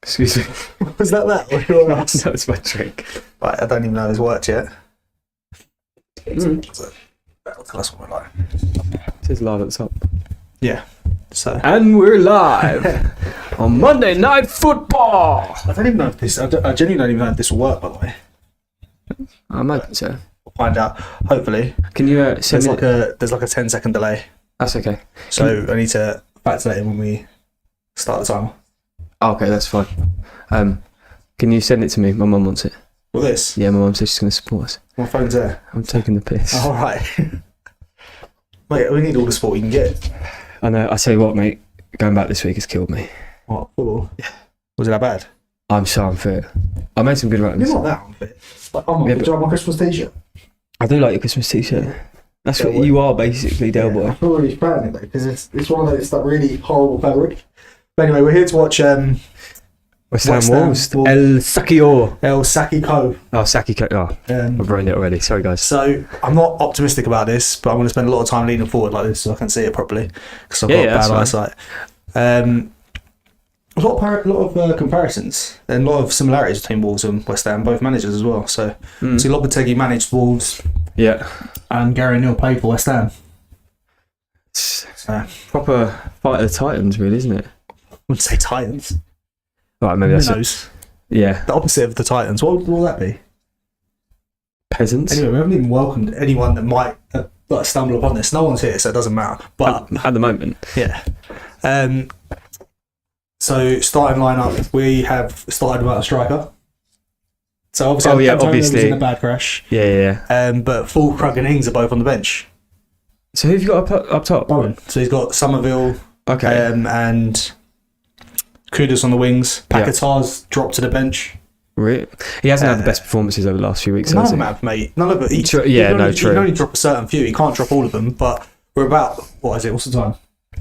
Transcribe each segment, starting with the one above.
Excuse me. Was that? Or your ass? That was my drink. Right, I don't even know if it's worked yet. Mm. So, that'll tell us what we're like. It says live at the top. Yeah. So. And we're live on Monday Night Football. I don't even know if this. I genuinely don't even know if this will work. By the way, I imagine so. we'll find out. Hopefully. Can you send me? There's like a 10-second delay. That's okay. So I need to factor that in when we start the timer. Oh, okay, that's fine. Can you send it to me? My mum wants it. Well, this. Yeah, my mum says she's going to support us. My phone's there. I'm taking the piss. All right. Mate, we need all the sport we can get. I know. I tell you what, mate. Going back this week has killed me. What, football? Yeah. Was it that bad? I'm so unfit. I made some good runs. You're not that unfit. Like, I'm Yeah, do you like my Christmas t-shirt? I do like your Christmas t-shirt. That's Del what Boy. you are, basically, Del Boy. I feel really proud of it though, because it's one of those that really horrible fabric. But anyway, we're here to watch West Ham West Ham Wolves. Wolves. El Sackico. El Sackico. Oh, Sackico. Oh, I've ruined it already. Sorry, guys. So I'm not optimistic about this, but I'm going to spend a lot of time leaning forward like this so I can see it properly because I've got bad eyesight. A lot of comparisons and a lot of similarities between Wolves and West Ham, both managers as well. So, see, Lopetegui managed Wolves, Yeah. and Gary Neal played for West Ham. It's So, proper fight of the Titans, really, isn't it? I wouldn't say Titans. Right, maybe that's it. Minnows. Yeah. The opposite of the Titans. What will that be? Peasants. Anyway, we haven't even welcomed anyone that might stumble upon this. No one's here, so it doesn't matter. But At the moment. yeah. So starting lineup, we have started without a striker. So obviously, Antonio was in a bad crash. Yeah. But Fulkrug and Ings are both on the bench. So who've you got up top? Bowen. So he's got Somerville. Okay. And Kudus on the wings. Paquetá's dropped to the bench. Really? He hasn't had the best performances over the last few weeks, None has of he? them have, mate. None of it. True. He can True. only drop a certain few. He can't drop all of them. But we're about, what is it? What's the time?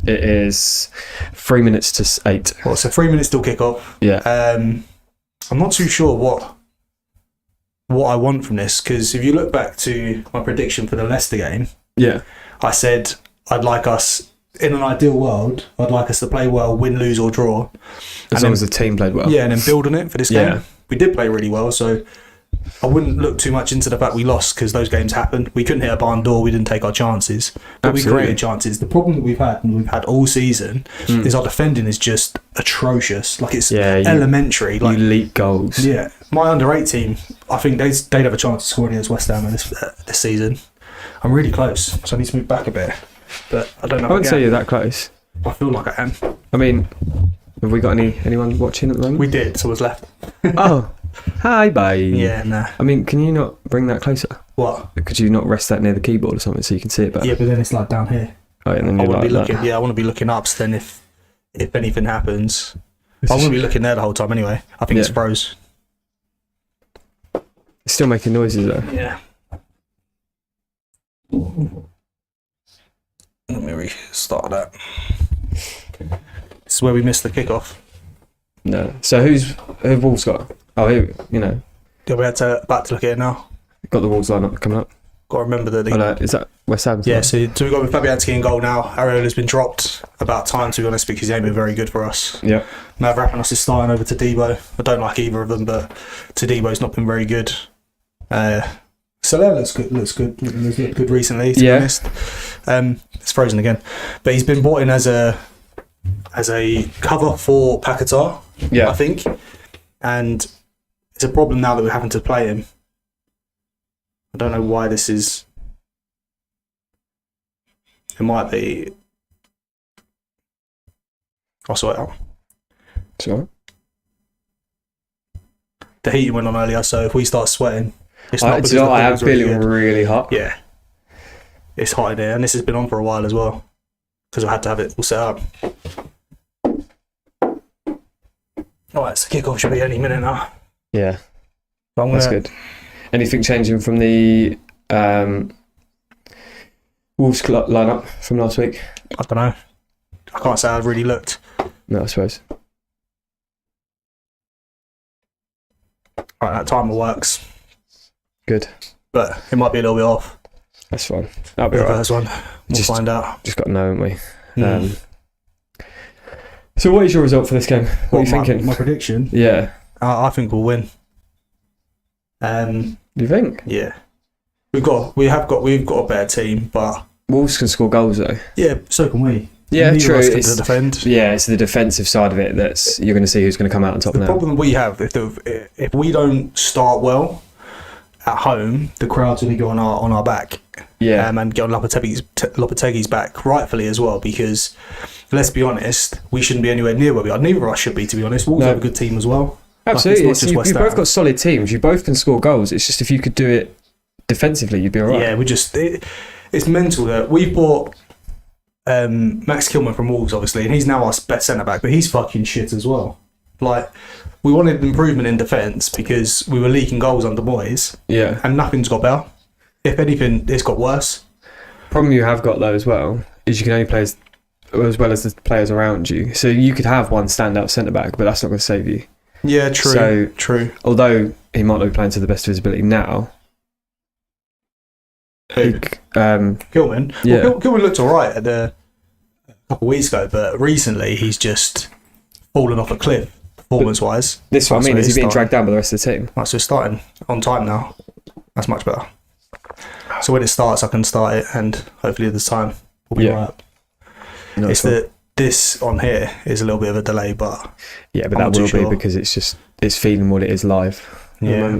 It is 3 minutes to 8. Well, so 3 minutes till kick off. Yeah. I'm not too sure what I want from this, because if you look back to my prediction for the Leicester game, Yeah. I said I'd like us, in an ideal world, I'd like us to play well, win, lose or draw. As long as the team played well. Yeah, and then build on it for this Yeah. game. We did play really well, so I wouldn't look too much into the fact we lost, because those games happened. We couldn't hit a barn door, we didn't take our chances, but Absolutely. we created chances. The problem that we've had all season is our defending is just atrocious. Like, it's elementary. Like, you leak goals. yeah, my under-8 team, I think they'd have a chance of scoring against West Ham this season. I'm really close, so I need to move back a bit. But I don't know. I wouldn't say you're that close. I feel like I am. I mean, have we got anyone watching at the moment? We did, so what's left? Oh, hi, bye. Yeah, nah. I mean, can you not bring that closer? What? Could you not rest that near the keyboard or something so you can see it better? Yeah, but then it's like down here. Oh, yeah, and then I you're want to like be looking. that. Yeah, I want to be looking up. So then, if anything happens, I want to be looking there the whole time. Anyway, I think it's froze. It's still making noises though. Yeah. Let me restart that. This is where we missed the kickoff. No. So who've Wolves got? Oh, here, Yeah, we had to back to look at it now. got the Wolves lineup coming up. Got to remember that. Oh, no, is that West Ham? Yeah, so we've got with Fabianski in goal now. Ariola's been dropped. About time, to be honest, because he ain't been very good for us. Yeah. Mavropanos is starting over to Debo. I don't like either of them, but Tadebo's not been very good. Soler looks good. Looks good recently, to be honest. It's frozen again, but he's been brought in as a cover for Paquetá, I think, and it's a problem now that we're having to play him. I don't know why this is. It might be. I'll sort it out. Sure. The heating went on earlier, so if we start sweating, it's not because I am feeling really hot. Yeah, it's hot in here, and this has been on for a while as well, because I had to have it all set up. Alright, so kickoff should be any minute now. Yeah. So That's good. Anything changing from the Wolves lineup from last week? I don't know. I can't say I've really looked. No, I suppose. Right, that timer works, Good. but it might be a little bit off. That's fine. That'll be The alright. first one, we'll find out. Just got to know, haven't we? So what is your result for this game? What are you thinking? My prediction? Yeah. I think we'll win. You think? Yeah. We've got a better team, but Wolves can score goals though. Yeah, so can we. Yeah, Neither true. of us can It's, defend. yeah, it's the defensive side of it that's you're going to see who's going to come out on top The now. problem we have, if we don't start well at home, the crowd's going to go on our back. Yeah. And get on Lopetegui's back, rightfully as well, because let's be honest, we shouldn't be anywhere near where we are. Neither of us should be, to be honest. Wolves have a good team as well. Absolutely. Like, it's not just You've West both Ham. got solid teams. You both can score goals. It's just if you could do it defensively, you'd be alright. Yeah, it's mental that we've bought Max Kilman from Wolves, obviously, and he's now our best centre back, but he's fucking shit as well. Like, we wanted improvement in defence because we were leaking goals under Moyes, Yeah. and nothing's got better. If anything, it's got worse. Problem you have got though as well is you can only play as well as the players around you. So you could have one standout centre back, but that's not going to save you. Yeah, true. So, true. Although he might not be playing to the best of his ability now. Who? Kilman. Yeah. Well, Kilman looked alright a couple of weeks ago, but recently he's just fallen off a cliff performance-wise. This is what I mean. So Is he being he's dragged down by the rest of the team? Right, so it's starting on time now. That's much better. So when it starts, I can start it, and hopefully this time we'll be right. No, It's that this on here is a little bit of a delay, but yeah, but I'm that not will too be sure. because it's feeling what it is live. Yeah.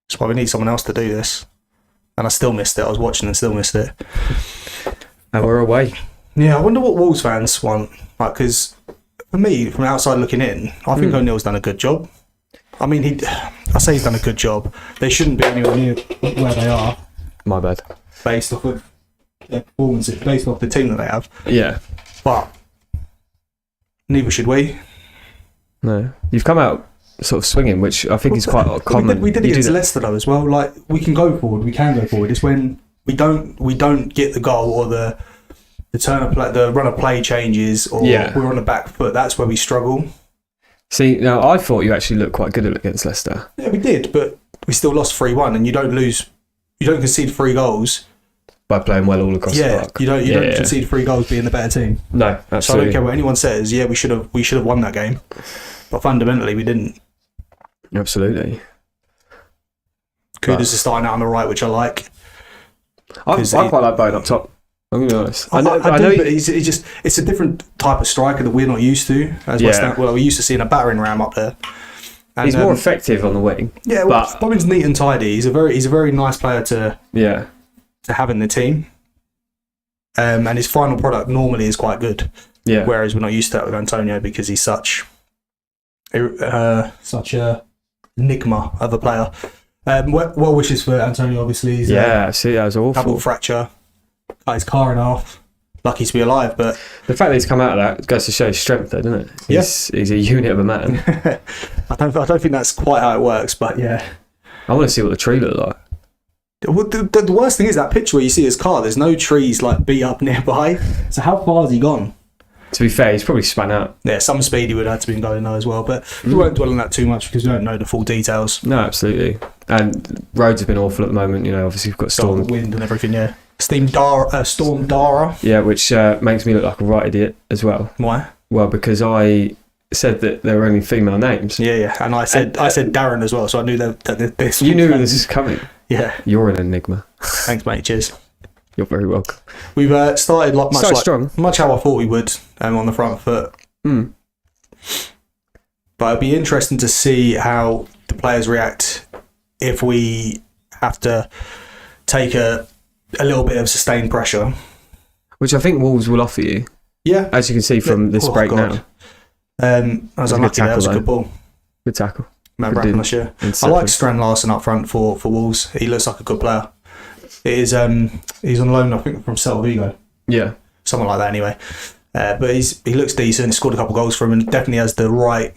That's why we need someone else to do this. And I still missed it. I was watching and still missed it. And we're away. Yeah, I wonder what Wolves fans want. Like, because for me, from outside looking in, I think O'Neill's done a good job. I mean, I say he's done a good job. They shouldn't be anywhere near where they are. My bad. Based off of their performances, based off the team that they have. Yeah. But neither should we. No. You've come out sort of swinging, which I think is quite common. We did You against do that- Leicester though as well. Like, we can go forward. We can go forward. It's when we don't get the goal or the turn of play, the run of play changes, or we're on the back foot. That's where we struggle. See, now I thought you actually looked quite good against Leicester. Yeah, we did, but we still lost 3-1, and you don't concede 3 goals By playing well all across the park. You don't concede 3 goals being the better team. No, absolutely. So I don't care what anyone says. Yeah, we should have won that game, but fundamentally we didn't. Absolutely. Kudus is starting out on the right, which I like. I quite like Bone up top. I'm going to be honest. I know, but it's a different type of striker that we're not used to. As West Ham, well, we're used to seeing a battering ram up there. And, he's more effective on the wing. Yeah, well, Bobbin's neat and tidy. He's a very nice player to have in the team. And his final product normally is quite good. Yeah. Whereas we're not used to that with Antonio because he's such a enigma of a player. Well wishes for Antonio, obviously. He's, see, that was awful. Double fracture. Got his car in half. Lucky to be alive, but the fact that he's come out of that goes to show his strength, though, doesn't it? He's a unit of a man. I don't think that's quite how it works, but yeah. I want to see what the tree looked like. Well, the worst thing is that picture where you see his car. There's no trees like beat up nearby. So how far has he gone? To be fair, he's probably span out. Yeah, some speed he would have to be going though as well, but we won't dwell on that too much because we don't know the full details. No, absolutely. And roads have been awful at the moment. You know, obviously we've got storm, wind and everything. Yeah, Storm Dara. Yeah, which makes me look like a right idiot as well. Why? Well, because I said that there were only female names. Yeah, and I said Darren as well, so I knew that this. You knew this was coming. Yeah, you're an enigma. Thanks, mate. Cheers. You're very welcome. We've started strong, much how I thought we would on the front foot. But it'd be interesting to see how the players react if we have to take a little bit of sustained pressure, which I think Wolves will offer you. Yeah, as you can see from this break now. I was unlucky. That was a good ball. Good tackle. Man, last year. I like Strand Larson up front for Wolves. He looks like a good player. It is he's on loan, I think, from Celta Vigo. Yeah, something like that. Anyway, but he looks decent. Scored a couple of goals for him, and definitely has the right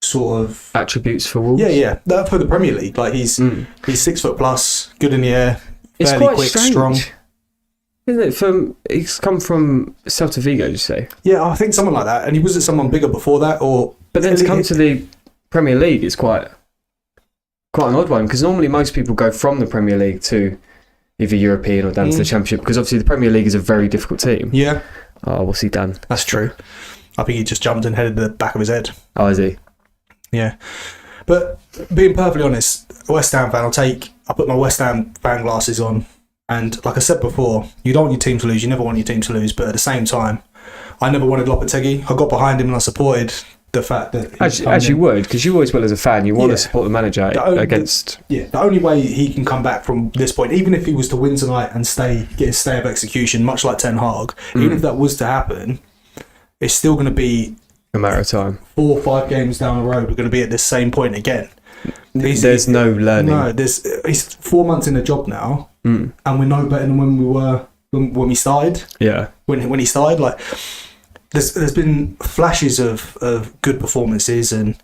sort of attributes for Wolves. Yeah. That for the Premier League, like he's 6 foot plus, good in the air, it's fairly quite quick, strange, strong. Isn't it? He's come from Celta Vigo, did you say? Yeah, I think something like that. And he was at someone bigger before that, but then to come to the Premier League is quite an odd one, because normally most people go from the Premier League to either European or down to the Championship, because obviously the Premier League is a very difficult team. Yeah. Oh, what's he done? That's true. I think he just jumped and headed the back of his head. Oh, is he? Yeah. But being perfectly honest, a West Ham fan, I put my West Ham fan glasses on, and like I said before, you don't want your team to lose, you never want your team to lose, but at the same time, I never wanted Lopetegui. I got behind him and I supported the fact that... As you would, because you always will as a fan, you want to support the manager against... The only way he can come back from this point, even if he was to win tonight and get his stay of execution, much like Ten Hag, even if that was to happen, it's still going to be... a matter of time. 4 or 5 games down the road, we're going to be at this same point again. There's no learning. No, he's 4 months in the job now, and we're no better than when we were when we started. Yeah. When he started, like there's been flashes of good performances, and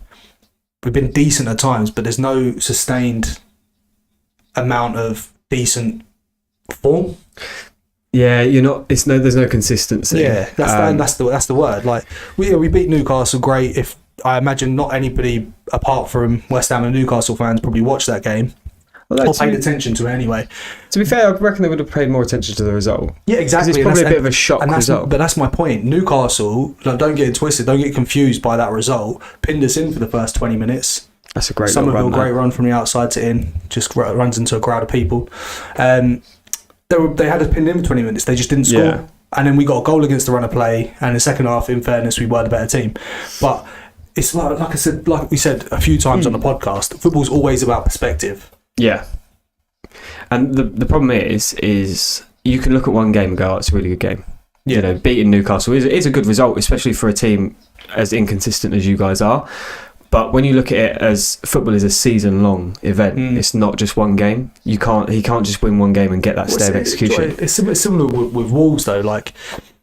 we've been decent at times, but there's no sustained amount of decent form. Yeah, there's no consistency. Yeah, that's the word. Like we beat Newcastle, great. If I imagine not anybody apart from West Ham and Newcastle fans probably watched that game or paid attention to it anyway. To be fair, I reckon they would have paid more attention to the result. Yeah, exactly. It's probably a bit of a shock result. But that's my point. Newcastle, don't get it twisted, don't get confused by that result. Pinned us in for the first 20 minutes. That's a great great run from the outside to in. Just runs into a crowd of people. They had us pinned in for 20 minutes. They just didn't score. Yeah. And then we got a goal against the run of play. And in the second half, in fairness, we were the better team. But it's like we said a few times on the podcast, football's always about perspective. Yeah. And the problem is you can look at one game and go, oh, it's a really good game. Yeah. Beating Newcastle is a good result, especially for a team as inconsistent as you guys are. But when you look at it as football is a season-long event, it's not just one game. He can't just win one game and get that stay of execution. It's similar with Wolves, though. Like,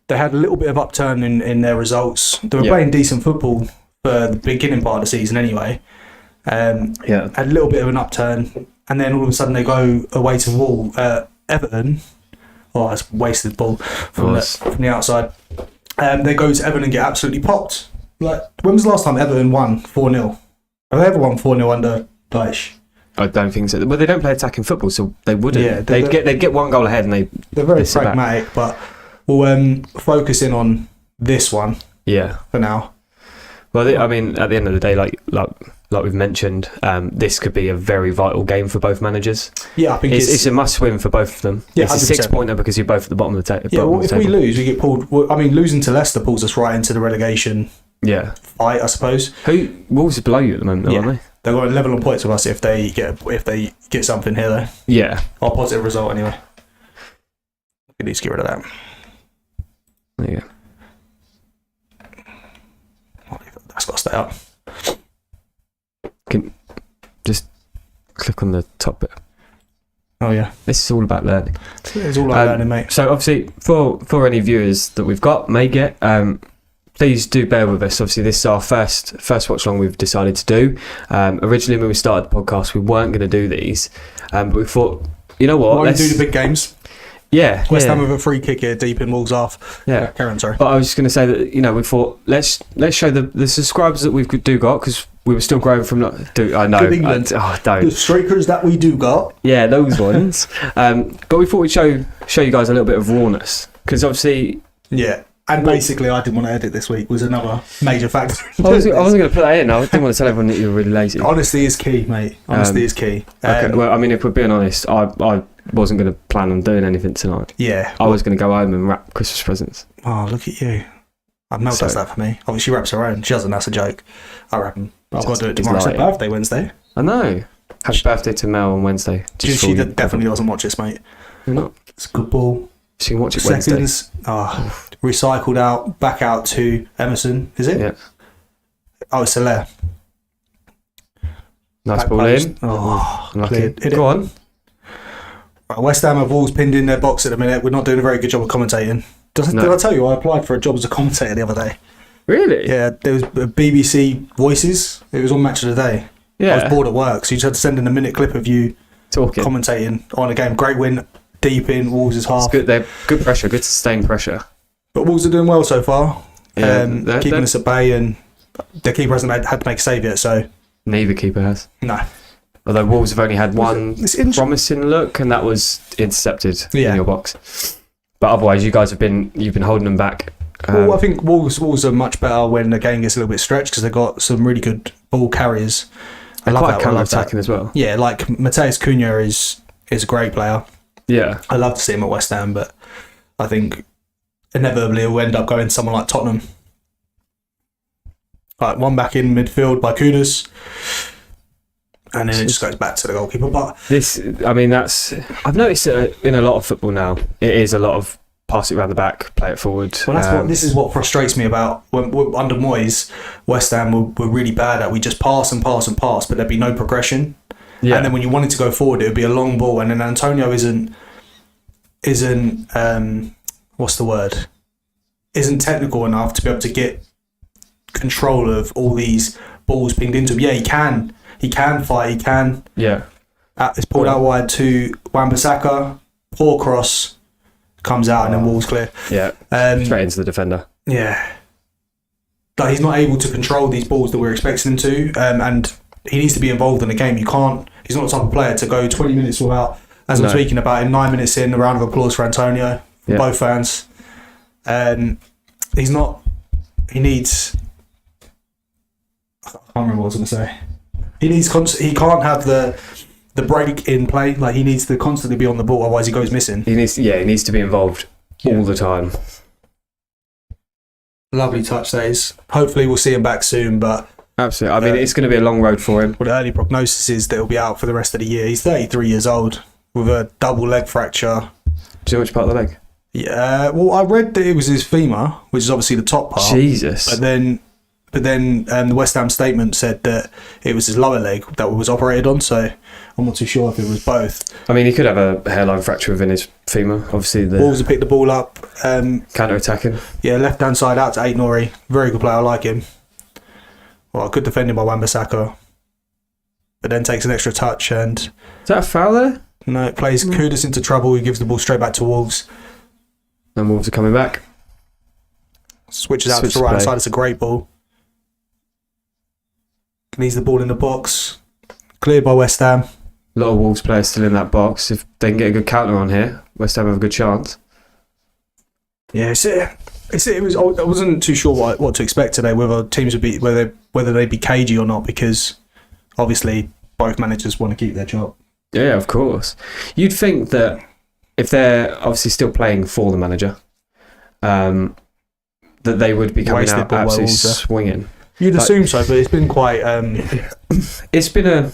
they had a little bit of upturn in their results. They were playing decent football for the beginning part of the season anyway. Had a little bit of an upturn, and then all of a sudden they go away to Everton. Oh, that's wasted ball from the outside. They go to Everton and get absolutely popped. Like, when was the last time Everton won 4-0? Have they ever won 4-0 under Dyche? I don't think so. Well, they don't play attacking football, so they wouldn't. Yeah, they'd get one goal ahead, and they're very pragmatic. But we'll focus in on this one. Yeah, for now. Well, at the end of the day, like we've mentioned, this could be a very vital game for both managers. Yeah, I think it's a must-win for both of them. Yeah, it's 100%. A 6-pointer because you're both at the bottom of the table. Yeah, well, if we lose, we get pulled. Well, losing to Leicester pulls us right into the relegation. Yeah, fight, I suppose. Wolves are below you at the moment, aren't they? They're going level on points with us if they get something here, though. Yeah, or a positive result anyway. We need to get rid of that. There you go. That's got to stay up. Can just click on the top bit. Oh yeah, this is all about learning. It's all about learning, mate. So obviously, for any viewers that we've got may get. Please do bear with us. Obviously, this is our first watch along we've decided to do. Originally, when we started the podcast, we weren't going to do these, but we thought, you know what? Let's do the big games. Yeah, West Ham with a free kick here, deep in Wolves off. Yeah, Karen, sorry. But I was just going to say that we thought let's show the subscribers that we've got because we were still growing from. I know. Good England. Don't. The strikers that we do got. Yeah, those ones. But we thought we'd show you guys a little bit of rawness because obviously. Yeah. And basically, I didn't want to edit this week was another major factor. I wasn't going to put that in. I didn't want to tell everyone that you were really lazy. Honesty is key, mate. Honesty is key. Okay. Well, if we're being honest, I wasn't going to plan on doing anything tonight. Yeah. I was going to go home and wrap Christmas presents. Oh, look at you. Mel does that for me. Obviously, she wraps her own. She doesn't. That's a joke. I wrap them. I've got to do it tomorrow. It's her birthday Wednesday. I know. Happy birthday to Mel on Wednesday. She definitely doesn't watch this, mate. You're not. It's good ball. She can watch it Wednesday. Recycled out, back out to Emerson, is it? Yeah. Oh, it's Soler. Nice back ball post. in. Go on. Right, West Ham have Wolves pinned in their box at the minute. We're not doing a very good job of commentating. Did I tell you I applied for a job as a commentator the other day? Really? Yeah, there was BBC Voices. It was on Match of the Day. Yeah. I was bored at work, so you just had to send in a minute clip of you talking, commentating on a game. Great win, deep in Wolves' half. It's good. They're good pressure, good sustained pressure. But Wolves are doing well so far. Yeah, keeping us at bay, and their keeper hasn't had to make a save yet, so... Neither keeper has. No. Although Wolves have only had one promising look, and that was intercepted in your box. But otherwise, you've been holding them back I think Wolves are much better when the game gets a little bit stretched because they've got some really good ball carriers. And quite counter-attacking as well. Yeah, like Mateus Cunha is a great player. Yeah. I love to see him at West Ham, but I think inevitably he'll end up going to someone like Tottenham. Like one back in midfield by Kudus, and then it just goes back to the goalkeeper. But I've noticed it in a lot of football now. It is a lot of pass it around the back, play it forward. Well, this is what frustrates me about when under Moyes, West Ham were really bad at. We just pass and pass and pass, but there'd be no progression. Yeah. And then when you wanted to go forward, it would be a long ball, and then Antonio isn't what's the word? Isn't technical enough to be able to get control of all these balls pinged into him. Yeah, he can fight. He can. Yeah. It's pulled out wide to Wan-Bissaka. Poor cross. Comes out and then Wolves clear. Yeah. Straight into the defender. Yeah. But he's not able to control these balls that we're expecting him to, and he needs to be involved in the game. He's not the type of player to go 20 minutes without, as I'm speaking about, in 9 minutes in, a round of applause for Antonio, from both fans. He's not. He needs. I can't remember what I was going to say. He can't have the break in play. Like, he needs to constantly be on the ball, otherwise he goes missing. He needs to be involved all the time. Lovely touch, that is. Hopefully we'll see him back soon, but absolutely. I mean, it's going to be a long road for him. Well, the early prognosis is that he'll be out for the rest of the year. He's 33 years old with a double leg fracture. Do you know which part of the leg? Yeah. Well, I read that it was his femur, which is obviously the top part. Jesus. But then the West Ham statement said that it was his lower leg that was operated on, so I'm not too sure if it was both. I mean, he could have a hairline fracture within his femur. Obviously, the Wolves have picked the ball up. Counter-attacking. Yeah, left-hand side out to Aït-Nouri. Very good player, I like him. Well, good defending by Wan-Bissaka. But then takes an extra touch and... Is that a foul there? No, it plays Kudus into trouble. He gives the ball straight back to Wolves. And Wolves are coming back. Switches out to the right side. It's a great ball. Needs the ball in the box. Cleared by West Ham. A lot of Wolves players still in that box. If they can get a good counter on here, West Ham have a good chance. Yeah, I wasn't too sure what to expect today. Whether teams would be whether they'd be cagey or not, because obviously both managers want to keep their job. Yeah, of course. You'd think that if they're obviously still playing for the manager, that they would be coming out absolutely swinging. You'd assume so, but it's been quite... It's been a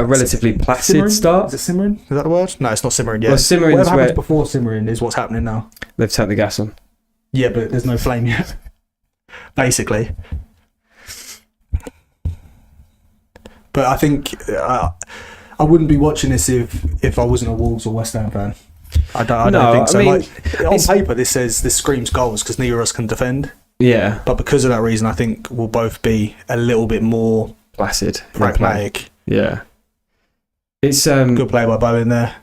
relatively placid simmering? start. Is it simmering? Is that the word? No, it's not simmering yet. Well, simmering Whatever happens before simmering is what's happening now. They've turned the gas on. Yeah, but there's no flame yet. Basically. But I think I wouldn't be watching this if I wasn't a Wolves or West Ham fan. I don't think so. I mean, on paper, this screams goals because neither of us can defend. Yeah. But because of that reason, I think we'll both be a little bit more placid, pragmatic. Yeah. It's good play by Bowen there.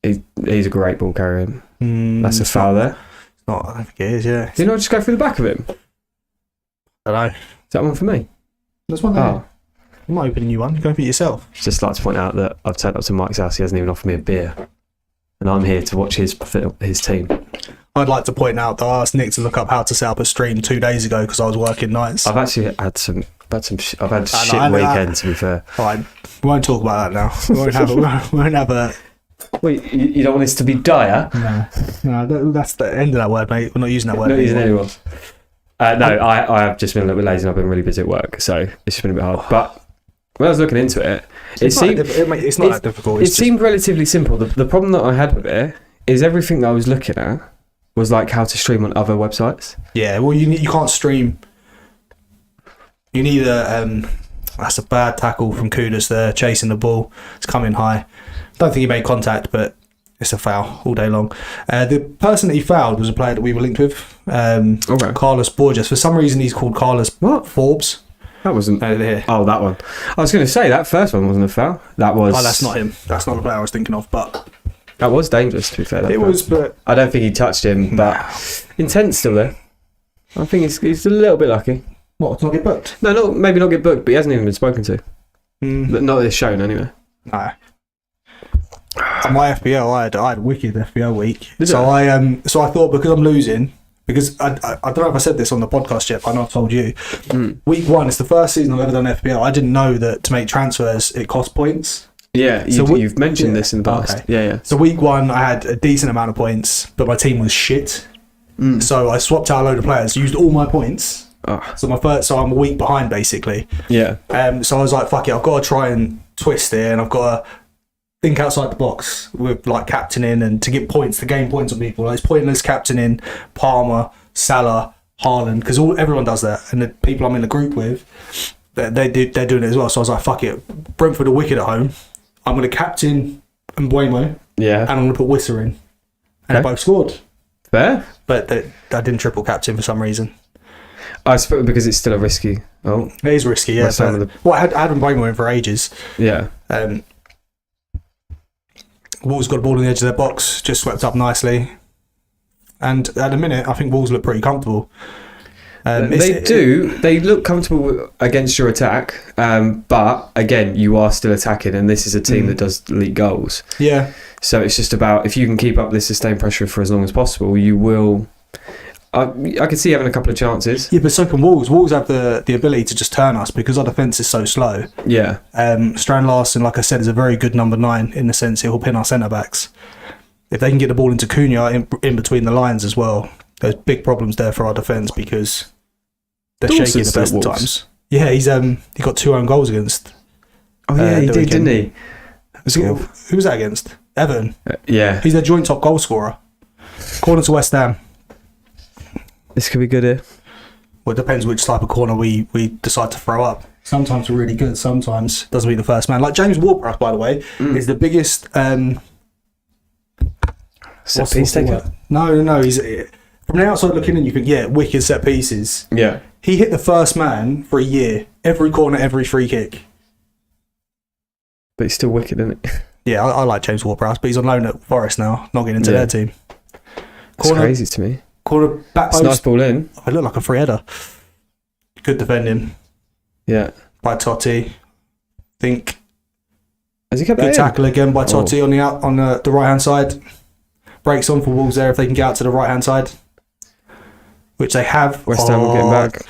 He's a great ball carrier. That's a foul there. It's not. I don't think it is. Yeah. Did you not just go through the back of him? I don't know. Is that one for me? There's one there. Oh. You might open a new one. Go for it yourself. Just like to point out that I've turned up to Mike's house. He hasn't even offered me a beer, and I'm here to watch his team. I'd like to point out that I asked Nick to look up how to set up a stream 2 days ago because I was working nights. I've actually had some. I've had shit weekend, to be fair. All right, we won't talk about that now. We won't have a. Wait, you don't want this to be dire? No, that's the end of that word, mate. We're not using that word. Not using anyone. No, I have just been a little bit lazy and I've been really busy at work, so it's just been a bit hard. But when I was looking into it, it's not that difficult. It seemed relatively simple. The problem that I had with it is everything that I was looking at was like how to stream on other websites. Yeah, well, you can't stream. You need that's a bad tackle from Kudus there, chasing the ball. It's coming high. Don't think he made contact, but it's a foul all day long. The person that he fouled was a player that we were linked with, Carlos Borges. For some reason, he's called Carlos Forbes. That wasn't... here. Oh, that one. I was going to say, that first one wasn't a foul. That was... Oh, that's not him. That's not the player I was thinking of, but... That was dangerous, to be fair. It was, but... I don't think he touched him, but... Intent's still there. I think he's a little bit lucky. What, to not get booked? No, maybe not get booked, but he hasn't even been spoken to. But not this shown, anyway. No. On my FPL, I had a wicked FPL week. So I thought because I'm losing, Because I don't know if I said this on the podcast yet, but I know I've told you. Week 1, it's the first season I've ever done FPL. I didn't know that to make transfers, it costs points. Yeah, you've mentioned this in the past. Okay. Yeah. So week 1, I had a decent amount of points, but my team was shit. So I swapped out a load of players, used all my points. So I'm a week behind, basically. Yeah. So I was like, fuck it, I've got to try and twist it, and I've got to think outside the box with like captaining and to get points, to gain points on people. Like, it's pointless captaining Palmer, Salah, Haaland, because everyone does that, and the people I'm in the group with, they're doing it as well. So I was like, fuck it, Brentford are wicked at home. I'm going to captain Mbuemo, and I'm going to put Wissa in, and they both scored. Fair, but I didn't triple captain for some reason. I suppose because it's still a risky. Oh, it is risky, yeah. I had Mbuemo in for ages. Yeah. Wolves got a ball on the edge of their box, just swept up nicely. And at the minute, I think Wolves look pretty comfortable. They look comfortable against your attack, but again, you are still attacking, and this is a team that does leak goals. Yeah. So it's just about, if you can keep up this sustained pressure for as long as possible, you will... I can see having a couple of chances. Yeah, but so can Wolves. Wolves have the ability to just turn us because our defence is so slow. Yeah. Strand Larsen, like I said, is a very good number 9 in the sense he'll pin our centre-backs. If they can get the ball into Cunha in between the lines as well, there's big problems there for our defence because they're shaky at the best of times. Yeah, he got 2 own goals against. Oh yeah, he did, didn't he? Who was that against? Everton. Yeah. He's their joint top goal scorer. Corner to West Ham. This could be good here. Well, it depends which type of corner we decide to throw up. Sometimes we're really good, sometimes doesn't be the first man. Like James Ward-Prowse, by the way, is the biggest... set piece taker? No. He's from the outside looking in, you think, yeah, wicked set pieces. Yeah. He hit the first man for a year. Every corner, every free kick. But he's still wicked, isn't it? Yeah, I like James Ward-Prowse, but he's on loan at Forest now, not getting into their team. It's crazy to me. Corner back post. Nice ball in. I look like a free header. Good defending. Yeah. By Totti. Think. Has he kept good tackle again by Totti on the right hand side. Breaks on for Wolves there if they can get out to the right hand side, which they have. West Ham will get back.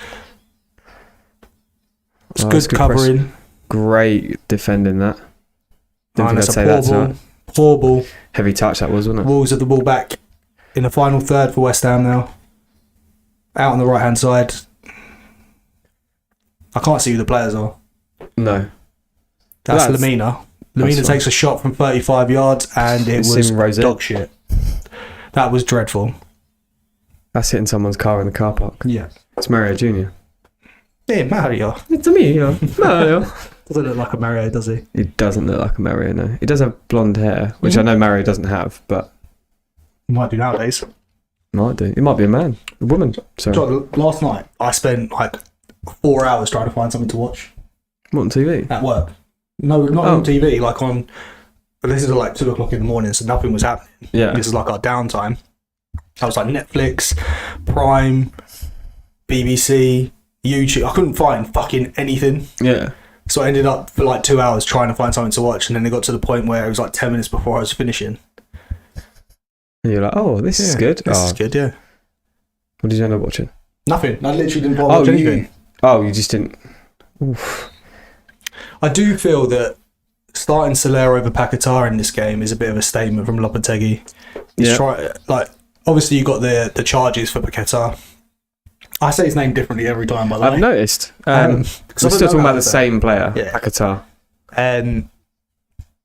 It's good covering. Press. Great defending that. Didn't think I'd say that tonight. Poor ball. Heavy touch that was, wasn't it? Wolves have the ball back in the final third for West Ham now. Out on the right hand side. I can't see who the players are. No. That's Lamina. Lamina takes a shot from 35 yards and it was dog shit. That was dreadful. That's hitting someone's car in the car park. Yeah. It's Mario Jr. Yeah, Mario. It's a Mario. Mario. Doesn't look like a Mario, does he? He doesn't look like a Mario, no. He does have blonde hair, which I know Mario doesn't have, but... He might do nowadays. Might do. He might be a man. A woman. Sorry. Last night, I spent like 4 hours trying to find something to watch. What, on TV? At work. No, not on TV, like on... This is like 2 o'clock in the morning, so nothing was happening. Yeah. This is like our downtime. I was like Netflix, Prime, BBC, YouTube. I couldn't find fucking anything. Yeah. So I ended up for like 2 hours trying to find something to watch, and then it got to the point where it was like 10 minutes before I was finishing. And you're like, oh, this is good. This is good, yeah. What did you end up watching? Nothing. I literally didn't watch anything. You just didn't... Oof. I do feel that starting Soler over Paquetá in this game is a bit of a statement from Lopetegui. He's obviously you got the charges for Paquetá. I say his name differently every time, by the way. I've noticed. We're still talking about the same player, Paquetá.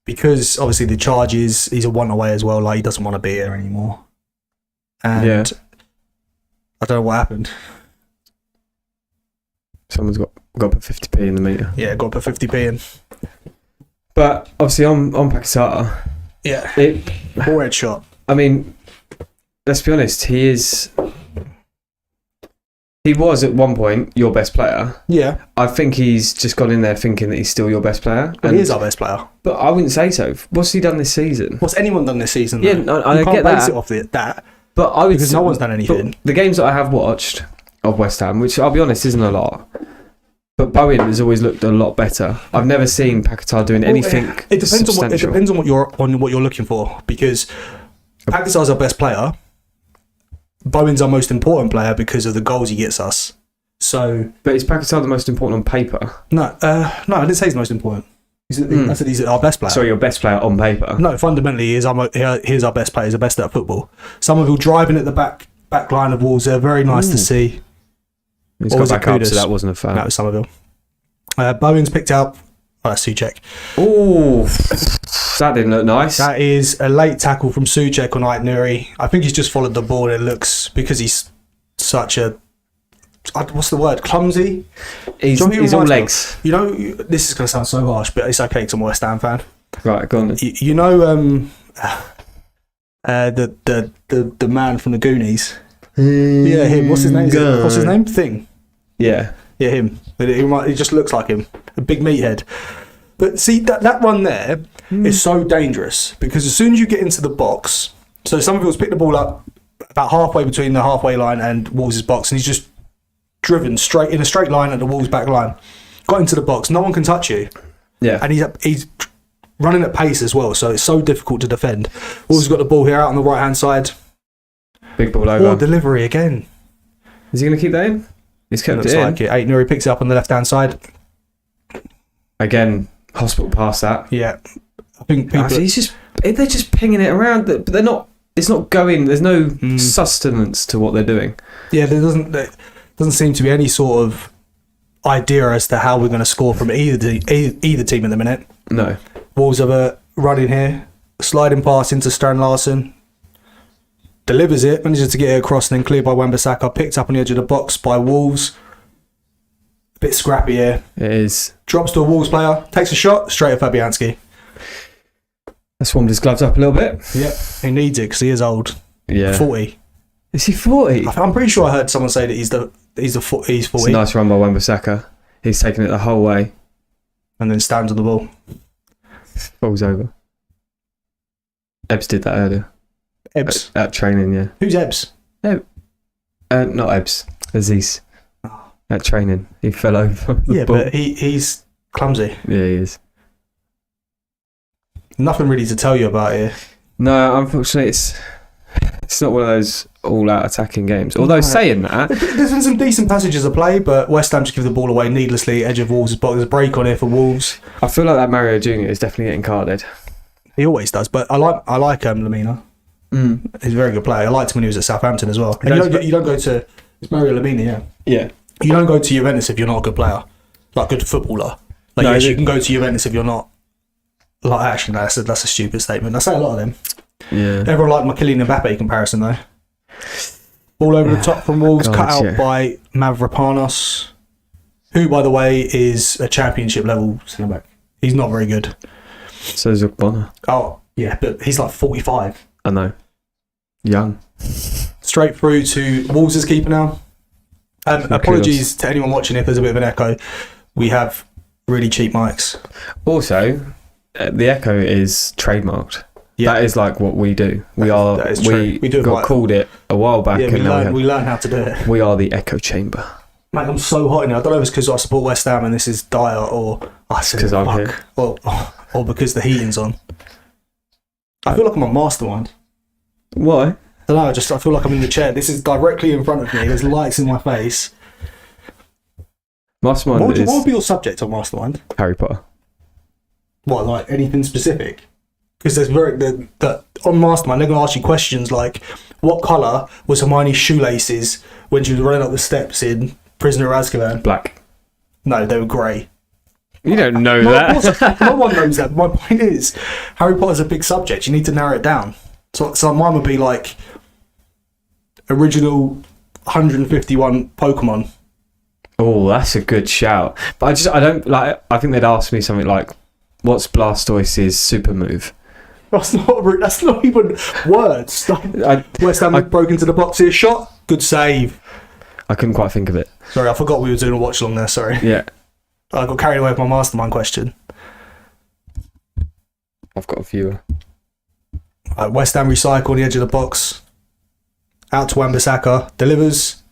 Because obviously the charges, he's a one away as well. Like, he doesn't want to be here anymore. And I don't know what happened. Someone's got to put 50p in the meter. Yeah, got to put 50p in. But obviously on Paquetá, forehead shot. I mean, let's be honest. He was at one point your best player. Yeah. I think he's just gone in there thinking that he's still your best player. Well, he is our best player. But I wouldn't say so. What's he done this season? What's anyone done this season? Yeah, I get that. Base it off that. But I would because no one's done anything. The games that I have watched of West Ham, which I'll be honest isn't a lot, but Bowen has always looked a lot better. I've never seen Paquetá doing anything. It depends on what you're looking for, because Paquetá's our best player. Bowen's our most important player because of the goals he gets us. So, but is Paquetá the most important on paper? No, I didn't say he's the most important. I said he's our best player. Sorry, your best player on paper. No, fundamentally, he's our best player. He's the best at football. Somerville driving at the back line of Wolves. They're very nice to see. He's got back up, so that wasn't a foul. That was Somerville. Bowen's picked out. Oh, that's Souček. Oh, that didn't look nice. That is a late tackle from Souček on Ait-Nouri. I think he's just followed the ball. And it looks, because he's such a, what's the word? Clumsy? He's all legs. You know, this is going to sound so harsh, but it's okay because I'm a West Ham fan. Right, go on. You know, the man from the Goonies. Yeah, him. What's his name? Thing. Yeah, him. He just looks like him. A big meathead. But see, that one there is so dangerous because as soon as you get into the box, so Somerville's picked the ball up about halfway between the halfway line and Wolves' box, and he's just driven straight in a straight line at the Wolves' back line. Got into the box, no one can touch you. Yeah, and he's running at pace as well, so it's so difficult to defend. Wolves got the ball here out on the right hand side. Big ball over. Poor delivery again. Is he going to keep that in? He's kept it in. Like it. Ait-Nouri picks it up on the left hand side. Again, hospital past that. Yeah, I think they're just pinging it around, but they're not. It's not going. There's no sustenance to what they're doing. Yeah, there doesn't seem to be any sort of idea as to how we're going to score from either team at the minute. No. Wolves have a run in here, sliding pass into Strand Larsen. Delivers it, manages to get it across, and then cleared by Wan-Bissaka. Picked up on the edge of the box by Wolves. A bit scrappy here. It is. Drops to a Wolves player, takes a shot, straight at Fabianski. That's warmed his gloves up a little bit. Yep, he needs it because he is old. Yeah. 40. Is he 40? I'm pretty sure I heard someone say that he's 40. It's a nice run by Wan-Bissaka. He's taken it the whole way. And then stands on the ball. Falls over. Ebbs did that earlier. Ebbs? At training, yeah. Who's Ebbs? Not Ebbs. Aziz. Oh. At training. He fell over. Yeah, ball. But he's clumsy. Yeah, he is. Nothing really to tell you about here. No, unfortunately, it's not one of those all-out attacking games. Although saying that, there's been some decent passages of play, but West Ham just give the ball away needlessly. Edge of Wolves' box. There's a break on here for Wolves. I feel like that Mario Jr. is definitely getting carded. He always does, but I like Lamina. He's a very good player. I liked him when he was at Southampton as well. And you don't go to it's Mario Lamina, yeah. Yeah. You don't go to Juventus if you're not a good player, like a good footballer. Like yes, you can go to Juventus if you're not. Like actually, no, that's a stupid statement. I say a lot of them. Yeah. Everyone liked my Kylian Mbappe comparison though. Ball over the top from Wolves, cut out by Mavropanos, who by the way is a championship level centre back. He's not very good. So is Bonner. Oh yeah, but he's like 45. I know. Young. Straight through to Wolves' keeper now. Apologies to anyone watching if there's a bit of an echo. We have really cheap mics. Also, the echo is trademarked. Yeah. That is like what we do. We called it a while back. Yeah, we learned how to do it. We are the echo chamber. Mate, I'm so hot in here. I don't know if it's because I support West Ham and this is dire, or because I'm here, or because the heating's on. I feel like I'm on Mastermind. Why? I don't know. I feel like I'm in the chair. This is directly in front of me. There's lights in my face. Mastermind. What would be your subject on Mastermind? Harry Potter. What, like anything specific? Because there's on Mastermind they're going to ask you questions like, what colour was Hermione's shoelaces when she was running up the steps in Prisoner of Azkaban? Black. No, they were grey. You don't know that. No one knows that. My point is, Harry Potter's a big subject. You need to narrow it down. So mine would be like original 151 Pokemon. Oh, that's a good shout. But I don't like. I think they'd ask me something like, "What's Blastoise's super move?" That's not even words. West Ham broke into the box here. Shot. Good save. I couldn't quite think of it. Sorry, I forgot we were doing a watch along there. Sorry. Yeah. I got carried away with my Mastermind question. I've got a few. West Ham recycle on the edge of the box. Out to Wan-Bissaka. Delivers.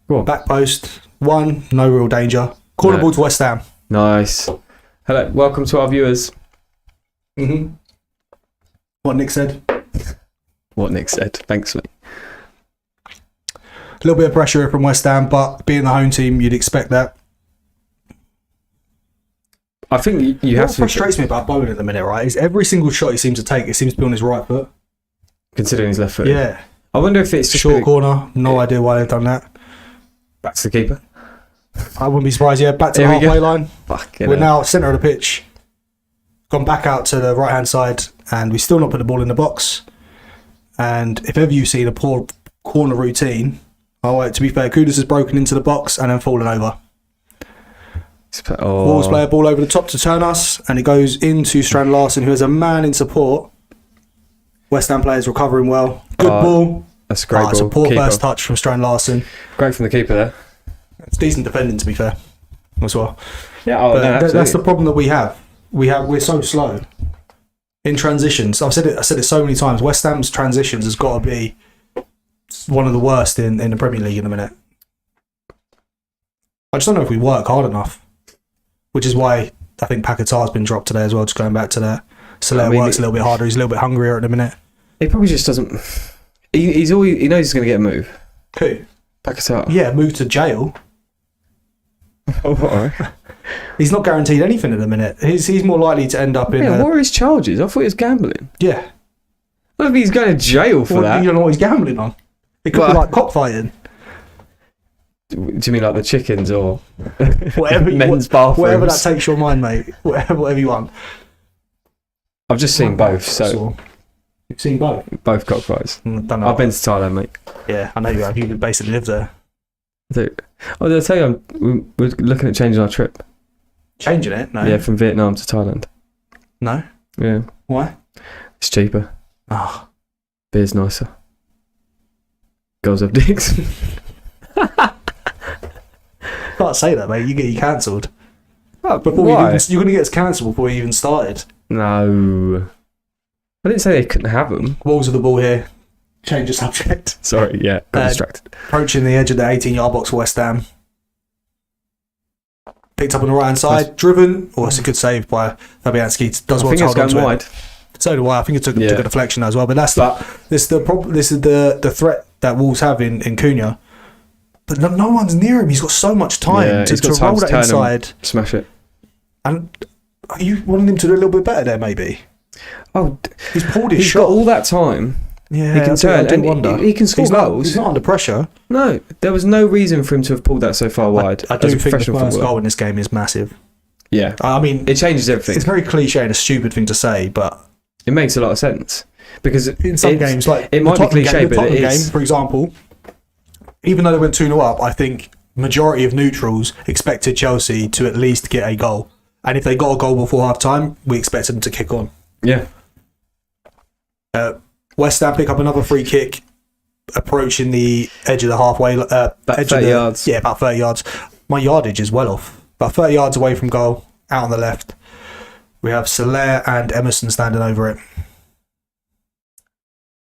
Go on. Back post. One. No real danger. Corner ball to West Ham. Nice. Hello. Welcome to our viewers. Mm-hmm. What Nick said. Thanks, mate. A little bit of pressure from West Ham, but being the home team, you'd expect that. I think you have to. What frustrates me about Bowen at the minute, right, is every single shot he seems to take, it seems to be on his right foot. Considering his left foot. Yeah. I wonder if it's just short corner. No idea why they've done that. Back to the keeper. I wouldn't be surprised. Yeah, back to the halfway line. We're now centre of the pitch. Gone back out to the right hand side, and we still not put the ball in the box. And if ever you've seen a poor corner routine, to be fair, Kudus has broken into the box and then fallen over. Wolves play a ball over the top to turn us, and it goes into Strand Larsen, who has a man in support. West Ham players recovering well. Good ball. That's a great ball. It's a poor first touch from Strand Larsen. Great from the keeper there. It's decent defending, to be fair, as well. Yeah, that's the problem that we have. We're so slow in transitions. I said it so many times. West Ham's transitions has got to be one of the worst in the Premier League in a minute. I just don't know if we work hard enough, which is why I think Paquetá's been dropped today as well. Just going back to that, Soler works a little bit harder. He's a little bit hungrier at the minute. He probably just doesn't. He knows he's going to get a move. Who? Paquetá. Yeah, move to jail. Oh, all right. He's not guaranteed anything at the minute. He's more likely to end up in. Yeah, what are his charges? I thought he was gambling. Yeah. I don't think he's going to jail for that. You don't know what he's gambling on. It could be like cockfighting. Do you mean like the chickens or whatever men's bathrooms? Whatever that takes your mind, mate. Whatever you want. I've just seen both. So you've seen both? Both cockfights. Don't know. I've been to Thailand, mate. Yeah, I know you have. You basically live there. Did I tell you we're looking at changing our trip? Changing it? No. Yeah, from Vietnam to Thailand. No? Yeah. Why? It's cheaper. Oh. Beer's nicer. Girls have dicks. Can't say that, mate. You get you cancelled. Oh, why? You're going to get us cancelled before you even started. No. I didn't say they couldn't have them. Walls of the ball here. Change the subject. Sorry, yeah. Got distracted. Approaching the edge of the 18-yard box for West Ham. Picked up on the right-hand side. Driven. Oh, it's a good save by Fabianski. Does well to hold on to it. Wide. So do I. I think it took a deflection as well. But this is the problem. This is the threat that Wolves have in Cunha. But no one's near him. He's got so much time to roll that inside. Smash it. And are you wanting him to do a little bit better there, maybe? Oh, he's pulled his shot. Got all that time. Yeah, he can turn and he can score goals. He's not under pressure. No, there was no reason for him to have pulled that so far wide. I do think the first goal in this game is massive. Yeah. I mean, it changes everything. It's very cliche and a stupid thing to say, but it makes a lot of sense. Because in some games, like it might be cliche, but it is. Game, for example, even though they went 2-0 up, I think majority of neutrals expected Chelsea to at least get a goal. And if they got a goal before half time, we expected them to kick on. Yeah. West Ham pick up another free kick, approaching the edge of the halfway. About 30 yards. Yeah, about 30 yards. My yardage is well off. About 30 yards away from goal, out on the left. We have Soler and Emerson standing over it.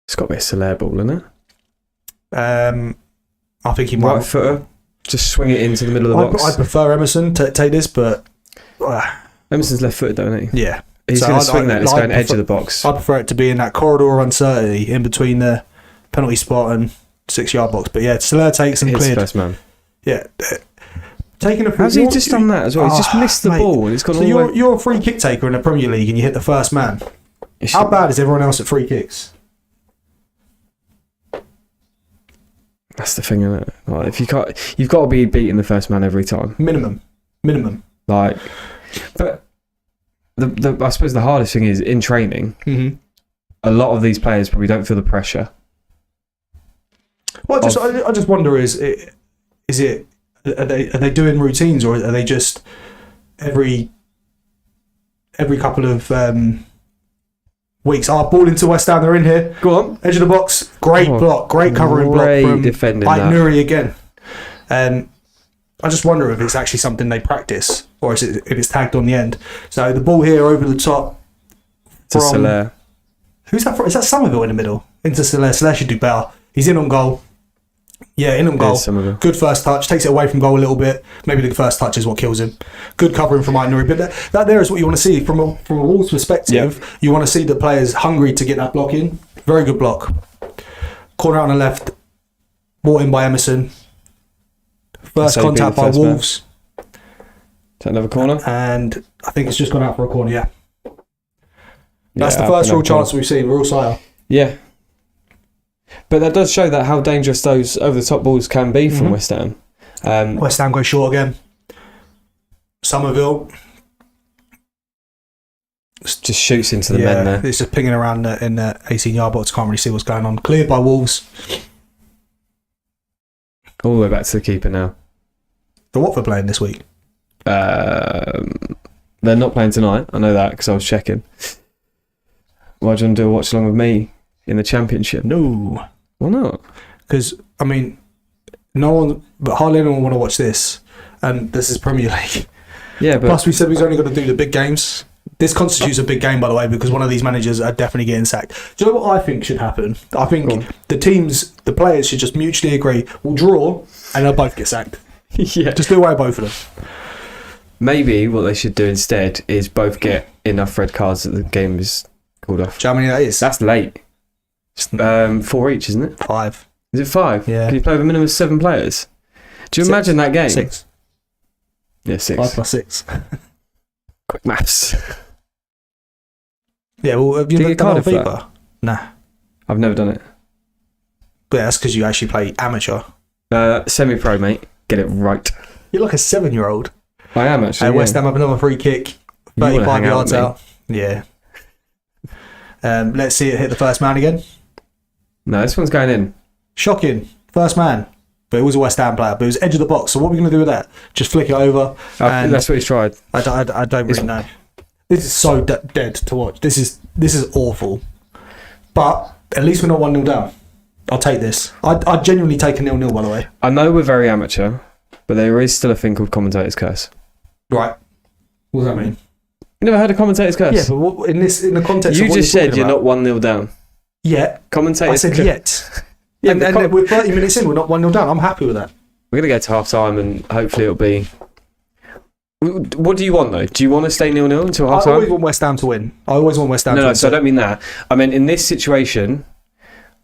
It's got to be a Soler ball, isn't it? I think he might. Right footer, just swing it into the middle of the box. I prefer Emerson to take this, but Emerson's left footed, don't he? Yeah. He's going to swing that. It's going edge of the box. I prefer it to be in that corridor of uncertainty in between the penalty spot and 6-yard box. But yeah, Soler takes and cleared. First man. Yeah. Taking a free. How's he just done that as well? He's just missed the ball. And it's gone all you're a free kick taker in the Premier League and you hit the first man. How bad is everyone else at free kicks? That's the thing, isn't it? Like, if you've got to be beating the first man every time. Minimum. Like, but I suppose the hardest thing is in training. Mm-hmm. A lot of these players probably don't feel the pressure. Well, I just wonder: are they doing routines, or are they just every couple of weeks? Ball into West Ham. They're in here. Go on, edge of the box. Great block. Great covering block from defending Nuri again. I just wonder if it's actually something they practice, or if it's tagged on the end. So the ball here over the top to Soler. Who's that for? Is that Somerville in the middle? Into Soler. Soler should do better. He's in on goal. Yeah, in on goal. Good first touch. Takes it away from goal a little bit. Maybe the first touch is what kills him. Good covering from Nuri. But that there is what you want to see from a Wolves perspective. Yep. You want to see the players hungry to get that block in. Very good block. Corner out on the left. brought in by Emerson. First So he'd be contact the by first man. Wolves. Is that another corner? And I think it's just gone out for a corner, yeah. That's Yeah, the first real another corner. chance we've seen, real sight. Yeah. But that does show that how dangerous those over-the-top balls can be from Mhm. West Ham. West Ham go short again. Somerville. Just shoots into the men there. It's just pinging around in the 18-yard box. Can't really see what's going on. Cleared by Wolves. All the way back to the keeper now. The Watford playing this week. They're not playing tonight. I know that because I was checking. Why do you want to do a watch along with me in the Championship? No. Why not? Because, I mean, no one, but hardly anyone want to watch this. And this is Premier League. Yeah, but Plus, we said we was only going to do the big games. This constitutes a big game, by the way, because one of these managers are definitely getting sacked. Do you know what I think should happen? I think the players should just mutually agree, we'll draw, and they'll both get sacked. yeah. Just do away with both of them. Maybe what they should do instead is both get enough red cards that the game is called off. Do you know how many that is? That's late. 4 each, isn't it? 5. Is it 5? Yeah. Can you play with a minimum of 7 players? Do you 6. imagine that game? 6. Yeah, 6. 5 plus 6. Quick maths. Yeah, well, have you Do you looked get at carded for FIFA? Nah. I've never done it. But that's because you actually play amateur. Semi-pro, mate. Get it right. You're like a 7-year-old. I am actually. West Ham have another free kick. You wanna 35 hang out yards with me? out. Yeah. Let's see it hit the first man again. No, this one's going in. Shocking. First man. But it was a West Ham player. But it was edge of the box. So what are we going to do with that? Just flick it over? And That's what he's tried. I don't really know. This is so dead to watch. This is awful. But at least we're not 1-0 down. I'll take this. I'd genuinely take a 0-0, by the way. I know we're very amateur, but there is still a thing called commentator's curse. Right. What does that mean? You never heard of commentator's curse? Yeah, but what, in the context You of what just you're said talking you're about, not 1-0 down. Yet. Commentator's I said curse. yet. Yeah, and but we're 30 minutes in, we're not 1-0 down. I'm happy with that. We're going to go to half time and hopefully it'll be. What do you want though? Do you want to stay 0-0 until half I always time? want West Ham to win. I always want West Ham to No, win. so I don't mean that. I mean, in this situation,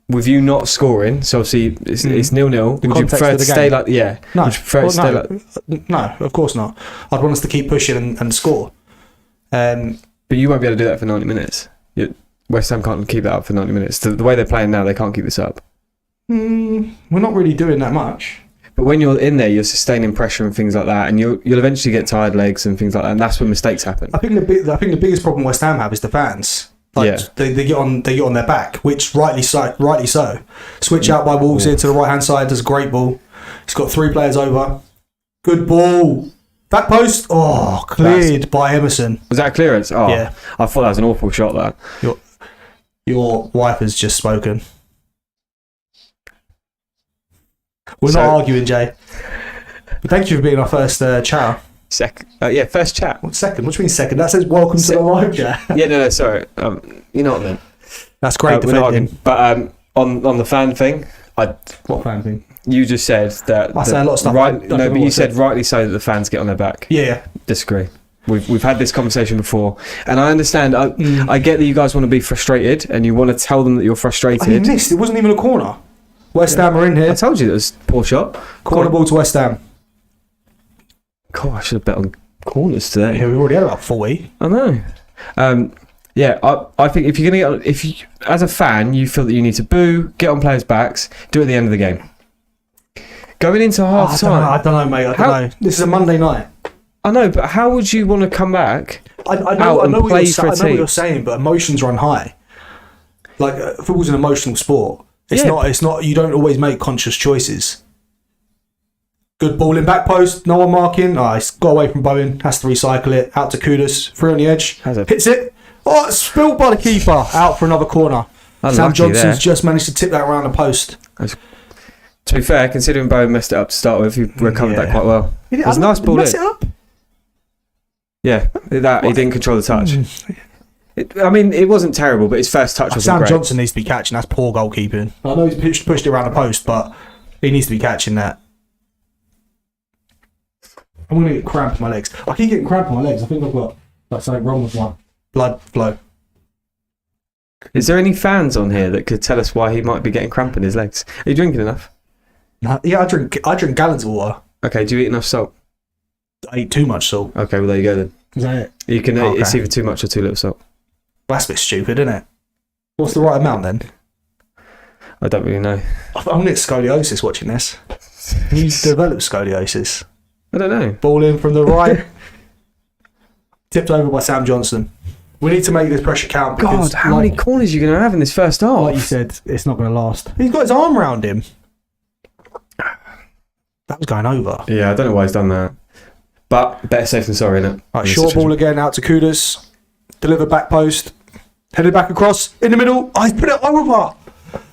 with you not scoring, so obviously it's 0-0. The Would you context prefer of to the stay game. like. Yeah. No. Would you prefer to stay like. No, of course not. I'd want us to keep pushing and score. But you won't be able to do that for 90 minutes. West Ham can't keep that up for 90 minutes. The way they're playing now, they can't keep this up. We're not really doing that much. But when you're in there, you're sustaining pressure and things like that, and you'll eventually get tired legs and things like that, and that's when mistakes happen. I think the biggest problem West Ham have is the fans. Like, they get on their back, which rightly so. Switch out by Wolves here to the right hand side. Does a great ball. He's got 3 players over. Good ball. Back post. Oh, cleared by Emerson. Was that a clearance? Oh, Yeah. I thought that was an awful shot. That. Your wife has just spoken. We're not arguing, Jay. But thank you for being our first chat. First chat. What's second? What do you mean second? That says welcome to the live chat. Yeah, no, sorry. You know what I mean. That's great We're not defending. arguing. But on the fan thing, What fan thing? you just said that. I say a lot of stuff. Right, I don't no, know but what you I said rightly so that the fans get on their back. Yeah. Disagree. We've had this conversation before, and I understand. I get that you guys want to be frustrated, and you want to tell them that you're frustrated. He missed. It wasn't even a corner. West Ham are in here. I told you that was a poor shot. Corner ball to West Ham. God, I should have bet on corners today. Yeah, we've already had about 40. I know. I think if you're gonna if you as a fan you feel that you need to boo, get on players' backs, do it at the end of the game. Going into half time. I don't know, mate. I don't know. This is a Monday night. I know, but how would you want to come back? I know what you're team? saying, but emotions run high. Like football's an emotional sport. It's not. It's not. You don't always make conscious choices. Good ball in back post. No one marking. He's got away from Bowen. Has to recycle it. Out to Kudus. Free on the edge. Hits it. Oh, it's spilled by the keeper. Out for another corner. Sam Johnson's just managed to tip that around the post. To be fair, considering Bowen messed it up to start with, he recovered that quite well. It was a nice ball in. Mess it up? Yeah, he didn't control the touch. It wasn't terrible, but his first touch wasn't great. Sam Johnson needs to be catching. That's poor goalkeeping. I know he's pushed it around the post, but he needs to be catching that. I'm going to get cramp in my legs. I keep getting cramp in my legs. I think I've got something wrong with my blood flow. Is there any fans on here that could tell us why he might be getting cramp in his legs? Are you drinking enough? Yeah, I drink gallons of water. Okay, do you eat enough salt? I eat too much salt. Okay, well there you go then. Is that it? You can. It's either too much or too little salt. That's a bit stupid, isn't it? What's the right amount then? I don't really know. I'm gonna get scoliosis watching this. You develop scoliosis. I don't know. Ball in from the right. Tipped over by Sam Johnson. We need to make this pressure count. Because, God, how many corners are you going to have in this first half? Like you said, it's not going to last. He's got his arm around him. That was going over. Yeah, I don't know why he's done that. But better safe than sorry, innit? Right, short ball again out to Kudus. Delivered back post. Headed back across. In the middle. Oh, he's put it over.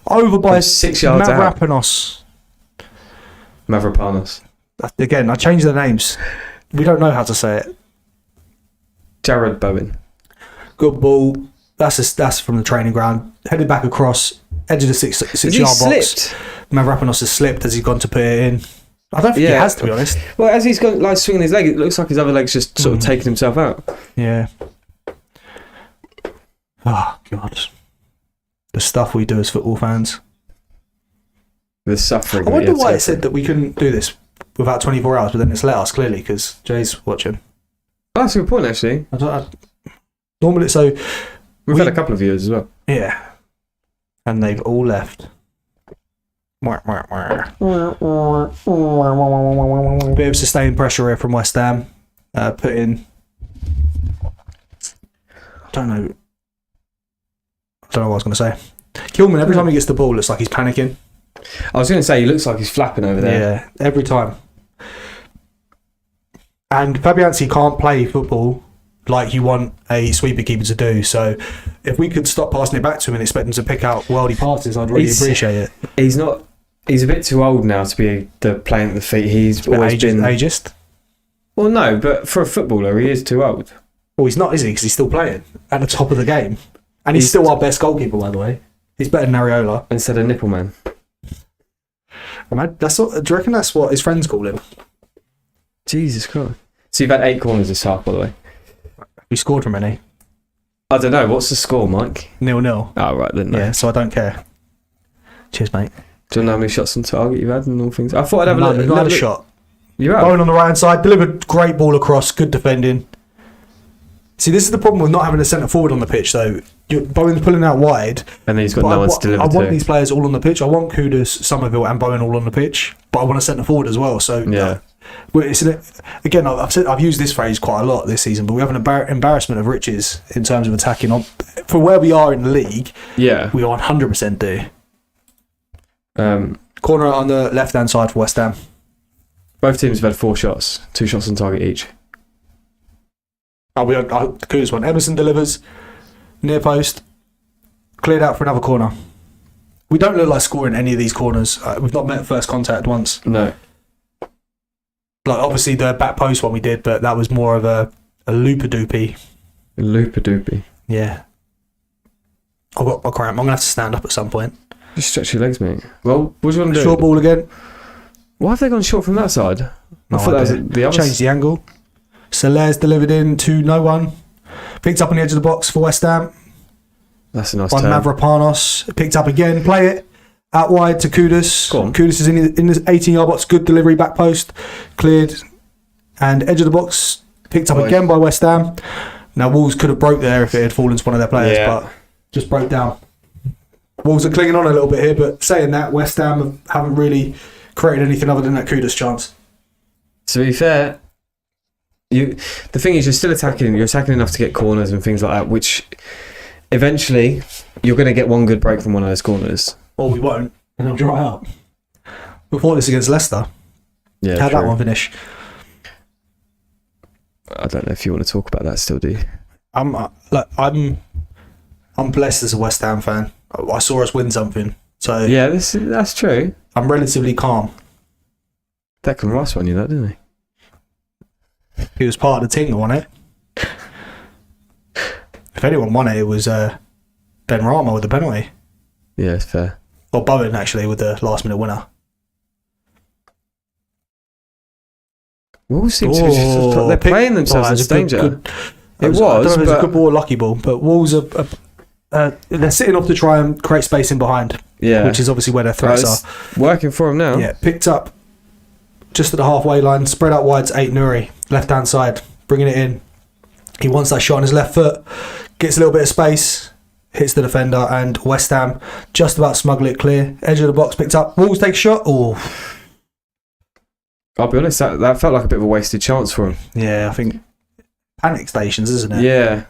Over by 6 yards out. Mavropanos. Again, I changed their names. We don't know how to say it. Jared Bowen. Good ball. That's from the training ground. Headed back across. Edge of the six yard box. Slipped? Mavropanos has slipped as he's gone to put it in. I don't think he has, to be honest. Well, as he's gone like swinging his leg, it looks like his other leg's just sort of taking himself out. Yeah. Oh, God. The stuff we do as football fans. The suffering. I wonder why it said that we couldn't do this without 24 hours, but then it's let us, clearly, because Jay's watching. Oh, that's a good point, actually. Normally, so... We've had a couple of viewers as well. Yeah. And they've all left. Bit of sustained pressure here from West Ham. Put in... I don't know what I was going to say. Kilman, every time he gets the ball, looks like he's panicking. I was going to say, he looks like he's flapping over there. Yeah, every time. And Fabianski can't play football like you want a sweeper keeper to do. So if we could stop passing it back to him and expect him to pick out worldy passes, I'd really appreciate it. He's not... He's a bit too old now to be playing at the feet. He's always been... Ageist? Well, no, but for a footballer, he is too old. Well, he's not, is he? Because he's still playing at the top of the game. And he's still our best goalkeeper, by the way. He's better than Areola. Instead of Nippleman. Do you reckon that's what his friends call him? Jesus Christ. So you've had 8 corners this half, by the way. You scored from any? I don't know. What's the score, Mike? 0-0. Oh, right then. No. Yeah, so I don't care. Cheers, mate. Do you know how many shots on target you've had and all things? I thought I'd have a look. Not a shot. You're out. Bowen on the right hand side, delivered great ball across, good defending. See, this is the problem with not having a centre forward on the pitch, though. Bowen's pulling out wide. And then he's got no one to deliver to. I want these players all on the pitch. I want Kudus, Somerville and Bowen all on the pitch, but I want a centre forward as well. So, yeah. Again, I've used this phrase quite a lot this season, but we have an embarrassment of riches in terms of attacking. For where we are in the league, yeah, we 100% do. Corner on the left-hand side for West Ham. Both teams have had 4 shots, 2 shots on target each. The Kudus one. Emerson delivers, near post, cleared out for another corner. We don't look like scoring any of these corners. We've not met first contact once. No. Like, obviously, the back post one we did, but that was more of a looper-doopy. A looper-doopy. Yeah. I've got my cramp. I'm going to have to stand up at some point. Just stretch your legs, mate. Well, what do you want to do? Short ball again. Why have they gone short from that side? No, I thought that was the other. Changed the angle. Soler's delivered in to no one. Picked up on the edge of the box for West Ham. That's a nice by turn. Mavropanos. Picked up again. Play it. Out wide to Kudus. Go on. Kudus is in the 18-yard box. Good delivery. Back post. Cleared. And edge of the box. Picked up again by West Ham. Now, Wolves could have broke there if it had fallen to one of their players, but just broke down. Wolves are clinging on a little bit here, but saying that, West Ham haven't really created anything other than that Kudus chance. To be fair, the thing is, you're still attacking. You're attacking enough to get corners and things like that, which eventually you're going to get one good break from one of those corners. Or we won't, and it'll dry up. We fought this against Leicester. Yeah, how'd that one finish? I don't know if you want to talk about that still, do you? I'm blessed as a West Ham fan. I saw us win something, so yeah, that's true. I'm relatively calm. Declan Rice won you that, didn't he? He was part of the team that won it. If anyone won it, it was Ben Rama with the penalty. Yeah, it's fair. Or Bowen, actually, with the last-minute winner. Wolves seem to they're playing themselves into danger. It was, a good ball, lucky ball, but Wolves are they're sitting off to try and create space in behind. Yeah. Which is obviously where their threats are. Working for him now. Yeah, picked up just at the halfway line, spread out wide to 8 Nuri, left-hand side, bringing it in. He wants that shot on his left foot, gets a little bit of space, hits the defender, and West Ham just about smuggle it clear. Edge of the box picked up. Wolves take a shot. Oh, I'll be honest, that felt like a bit of a wasted chance for him. yeah, I think panic stations, isn't it? Yeah.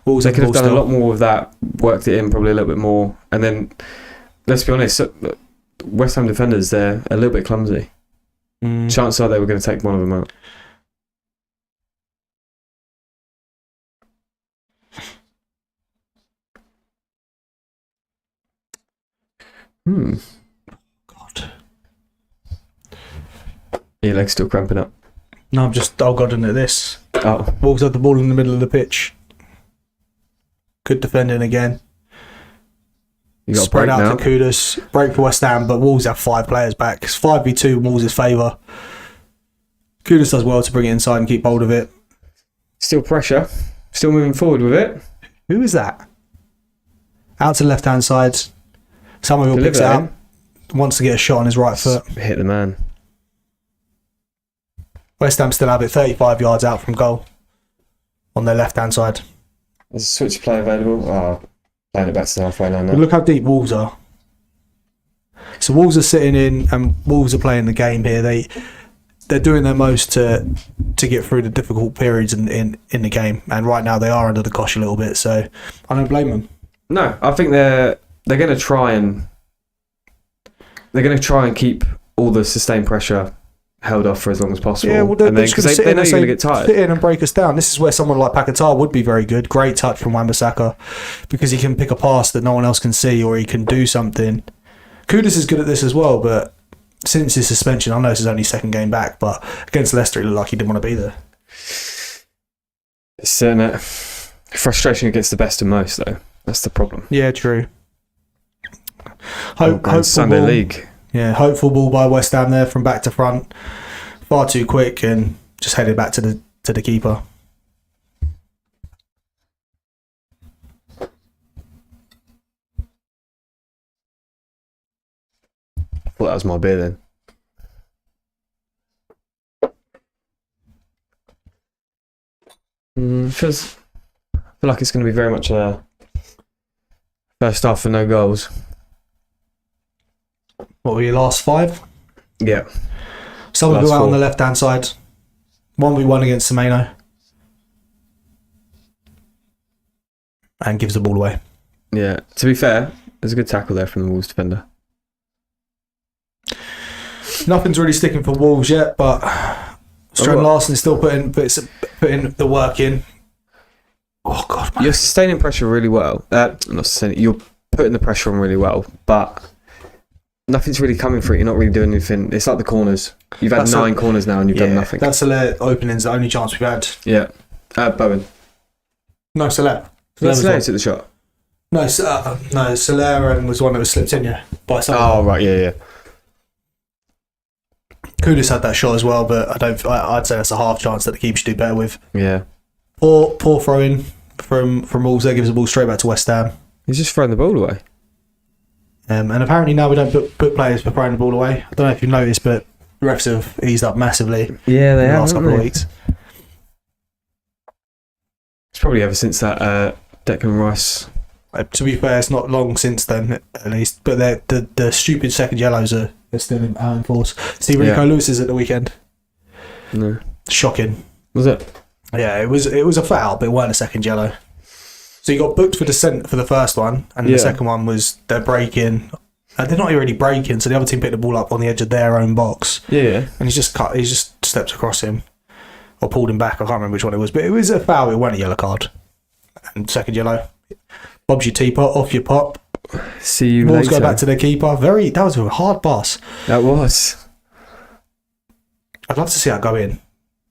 Wolves They could have done a lot more with that, worked it in probably a little bit more. And then, let's be honest, West Ham defenders, they're a little bit clumsy. Chances are they were going to take one of them out. God. Your leg's still cramping up. No, I'm just God at this. Oh. Wolves had the ball in the middle of the pitch. Good defending again. You got Spread a break out now. to Kudus. Break for West Ham, but Wolves have 5 players back. It's 5v2 in Wolves' favour. Kudus does well to bring it inside and keep hold of it. Still pressure. Still moving forward with it. Who is that? Out to the left-hand side. Somerville picks it up. Wants to get a shot on his right foot. Hit the man. West Ham still have it 35 yards out from goal on their left-hand side. There's a switch play available. Oh, playing it back to the halfway line now. But look how deep Wolves are. So Wolves are sitting in and Wolves are playing the game here. They're doing their most to get through the difficult periods in the game. And right now they are under the cosh a little bit. So I don't blame them. No, I think they're going to try and keep all the sustained pressure held off for as long as possible. Yeah, well, they're just going to sit they in know and you're going to get tired. sit in and break us down. This is where someone like Paquetá would be very good. Great touch from Wan-Bissaka because he can pick a pass that no one else can see, or he can do something. Kudus is good at this as well, but since his suspension, I know this is only second game back, but against Leicester, it looked like he didn't want to be there. It's frustration gets the best of most, though. That's the problem. Yeah, true. Sunday League. Yeah, hopeful ball by West Ham there from back to front. Far too quick and just headed back to the keeper. Well, that was my beer then. I feel like it's going to be very much a first half for no goals. What were your last 5? Yeah. Somerville Last out on 4. the left-hand side. 1v1 against Semeno. And gives the ball away. Yeah. To be fair, there's a good tackle there from the Wolves defender. Nothing's really sticking for Wolves yet, but Strand Larson is still putting the work in. Oh, God, man. You're sustaining pressure really well. Not sustaining. You're putting the pressure on really well, but nothing's really coming for it. You're not really doing anything. It's like the corners. You've had 9 corners now and you've done nothing. That's the opening's the only chance we've had. Yeah. Bowen. No, Soler. Soler took the shot. No, Soler was one that was slipped in, yeah. By someone. Oh, right, yeah. Kudus had that shot as well, but I'd say that's a half chance that the keeper should do better with. Yeah. Poor throw in from Wolves there, gives the ball straight back to West Ham. He's just throwing the ball away. And apparently now we don't book players for throwing the ball away. I don't know if you've noticed, but refs have eased up massively. Yeah, they in the have. last couple of weeks. It's probably ever since that Declan Rice. To be fair, it's not long since then, at least. But the stupid second yellows are still out in force. See Rico Lewis's at the weekend. No. Shocking. Was it? Yeah, it was a foul, but it weren't a second yellow. So you got booked for dissent for the first one, and the second one was they're breaking. They're not really breaking, so the other team picked the ball up on the edge of their own box. Yeah. And he just stepped across him. Or pulled him back, I can't remember which one it was. But it was a foul, it wasn't a yellow card. And second yellow. Bob's your teapot, off your pop. See you Balls later. go back to the keeper. That was a hard pass. That was. I'd love to see that go in.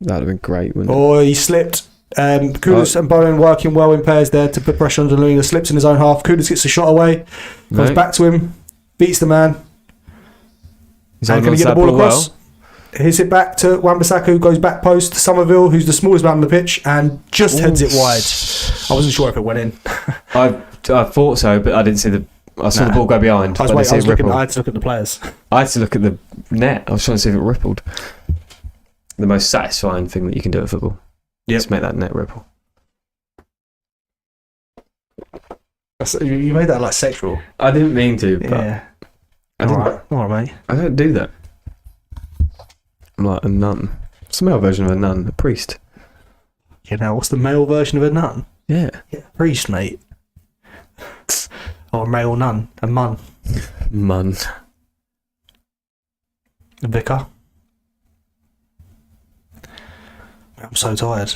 That would have been great, wouldn't it? Oh, he slipped. Kudus and Bowen working well in pairs there to put pressure on Deluna. Slips in his own half. Kudus gets the shot away. Comes back to him. Beats the man. He's and can he get the ball across? Hits it back to Wan-Bissaka, who goes back post to Somerville, who's the smallest man on the pitch, and just heads it wide. I wasn't sure if it went in. I thought so, but I didn't see I saw the ball go behind. I had to look at the players. I had to look at the net. I was trying to see if it rippled. The most satisfying thing that you can do at football. Yep. Is make that net ripple. You made that like sexual. I didn't mean to, but Yeah. All right, mate. I don't do that. I'm like a nun. It's the male version of a nun, a priest. You know, what's the male version of a nun? Yeah. Priest, mate. Or a male nun. A mun. Mun. A vicar. I'm so tired.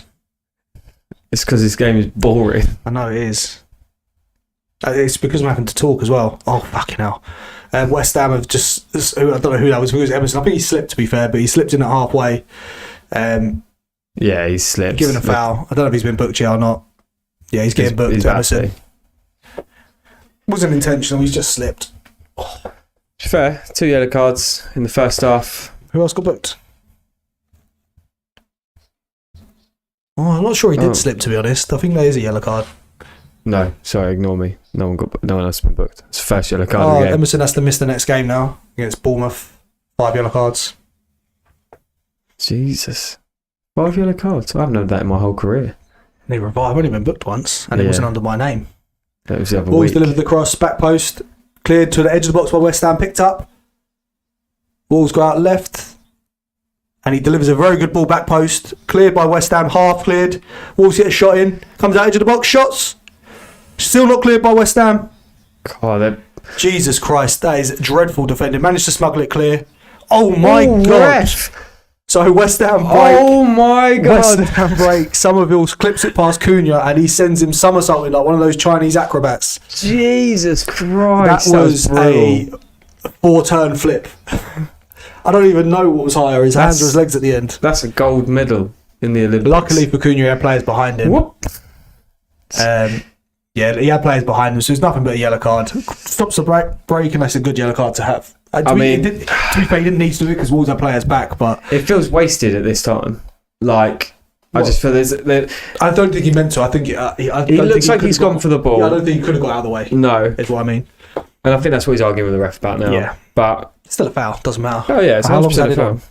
It's because this game is boring. I know it is. It's because I'm having to talk as well. Oh, fucking hell. West Ham have just... I don't know who that was. It was Emerson. I think he slipped, to be fair, but he slipped in at halfway. Yeah, he slipped. Given a foul. I don't know if he's been booked yet or not. Yeah, he's getting booked. He's Emerson. Wasn't intentional, he's just slipped. Fair. 2 yellow cards in the first half. Who else got booked? Oh, I'm not sure he did slip, to be honest. I think there is a yellow card. No, sorry, ignore me. No one else has been booked. It's the first yellow card of the game. Emerson has to miss the next game now against Bournemouth. 5 yellow cards. Jesus. 5 yellow cards? I haven't had that in my whole career. Neither have I. I've only been booked once, and it wasn't under my name. That was the other Wolves week. delivered the cross, back post, cleared to the edge of the box by West Ham, picked up. Wolves go out left, and he delivers a very good ball back post, cleared by West Ham, half cleared. Wolves get a shot in, comes out edge of the box, shots. Still not cleared by West Ham. God, Jesus Christ, that is dreadful defending. Managed to smuggle it clear. Oh my God. Ref. So West Ham break. Oh my God. West Ham break. Somerville clips it past Cunha and he sends him somersaulting like one of those Chinese acrobats. Jesus Christ. That was a 4-turn flip. I don't even know what was higher, his hands or his legs at the end. That's a gold medal in the Olympics. Luckily for Cunha, he had players behind him. Whoop. Yeah, he had players behind him, so it's nothing but a yellow card. Stops the break, and that's a good yellow card to have. To be fair, he didn't need to do it because Wolves had players back, but it feels wasted at this time. Like, I just feel I don't think he meant to. I think he looks like he's gone for the ball. Yeah, I don't think he could have got out of the way. No, is what I mean. And I think that's what he's arguing with the ref about now. Yeah, but still a foul. Doesn't matter. Oh yeah, it's 100% a foul. On?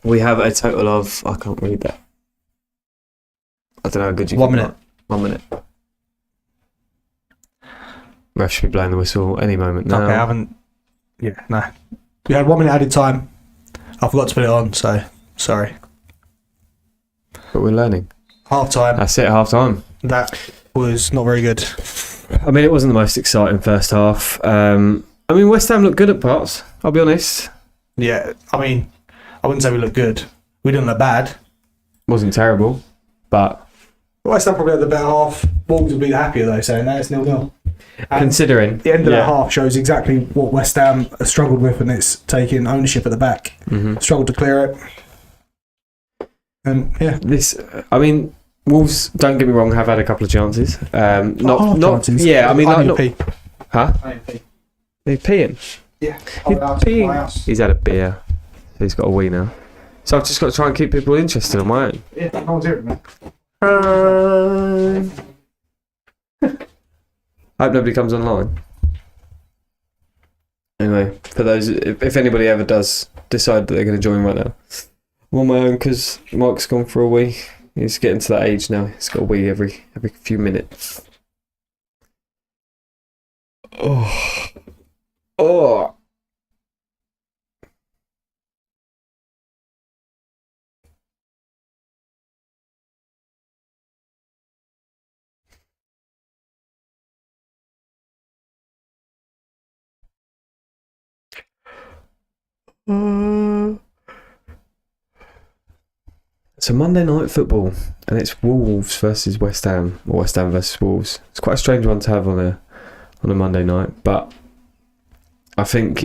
We have a total of, I can't read that. I don't know how good you 1 can. minute. 1 minute. Ref should be blowing the whistle any moment now. Okay, I haven't. Yeah, no. We had 1 minute added time. I forgot to put it on, so sorry. But we're learning. Half time. That's it, half time. That was not very good. I mean, it wasn't the most exciting first half. I mean, West Ham looked good at parts, I'll be honest. Yeah, I mean, I wouldn't say we looked good. We didn't look bad. Wasn't terrible, but West Ham probably had the better half. Wolves would be happier though, saying that it's 0-0. Considering the end of that half shows exactly what West Ham has struggled with, and it's taking ownership at the back. Mm-hmm. Struggled to clear it, and yeah, I mean, Wolves, don't get me wrong, have had a couple of chances. Not chances. Yeah, I mean, I like, pee. Huh? I need pee. He's peeing. Yeah, He's peeing. He's had a beer, so he's got a wee now. So I've just got to try and keep people interested on my own. Yeah, no one's hearing me. I hope nobody comes online. Anyway, for those, if anybody ever does decide that they're going to join right now, I'm on my own because Mike's gone for a wee. He's getting to that age now. He's got a wee every few minutes. Oh. It's a Monday night football, and it's Wolves versus West Ham, or West Ham versus Wolves. It's quite a strange one to have on a Monday night, but I think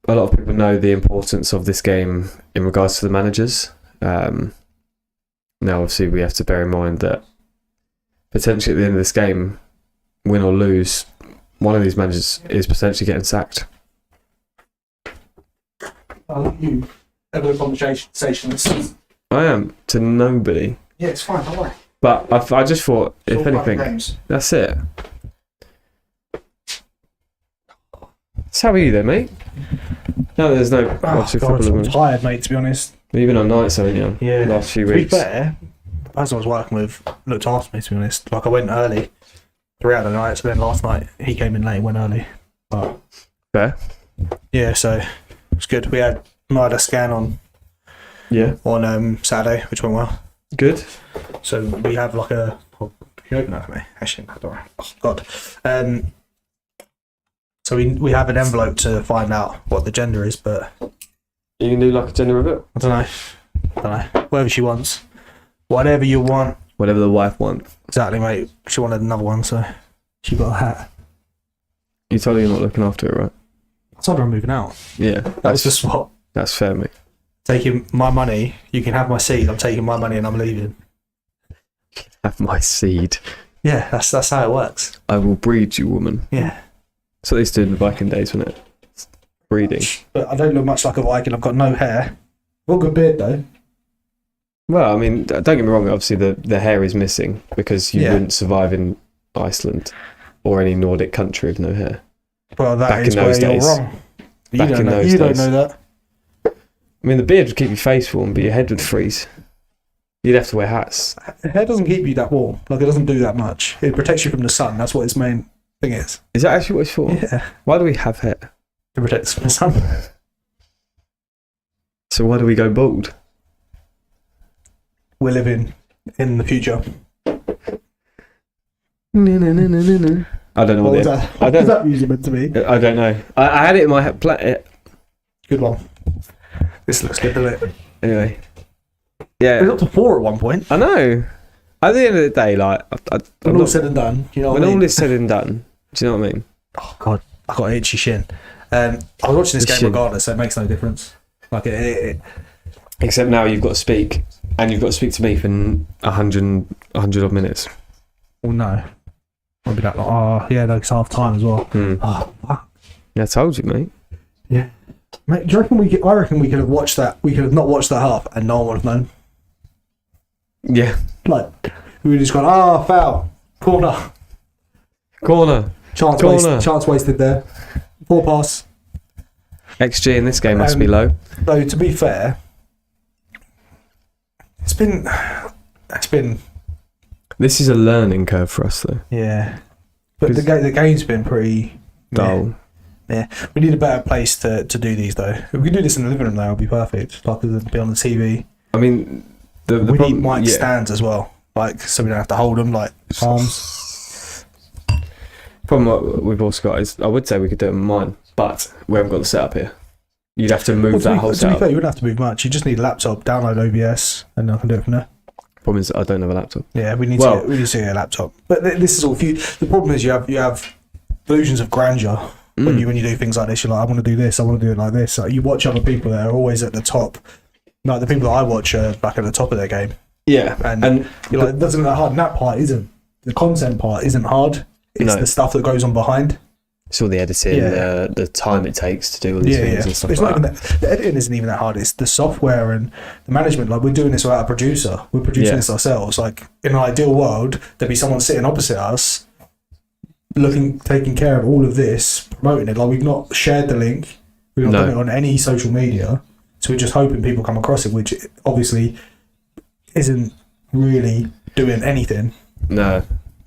a lot of people know the importance of this game in regards to the managers. Now, obviously, we have to bear in mind that potentially at the end of this game, win or lose, one of these managers is potentially getting sacked. I'll let you have a conversation. I am to nobody. Yeah, it's fine, don't worry. But I just thought, if anything, that's it. So how are you then, mate? No, there's no obviously God, football. I'm tired, mate, to be honest. You've been on nights, haven't you? Yeah. Last few To weeks. be fair, the person I was working with looked after me, to be honest. Like, I went early throughout the night, so then last night he came in late and went early. But Fair. yeah, so it's good. We had a scan on Saturday, which went well. Good. So we have like a... Oh, can you open that for me? Actually, no, don't worry. Oh, God. So we have an envelope to find out what the gender is, but... You can do like a gender reveal? I don't know. Whatever she wants. Whatever you want. Whatever the wife wants. Exactly, mate. She wanted another one, so she got a hat. You told her you're not looking after her, right? I told her I'm moving out. Yeah. That's just what... That's fair, mate. Taking my money, you can have my seed. I'm taking my money and I'm leaving. Have my seed. Yeah, that's how it works. I will breed you, woman. Yeah. That's what they used to do in the Viking days, wasn't it? Breeding. But I don't look much like a Viking. I've got no hair. Well, good beard though. Well, I mean, don't get me wrong. Obviously, the hair is missing because you wouldn't survive in Iceland or any Nordic country with no hair. Well, Back is in those where days. you're wrong. You Back don't in know. those You days. don't know that. I mean, the beard would keep your face warm, but your head would freeze. You'd have to wear hats. Hair doesn't keep you that warm. Like, it doesn't do that much. It protects you from the sun. That's what its main thing is. Is that actually what it's for? Yeah. Why do we have hair? It protects from the sun. So why do we go bald? We're living in the future. No. I don't know What what was the... that? I What don't- was that music meant to be? I don't know. I had it in my head. Good one. This looks good, doesn't it? Anyway. It Yeah. was up to 4 at one point. I know. At the end of the day, like... When all said and done, you know when what I mean? all is said and done, do you know what I mean? Oh, God. I got an itchy shin. I was watching this The game shin. regardless, so it makes no difference. Like, Except now you've got to speak, and you've got to speak to me for 100 odd minutes. well, no. I'll be like, oh, yeah, no, it's half time as well. Oh, fuck. Yeah, I told you, mate. Yeah. Mate, do you reckon I reckon we could have watched that. We could have not watched that half and no one would have known. Yeah. Like, we would have just gone, foul. Corner. Chance wasted there. Poor pass. XG in this game must be low. Though, to be fair, it's been. This is a learning curve for us, though. Yeah. But the game's been pretty Dull. Yeah. We need a better place to do these, though. If we could do this in the living room, that would be perfect. Like, it'd be on the TV. I mean, the we problem, need mic stands as well. Like, so we don't have to hold them, like, arms. problem what we've also got is, I would say we could do it on mine, but we haven't got the setup here. You'd have to move that whole To be setup. fair, you wouldn't have to move much. You just need a laptop, download OBS, and I can do it from there. Problem is, I don't have a laptop. Yeah, we need to get a laptop. But this is all. The problem is you have delusions of grandeur when you do things like this. You're like, I want to do this. I want to do it like this. Like, you watch other people that are always at the top. Like the people that I watch are back at the top of their game. Yeah, and you're like, it doesn't look that hard. And that part isn't. The content part isn't hard. It's the stuff that goes on behind. It's all the editing, the time it takes to do all these things and stuff. It's like not even that. The editing isn't even that hard. It's the software and the management. Like, we're doing this without a producer. We're producing this ourselves. Like, in an ideal world, there'd be someone sitting opposite us, taking care of all of this, promoting it. Like, we've not shared the link. We've not done it on any social media. So we're just hoping people come across it, which obviously isn't really doing anything. No.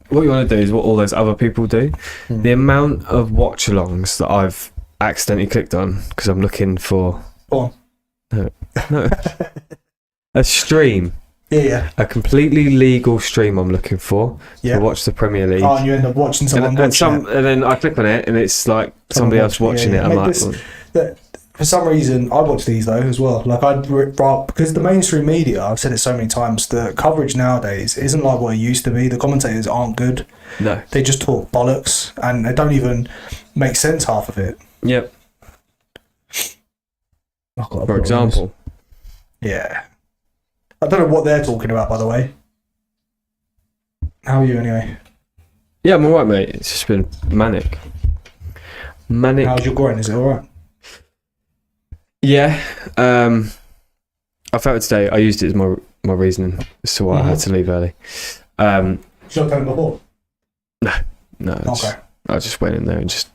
What you want to do is what all those other people do. The amount of watchalongs that I've accidentally clicked on because I'm looking for... Go on. No. A stream. Yeah. A completely legal stream I'm looking for to watch the Premier League. Oh, and you end up watching someone and then I click on it and it's like somebody else watching it. I'm like... For some reason, I watch these though as well. Like, because the mainstream media, I've said it so many times, the coverage nowadays isn't like what it used to be. The commentators aren't good. No. They just talk bollocks and they don't even make sense, half of it. Yep. For example. Yeah. I don't know what they're talking about, by the way. How are you anyway? Yeah, I'm alright, mate. It's just been manic. How's your groin? Is it alright? Yeah, I felt it today. I used it as my reasoning as to why I had to leave early. You not done it before? No. Okay. I just went in there and just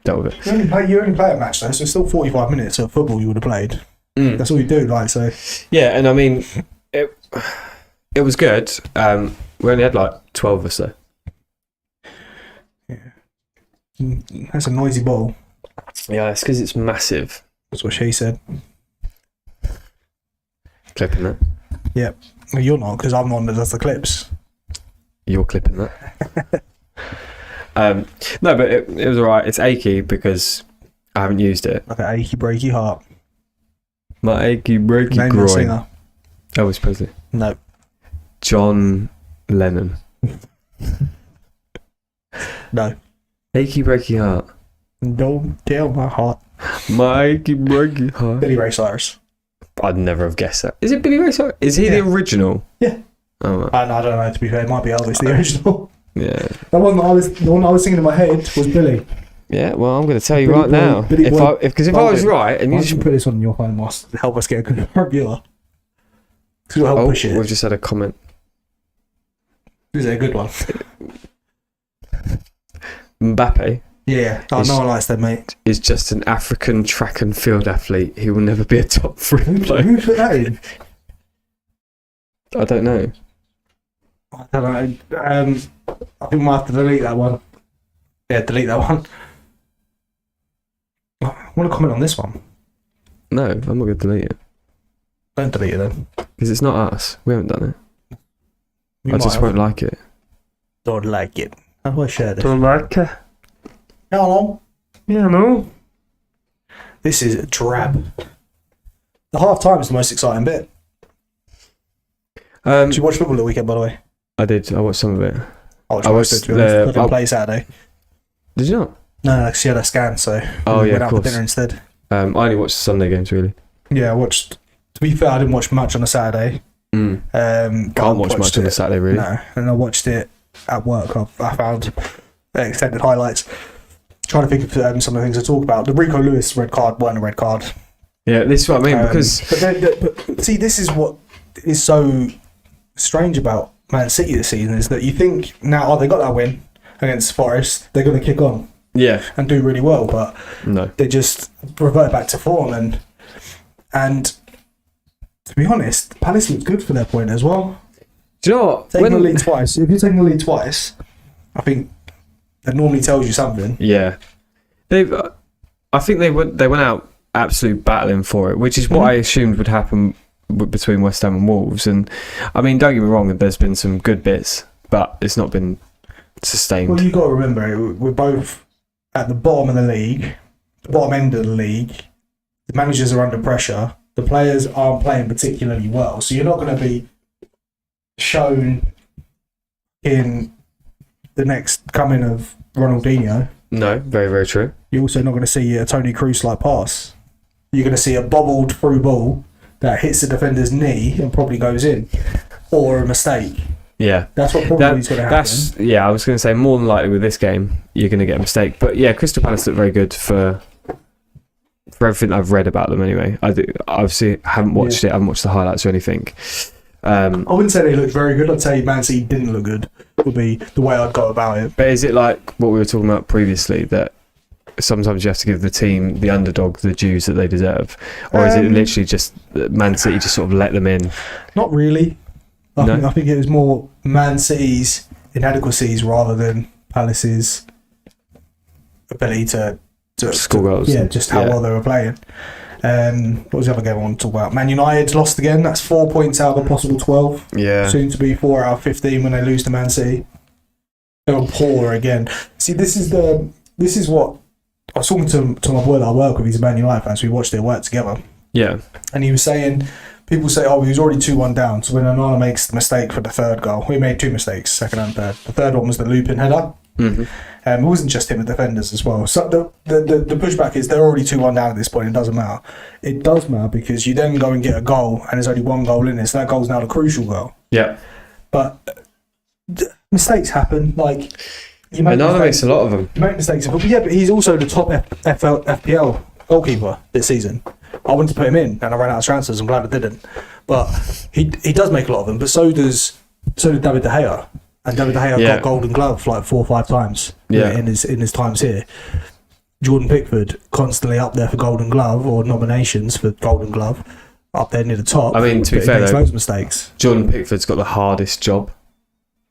dealt with it. You only play a match though, so it's still 45 minutes of football you would have played. That's all you do, like, so. Yeah, and I mean, it was good. We only had like 12 of us though. Yeah. That's a noisy ball. Yeah, it's because it's massive. That's what she said. Clipping that. Yep. Well, you're not, because I'm the one that does the clips. You're clipping that. No, but it was alright. It's achy because I haven't used it. Like an achy breaky heart. My achy breaky Name groin. the singer. Elvis Presley. No. John Lennon. No. Achy breaky heart. Don't tell my heart. My achy breaky heart. Billy Ray Cyrus. I'd never have guessed that. Is it Billy Ray Cyrus? Is he the original? Yeah. Oh, right. I don't know, to be fair. It might be Elvis, the original. Yeah. The one I was singing in my head was Billy. Yeah, well, I'm going to tell you Billy right Boy, now. Billy Boy. If I was right, and you just put this on your phone, Moss, to help us get a good reviewer. Because it'll help push it. We've just had a comment. Is it a good one? Mbappe. Yeah. Oh, no one likes that, mate. Is just an African track and field athlete. He will never be a top 3 player. Who put that in? I don't know. I don't know. I think we might have to delete that one. Yeah, delete that one. I want to comment on this one. No, I'm not going to delete it. Don't delete it then. Because it's not us. We haven't done it. You I just won't like it. Don't like it. How do I share this? Don't like it. Hello. Yeah, no. This is drab. The half time is the most exciting bit. Did you watch football the weekend, by the way? I did. I watched some of it. I watched it, to be honest. I didn't play Saturday. Did you not? No, because she had a scan, so we went out for dinner instead. I only watched the Sunday games, really. Yeah, I watched. To be fair, I didn't watch much on a Saturday. Can't watch much on a Saturday, really. No, and I watched it at work. I found extended highlights. Trying to think of some of the things to talk about. The Rico Lewis red card weren't a red card. Yeah, this is what I mean, because... But see, this is what is so strange about Man City this season, is that you think now, they got that win against Forest, they're going to kick on. Yeah. And do really well, but no, they just revert back to form. And to be honest, Palace looked good for their point as well. Do you know what? Taking the lead twice. If you're taking the lead twice, I think that normally tells you something. Yeah. I think they went out absolute battling for it, which is what I assumed would happen between West Ham and Wolves. And I mean, don't get me wrong, there's been some good bits, but it's not been sustained. Well, you've got to remember, we're both at the bottom of the league, the bottom end of the league. The managers are under pressure. The players aren't playing particularly well. So you're not going to be shown in the next coming of Ronaldinho. No, very, very true. You're also not going to see a Tony Kroos-like pass. You're going to see a bobbled through ball that hits the defender's knee and probably goes in. Or a mistake. Yeah. That's what probably is going to happen. Yeah, I was going to say more than likely with this game, you're going to get a mistake. But yeah, Crystal Palace look very good for everything I've read about them anyway. I obviously haven't watched it, I haven't watched the highlights or anything. I wouldn't say they looked very good. I'd say Man City didn't look good, would be the way I'd go about it. But is it like what we were talking about previously, that sometimes you have to give the team, the underdog, the dues that they deserve? Or is it literally just that Man City just sort of let them in? Not really. I think it was more Man City's inadequacies rather than Palace's ability to score goals. Yeah, just how well they were playing. What was the other game I want to talk about? Man United lost again. That's 4 points out of a possible 12. Yeah. Soon to be 4 out of 15 when they lose to Man City. They were poor again. See, this is what I was talking to my boy that I work with. He's a Man United fan, so we watched their work together. Yeah. And he was saying, people say, he was already 2-1 down. So when Onana makes the mistake for the third goal, we made 2 mistakes, second and third. The third one was the looping header. Mm-hmm. It wasn't just him, the defenders as well. So the pushback is they're already 2-1 down at this point. It doesn't matter. It does matter because you then go and get a goal and there's only 1 goal in it. So that goal's now the crucial goal. Yeah. But mistakes happen. Like, Onana makes a lot of them. You make mistakes. Yeah, but he's also the top FPL goalkeeper this season. I wanted to put him in and I ran out of transfers. I'm glad I didn't. But he does make a lot of them. But so did David De Gea. And David De Gea got Golden Glove like 4 or 5 times in his times here. Jordan Pickford constantly up there for Golden Glove or nominations for Golden Glove, up there near the top. I mean, to be fair, he makes though, loads of mistakes. Jordan Pickford's got the hardest job.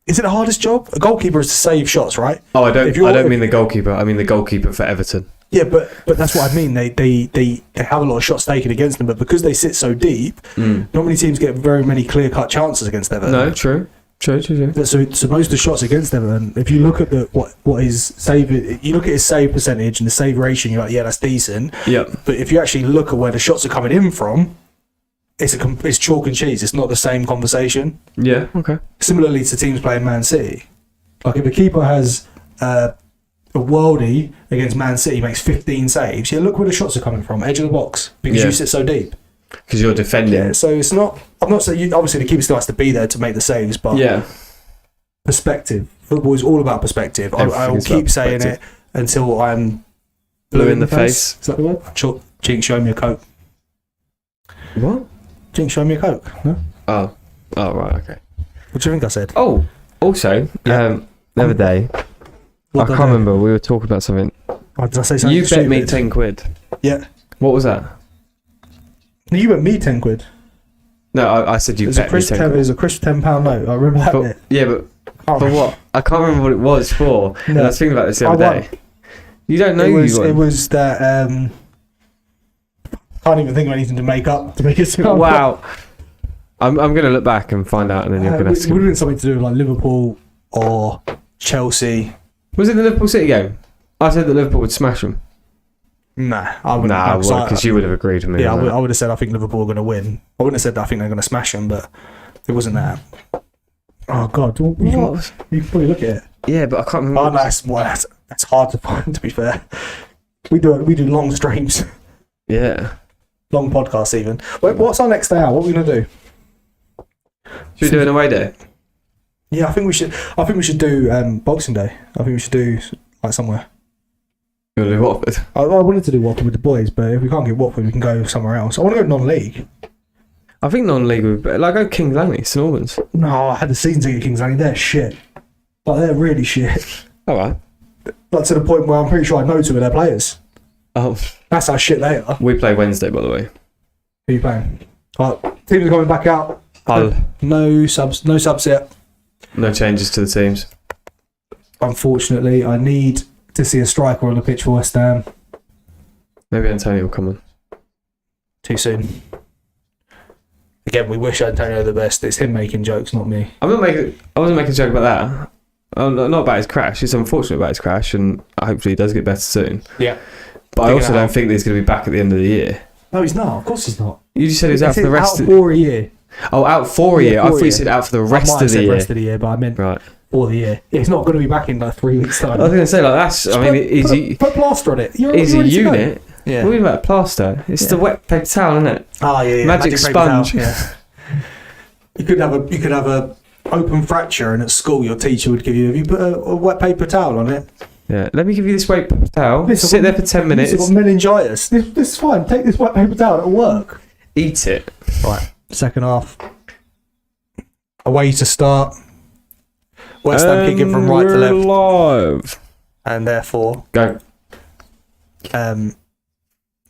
Is it the hardest job? A goalkeeper is to save shots, right? Oh, I don't mean the goalkeeper. I mean the goalkeeper for Everton. Yeah, but that's what I mean. They have a lot of shots taken against them, but because they sit so deep, not many teams get very many clear-cut chances against Everton. No, true. So most of the shots against Everton, if you look at what his save, you look at his save percentage and the save ratio, you're like, yeah, that's decent. Yeah. But if you actually look at where the shots are coming in from, it's chalk and cheese. It's not the same conversation. Yeah. Okay. Similarly to teams playing Man City, like if a keeper has a worldie against Man City, makes 15 saves. Yeah, look where the shots are coming from, edge of the box, because you sit so deep. Because you're defending. Yeah, so it's not. I'm not saying obviously the keeper still has to be there to make the saves, but perspective. Football is all about perspective. I will keep saying it until I'm blue in the face. Is that the word? Jinx, show me a Coke. What? Jinx, show me a Coke. No? Oh, right, okay. What do you think I said? Oh, also, the other day, I can't remember. We were talking about something. Oh, did I say something? You bet me 10 quid. Yeah. What was that? You bet me 10 quid. No, I said you bet me 10 quid. It was a crisp £10 note. I remember that bit. Yeah, but for what? I can't remember what it was for. No. And I was thinking about this the other day. You don't know it was that. Can't even think of anything to make it sound. Wow. I'm going to look back and find out, and then you're going to ask. It would have been something to do with like Liverpool or Chelsea. Was it the Liverpool City game? I said that Liverpool would smash them. Nah, I wouldn't. Nah, because you would have agreed with me. Yeah, I would have said I think Liverpool are going to win. I wouldn't have said that I think they're going to smash them, but it wasn't that. Oh God, you can probably look at it. Yeah, but I can't remember. That's hard to find. To be fair, we do long streams. Yeah. Long podcasts even. Wait, what's our next day out? What are we going to do? Should we do an away day? Yeah, I think we should do Boxing Day. I think we should do like somewhere. You want to do Watford? I wanted to do Watford with the boys, but if we can't get Watford, we can go somewhere else. I want to go non-league. I think non-league would be better. Like go Kings Langley, St Albans. No, I had the season ticket at Kings Langley. They're shit. Like they're really shit. Alright. Like to the point where I'm pretty sure I know two of their players. Oh. That's how shit they are. We play Wednesday, by the way. Who are you playing? Teams are coming back out. Hull. No subs yet. No changes to the teams. Unfortunately, I need to see a striker on the pitch for West Ham. Maybe Antonio will come on. Too soon. Again, we wish Antonio the best. It's him making jokes, not me. I wasn't making a joke about that. Not about his crash. It's unfortunate about his crash, and hopefully he does get better soon. Yeah. But I also don't think that he's going to be back at the end of the year. No, he's not. Of course he's not. You just said he was out for the rest of the year. Out for a year. Oh, out for a year. I thought you said out for the rest of the year. Rest of the year, but I meant for the year. He's not going to be back in like 3 weeks' time. I was going to say, like, that's... Put plaster on it. He's a unit. Yeah. What are you about plaster? It's the wet paper towel, isn't it? Oh, yeah. Magic sponge. Towel, yeah. You could have a open fracture, and at school your teacher would give you... Have you put a wet paper towel on it? Yeah, let me give you this wet paper towel. Sit there for 10 minutes. I've got meningitis. This is fine. Take this wet paper towel. It'll work. Eat it. Right. Second half. Away to start. West Ham kicking from right to left. Live. And therefore... Go.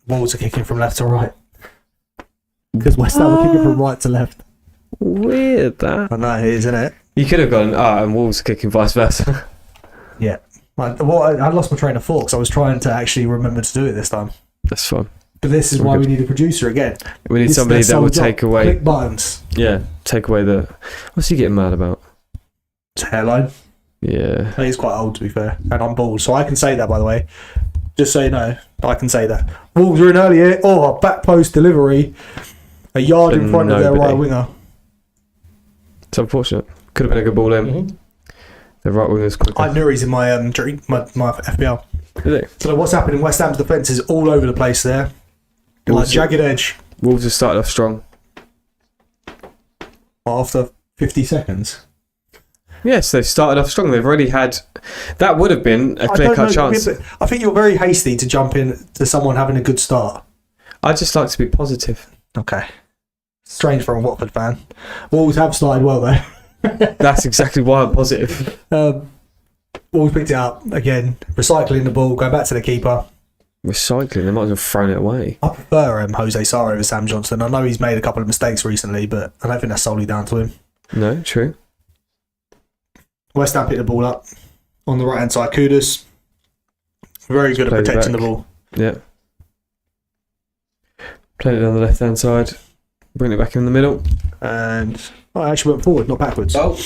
Wolves are kicking from left to right. Because West Ham are kicking from right to left. Weird, that. I know, it is, isn't it? You could have gone, and Wolves are kicking vice versa. Yeah. I lost my train of thought because I was trying to actually remember to do it this time. That's fine. But this is why we need a producer again. We need somebody that will take away... Click buttons. Yeah, take away the... What's he getting mad about? His hairline. Yeah. He's quite old, to be fair. And I'm bald, so I can say that, by the way. Just so you know, I can say that. Wolves are in early here. Oh, a back post delivery. A yard in front of their right winger. It's unfortunate. Could have been a good ball in. Mm-hmm. The right winger's quicker. I knew he's in my FPL. Is it? So what's happening? West Ham's defence is all over the place there. Like jagged edge. Wolves have started off strong. After 50 seconds. Yes, they've started off strong. They've already had... That would have been a clear-cut chance. I think you're very hasty to jump in to someone having a good start. I just like to be positive. Okay. Strange for a Watford fan. Wolves have started well, though. That's exactly why I'm positive. Wolves picked it up again, recycling the ball, going back to the keeper. Recycling, they might as well have thrown it away. I prefer Jose Sarr over Sam Johnson. I know he's made a couple of mistakes recently, but I don't think that's solely down to him. No, true. West Ham picked the ball up on the right-hand side. Kudus, very good at protecting the ball. Yeah. Played it on the left-hand side. Bring it back in the middle. And I actually went forward, not backwards. Oh.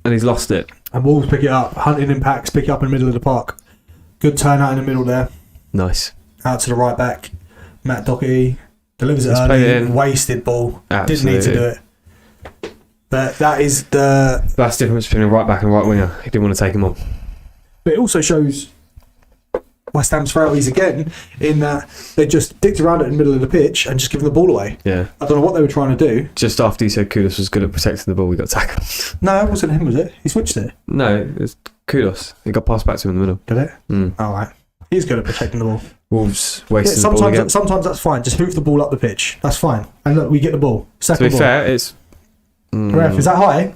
And he's lost it. And Wolves pick it up. Hunting impacts, pick it up in the middle of the park. Good turnout in the middle there. Nice. Out to the right back. Matt Doherty delivers it early. Wasted ball. Absolutely. Didn't need to do it. But that is the... That's the difference between a right back and right winger. He didn't want to take him on. But it also shows West Ham's frailties again, in that they just dicked around it in the middle of the pitch and just given the ball away. Yeah. I don't know what they were trying to do. Just after you said Kudus was good at protecting the ball, we got tackled. No, it wasn't him, was it? He switched it. No, it was Kudus. It got passed back to him in the middle. Did it? All right. He's good at protecting the ball. Wolves wasting the ball again. Sometimes that's fine. Just hoof the ball up the pitch. That's fine. And look, we get the ball. Second to be ball. fair, it's... Ref, is that high?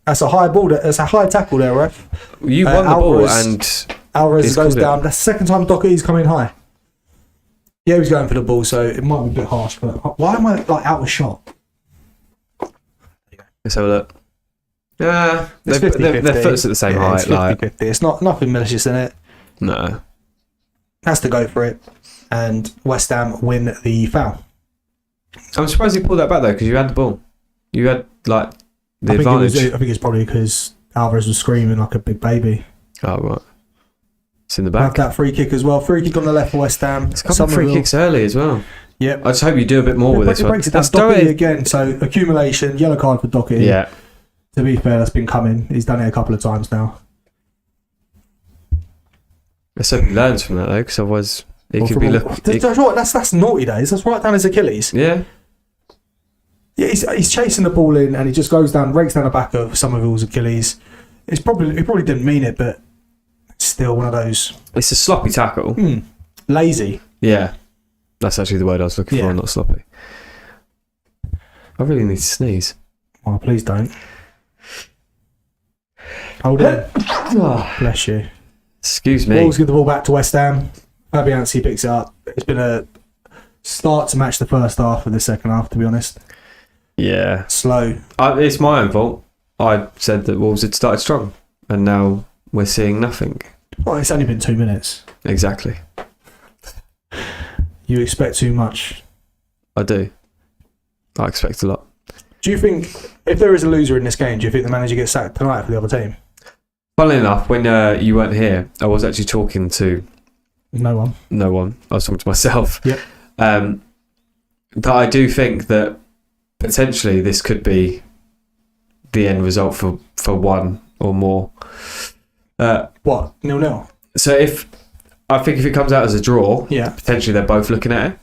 That's a high ball. That's a high tackle there, ref. You won the ball and... Alvarez goes down. That's the second time Doherty's come in high. Yeah, he was going for the ball, so it might be a bit harsh. But why am I out of shot? Let's have a look. Yeah, their foot's at the same height. It's 50-50. It's nothing malicious in it. No. Has to go for it. And West Ham win the foul. I'm surprised you pulled that back though, because you had the ball. You had the advantage. I think it's probably because Alvarez was screaming like a big baby. Oh, right. It's in the back. Have that free kick as well. Free kick on the left for West Ham. It's a couple of free kicks early as well. Yep. I just hope you do a bit more with this one. Breaks it down. Doherty again. So accumulation, yellow card for Doherty. Yeah. To be fair, that's been coming. He's done it a couple of times now. Let's hope he learns from that though, because otherwise it could be looking. That's naughty days. That's right down his Achilles. Yeah. Yeah, he's chasing the ball in, and he just goes down, rakes down the back of Somerville's Achilles. He probably didn't mean it, but it's still one of those. It's a sloppy tackle. Lazy. Yeah, that's actually the word I was looking for. Not sloppy. I really need to sneeze. Oh, please don't. Hold on. Bless you. Excuse me. Wolves give the ball back to West Ham. Fabianski picks it up. It's been a start to match the first half of the second half, to be honest. Yeah. Slow. It's my own fault. I said that Wolves had started strong, and now we're seeing nothing. Well, it's only been 2 minutes. Exactly. You expect too much. I do. I expect a lot. Do you think, if there is a loser in this game, do you think the manager gets sacked tonight for the other team? Funnily enough, when you weren't here, I was actually talking to... No one. I was talking to myself. Yep. That I do think that potentially this could be the end result for one or more. What? 0-0? So I think if it comes out as a draw, potentially they're both looking at it.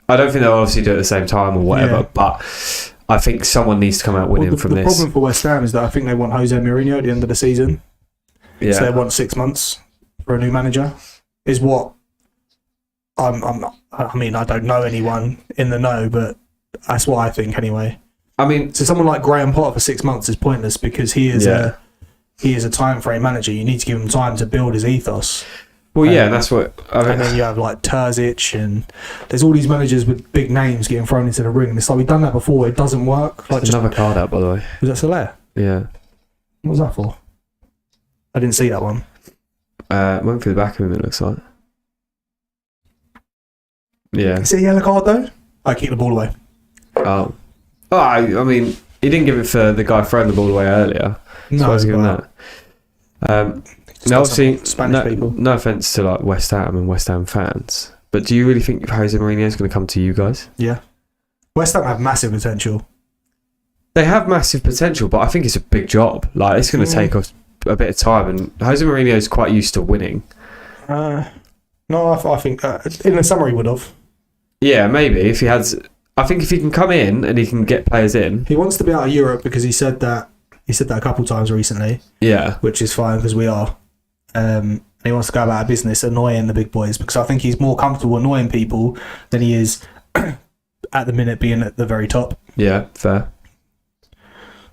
I don't think they'll obviously do it at the same time or whatever, but I think someone needs to come out winning from this. The problem for West Ham is that I think they want Jose Mourinho at the end of the season. Yeah. So they want 6 months for a new manager. Is what I mean, I don't know anyone in the know, but that's what I think anyway. I mean, so someone like Graham Potter for 6 months is pointless because he is a time frame manager. You need to give him time to build his ethos. Well, and that's what. And then you have like Terzic, and there's all these managers with big names getting thrown into the ring. And it's like we've done that before. It doesn't work. Like another card out, by the way. Was that Soler? Yeah. What was that for? I didn't see that one. Went through the back of him. It looks like. Yeah. Is it a yellow card though? I keep the ball away. Oh. I mean, he didn't give it for the guy throwing the ball away earlier. So I was giving that. Now, obviously, Spanish people. No offense to like West Ham and West Ham fans, but do you really think Jose Mourinho is going to come to you guys? Yeah. West Ham have massive potential. They have massive potential, but I think it's a big job. Like it's going to take us a bit of time, and Jose Mourinho is quite used to winning. No, I think in the summer he would have. Yeah, maybe if he has. I think if he can come in and he can get players in. He wants to be out of Europe because he said that a couple of times recently. Yeah, which is fine because we are. He wants to go about business annoying the big boys because I think he's more comfortable annoying people than he is at the minute being at the very top. Yeah, fair.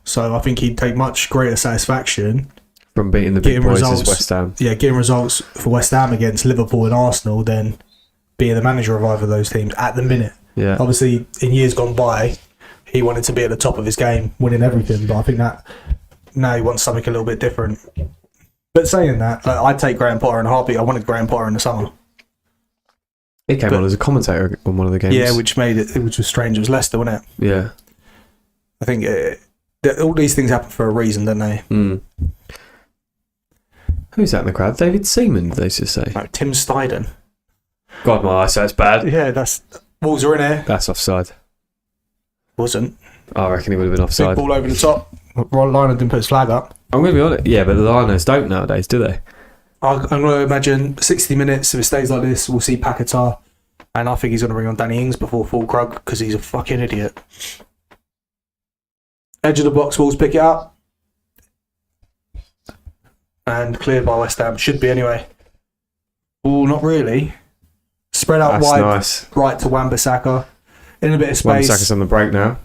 So I think he'd take much greater satisfaction from beating the big boys as West Ham. Yeah, getting results for West Ham against Liverpool and Arsenal than being the manager of either of those teams at the minute. Yeah. Obviously, in years gone by, he wanted to be at the top of his game, winning everything. But I think that now he wants something a little bit different. But saying that, I'd take Graham Potter in a heartbeat. I wanted Graham Potter in the summer. He came on as a commentator on one of the games. Yeah, which was strange. It was Leicester, wasn't it? Yeah. I think all these things happen for a reason, don't they? Who's that in the crowd? David Seaman, did they just say? No, Tim Steiden. God, my eyesight's bad. Yeah, Wolves are in here. That's offside. Wasn't. I reckon he would have been offside. Big ball over the top. Ron Liner didn't put his flag up. I'm going to be honest. Yeah, but the Liners don't nowadays, do they? I'm going to imagine 60 minutes, if it stays like this, we'll see Paquetá. And I think he's going to bring on Danny Ings before Fulkrug because he's a fucking idiot. Edge of the box, Wolves pick it up. And cleared by West Ham. Should be anyway. Oh, not really. Spread out That's wide, nice. Right to Wan-Bissaka. In a bit of space. Wan-Bissaka's on the break now.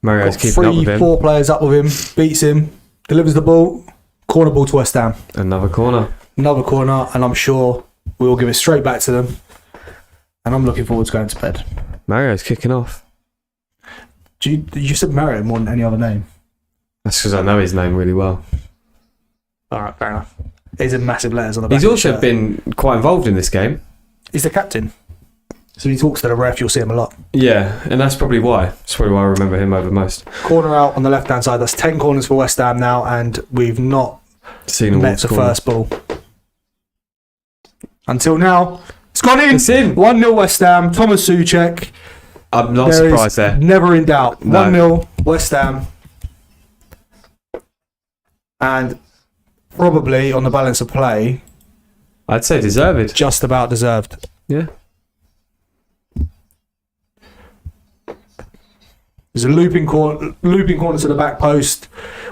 Mario's keeping up with him. 4 players up with him. Beats him. Delivers the ball. Corner ball to West Ham. Another corner. And I'm sure we'll give it straight back to them. And I'm looking forward to going to bed. Mario's kicking off. You said Mario more than any other name. That's because I know his name really well. Alright, fair enough. He's in massive letters on the back. He's also been quite involved in this game. He's the captain. So he talks to the ref, you'll see him a lot. Yeah, and that's probably why. That's probably why I remember him over most. Corner out on the left-hand side. That's 10 corners for West Ham now, and we've not seen met the first ball. Until now. It's gone in! It's in! 1-0 West Ham. Thomas Souček. I'm not surprised there. Never in doubt. No. 1-0 West Ham. And probably on the balance of play, I'd say deserved. just about deserved. Yeah. There's a looping corner to the back post.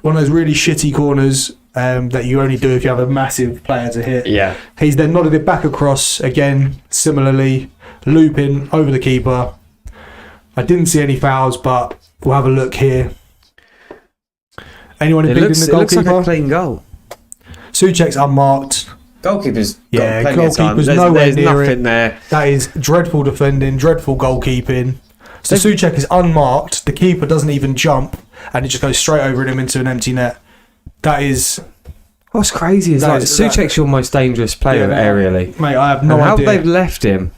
One of those really shitty corners that you only do if you have a massive player to hit. Yeah. He's then nodded it back across again, similarly, looping over the keeper. I didn't see any fouls, but we'll have a look here. Anyone impeding the goalkeeper? It looks like a clean goal. Souček's unmarked. Goalkeeper's Yeah, got plenty of time. goalkeeper's nowhere There's near nothing it. there. That is dreadful defending, dreadful goalkeeping. So Souček is unmarked. The keeper doesn't even jump, and it just goes straight over him into an empty net. That is... What's crazy is that Souček's your most dangerous player aerially. Mate, I have no how idea. they've left him.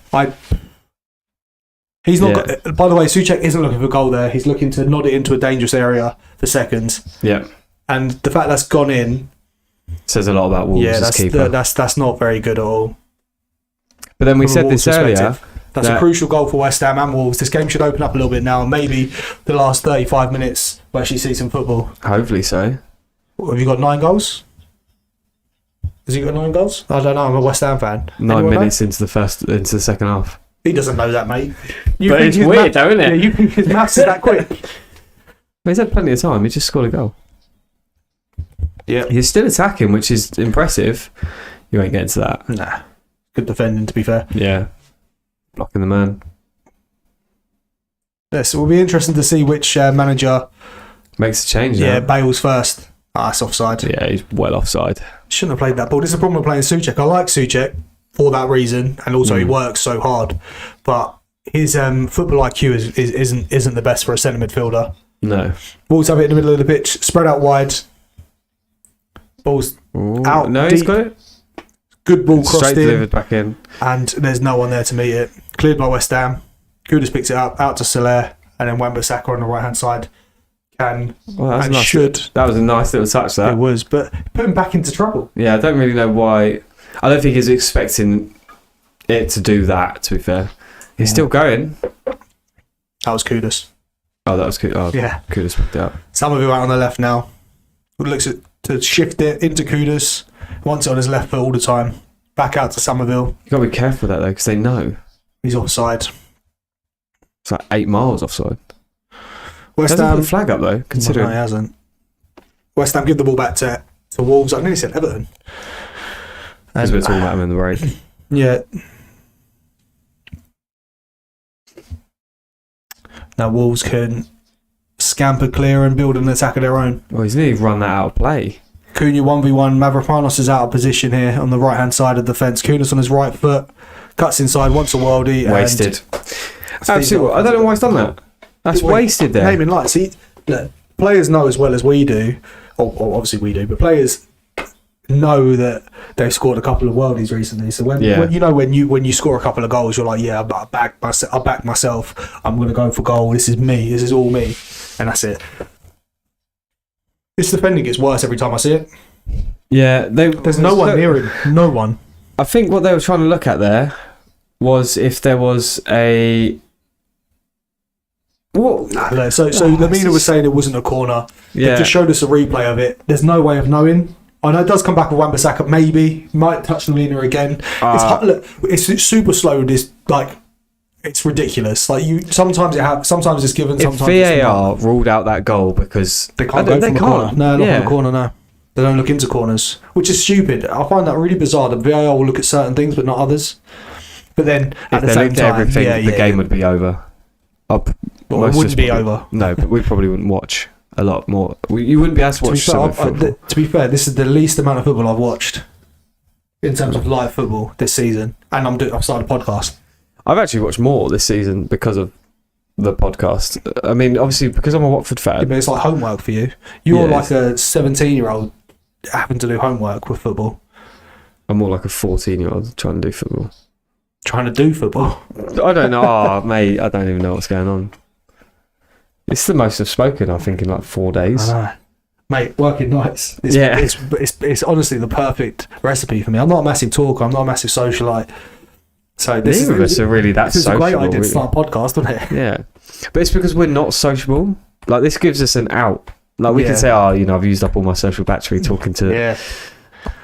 He's not. By the way, Souček isn't looking for goal there. He's looking to nod it into a dangerous area for seconds. Yeah. And the fact that's gone in says a lot about Wolves as keeper. That's not very good at all. But then we said this earlier. That's a crucial goal for West Ham and Wolves. This game should open up a little bit now, and maybe the last 35 minutes we'll actually see some football. Hopefully so. What, have you got 9 goals? Has he got 9 goals? I don't know. I'm a West Ham fan. 9 minutes into the second half. He doesn't know that, mate. But it's weird, though, isn't it? Yeah, you think his maths is that quick? He's had plenty of time. He just scored a goal. Yeah. He's still attacking, which is impressive. You ain't getting to that. Nah. Good defending, to be fair. Yeah. Blocking the man. Yes, it will be interesting to see which manager makes a change. Yeah, now. Bale's first. That's offside. Yeah, he's well offside. Shouldn't have played that ball. This is the problem with playing Souček. I like Souček for that reason, and also he works so hard. But his football IQ isn't the best for a centre midfielder. No. Balls have it in the middle of the pitch, spread out wide. Ball's out. No, deep. he's got it. Good ball crossed Straight in. delivered back in. And there's no one there to meet it. Cleared by West Ham. Kudus picks it up, out to Soler, and then Wan-Bissaka on the right hand side can and nice. should. That was a nice little touch, that. It was, but put him back into trouble. Yeah, I don't really know why. I don't think he's expecting it to do that, to be fair. He's still going. That was Kudus. Oh, that was Kudus. Oh, yeah. Kudus picked it up. Somerville out on the left now. Looks to shift it into Kudus. Wants it on his left foot all the time. Back out to Somerville. You've got to be careful with that, though, because they know. He's offside. It's like 8 miles offside. West Hasn't Ham. put the flag up, though, considering. No, he hasn't. West Ham give the ball back to Wolves. I nearly said Everton. Because we're talking about him in the break. Yeah. Now Wolves can scamper clear and build an attack of their own. Well, he's nearly run that out of play. Cunha 1v1. Mavropanos is out of position here on the right hand side of the fence. Cunha's on his right foot, cuts inside, wants a worldie. Wasted. Absolutely. I don't know why he's done that. That's wasted there. Naming lights. Look, players know as well as we do, or obviously we do, but players know that they've scored a couple of worldies recently. So when you score a couple of goals, you're like, yeah, I back myself. I'm going to go for goal. This is me. This is all me, and that's it. This defending gets worse every time I see it. Yeah, there's no one near him. No one. I think what they were trying to look at there was if there was a. What? So Lamina was saying it wasn't a corner. Yeah. They just showed us a replay of it. There's no way of knowing. I know it does come back with Wan-Bissaka, maybe. Might touch Lamina again. It's super slow. It's ridiculous. Like sometimes it's given. If VAR ruled out that goal because they can't go from a corner. No, not from a corner. No, they don't look into corners, which is stupid. I find that really bizarre. The VAR will look at certain things but not others. But then at the same time, everything, the game would be over. It wouldn't be over. No, but we probably wouldn't watch a lot more. You wouldn't be able to watch football. To be fair, this is the least amount of football I've watched in terms of live football this season, and I've started a podcast. I've actually watched more this season because of the podcast. I mean, obviously because I'm a Watford fan. Yeah, but it's like homework for you. You're like a 17-year-old having to do homework with football. I'm more like a 14-year-old trying to do football. Trying to do football? I don't know, mate. I don't even know what's going on. It's the most I've spoken, I think, in like 4 days. I know. Mate, working nights. It's honestly the perfect recipe for me. I'm not a massive talker. I'm not a massive socialite. So neither of us are really that sociable. It's a great idea to start a podcast, wasn't it? Yeah. But it's because we're not sociable. Like, this gives us an out. Like, we can say, I've used up all my social battery talking to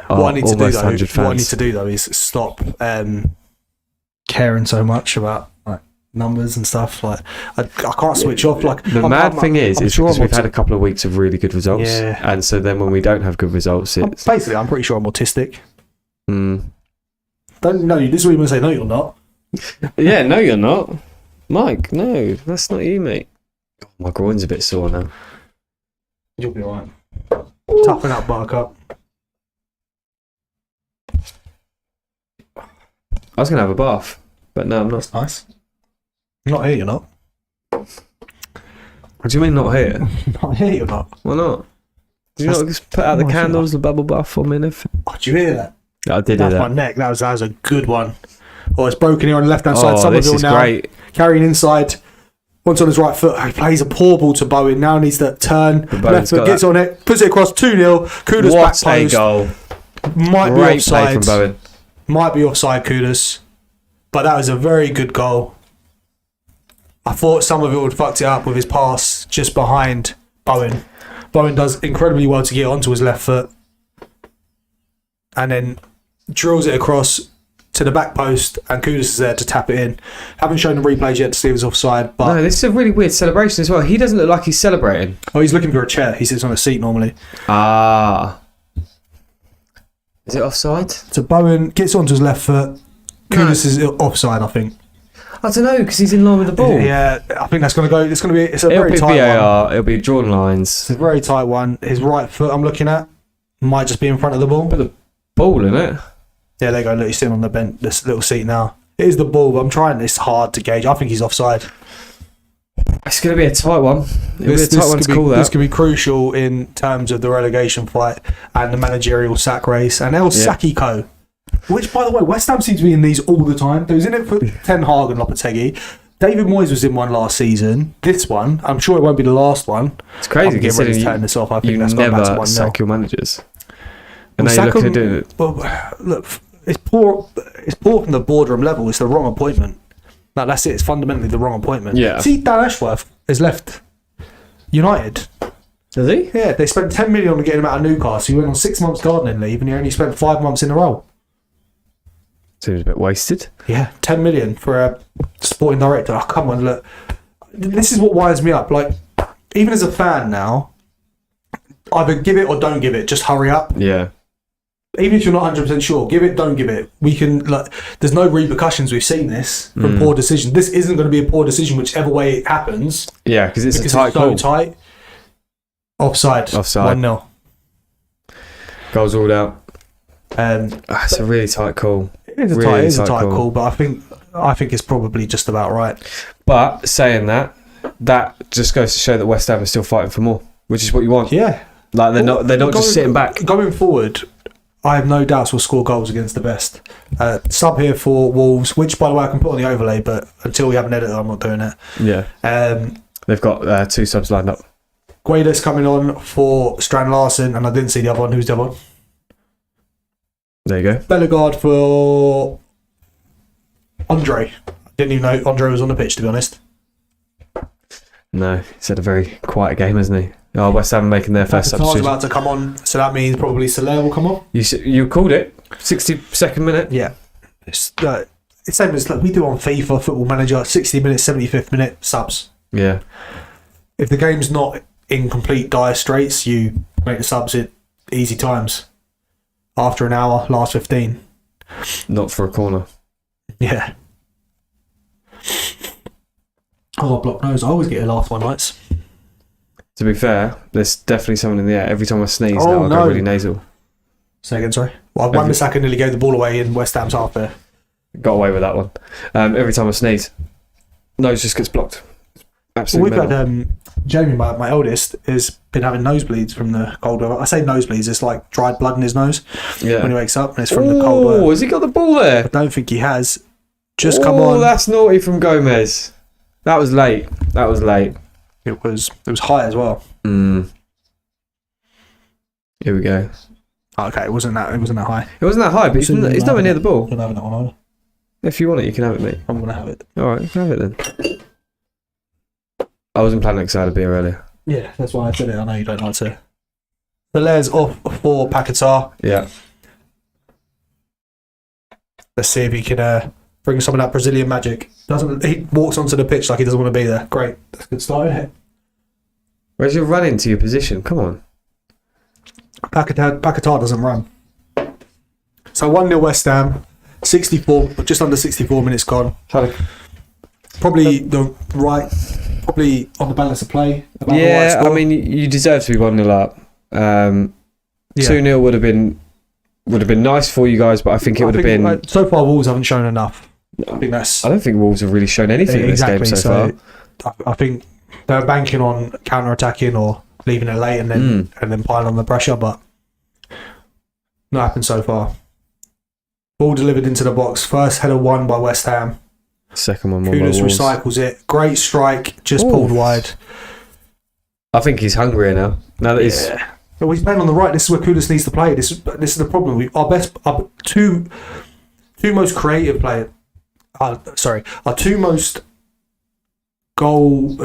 what I need to do, though, is stop caring so much about like numbers and stuff. Like I can't switch off. Like the mad thing is because we've had a couple of weeks of really good results, and so then when we don't have good results, it's I'm pretty sure I'm autistic. Don't know you. This is what you're gonna say. No, you're not. Yeah, no, you're not, Mike. No, that's not you, mate. Oh, my groin's a bit sore now. You'll be alright. Toughen up, Buttercup. I was going to have a bath, but no, I'm not. That's nice. Not here, you're not. What do you mean, not here? Not here, you're not. Why not? Did you not just put out the candles, the bubble bath for me and everything? Oh, did you hear that? I did hear that. That's my neck. That was a good one. Oh, it's broken here on the left-hand side. Somerville now. Great. Carrying inside. Once on his right foot. He plays a poor ball to Bowen. Now needs to turn. Left foot, gets on it. Puts it across 2-0. Kudos back post. What a goal. Might be offside. Play from Bowen. Might be offside, Kudos. But that was a very good goal. I thought Somerville had fucked it up with his pass just behind Bowen. Bowen does incredibly well to get onto his left foot. And then drills it across to the back post, and Kudos is there to tap it in. Haven't shown the replays yet to see if it's offside. But no, this is a really weird celebration as well. He doesn't look like he's celebrating. Oh, he's looking for a chair. He sits on a seat normally. Ah. Is it offside? So Bowen gets onto his left foot. Kudos is offside, I think. I don't know, because he's in line with the ball. Yeah, I think that's going to go. It's a very tight VAR, one. It'll be drawn lines. It's a very tight one. His right foot, I'm looking at, might just be in front of the ball. But the ball in it. Yeah, there you go. Look, he's sitting on the bench, this little seat now. It is the ball, but I'm trying. It's hard to gauge. I think he's offside. It's going to be a tight one. This could be crucial in terms of the relegation fight and the managerial sack race. And Sackico, which, by the way, West Ham seems to be in these all the time. They was in it for Ten Hag and Lopetegui. David Moyes was in one last season. This one, I'm sure it won't be the last one. It's crazy considering turn this off. I think you that's never back to 1-0. sack your managers. And now you're looking at doing it. Well, look, it's poor. It's poor from the boardroom level. It's the wrong appointment. No, that's it. It's fundamentally the wrong appointment. Yeah. See, Dan Ashworth has left United. Does he? Yeah, they spent 10 million on getting him out of Newcastle. He went on 6 months gardening leave, and he only spent 5 months in a row. Seems a bit wasted. Yeah, 10 million for a sporting director. Oh, come on, look. This is what winds me up. Like, even as a fan now, either give it or don't give it. Just hurry up. Yeah. Even if you're not 100% sure, give it, don't give it. We can, like, there's no repercussions. We've seen this from poor decisions. This isn't going to be a poor decision, whichever way it happens. Yeah, because it's a tight call. So tight. Offside. 1-0. Goals ruled out. It's a really tight call. It is a tight call, but I think it's probably just about right. But saying that just goes to show that West Ham is still fighting for more, which is what you want. Yeah, like they're not just sitting back. Going forward, I have no doubts we'll score goals against the best. Sub here for Wolves, which by the way I can put on the overlay, but until we have an editor, I'm not doing it. Yeah. They've got 2 subs lined up. Guedes coming on for Strand Larsen, and I didn't see the other one. Who's the other one? There you go. Bellegarde for Andre. Didn't even know Andre was on the pitch, to be honest. No, he's had a very quiet game, hasn't he? Oh, West Ham making their first substitution. about to come on, so that means probably Soler will come on. You called it. 62nd minute. Yeah. It's same as like we do on FIFA, Football Manager, 60 minutes, 75th minute, subs. Yeah. If the game's not in complete dire straits, you make the subs at easy times. After an hour, last 15. Not for a corner. Yeah. Oh, block nose. I always get a last one, lights. To be fair, there's definitely something in the air. Every time I sneeze now, I go really nasal. Say again, sorry. Well, Wan-Bissaka nearly gave the ball away in West Ham's half there. Got away with that one. Every time I sneeze, nose just gets blocked. Absolutely. We've had Jamie, my eldest, has been having nosebleeds from the cold weather. I say nosebleeds, it's like dried blood in his nose when he wakes up, and it's from the cold weather. Oh, has he got the ball there? I don't think he has. Just come on. Oh, that's naughty from Gomez. That was late. It was high as well. Here we go. Okay, it wasn't that high. It wasn't that high, but he's nowhere near the ball. I'm not having that one either. If you want it, you can have it, mate. I'm gonna have it. All right, you can have it then. I wasn't planning to have a beer earlier. Yeah, that's why I said it. I know you don't like to. Soler's off for Paquetá. Yeah. Let's see if he can bring some of that Brazilian magic. He walks onto the pitch like he doesn't want to be there. Great. That's a good start, isn't it? Where's your run into your position? Come on. Paquetá doesn't run. So 1-0 West Ham. 64, just under 64 minutes gone. Probably on the balance of play. Yeah, I mean, you deserve to be 1-0 up. 2-0 would have been nice for you guys, but I think it would have been. So far, Wolves haven't shown enough. I don't think Wolves have really shown anything in this game so far. I think they're banking on counter-attacking or leaving it late and then piling on the pressure, but not happened so far. Ball delivered into the box. First header won by West Ham. Second one, Kudus recycles it. Great strike, just pulled wide. I think he's hungrier now. Now that he's playing on the right. This is where Kudus needs to play. This is the problem. Our two most creative players. Our two biggest goal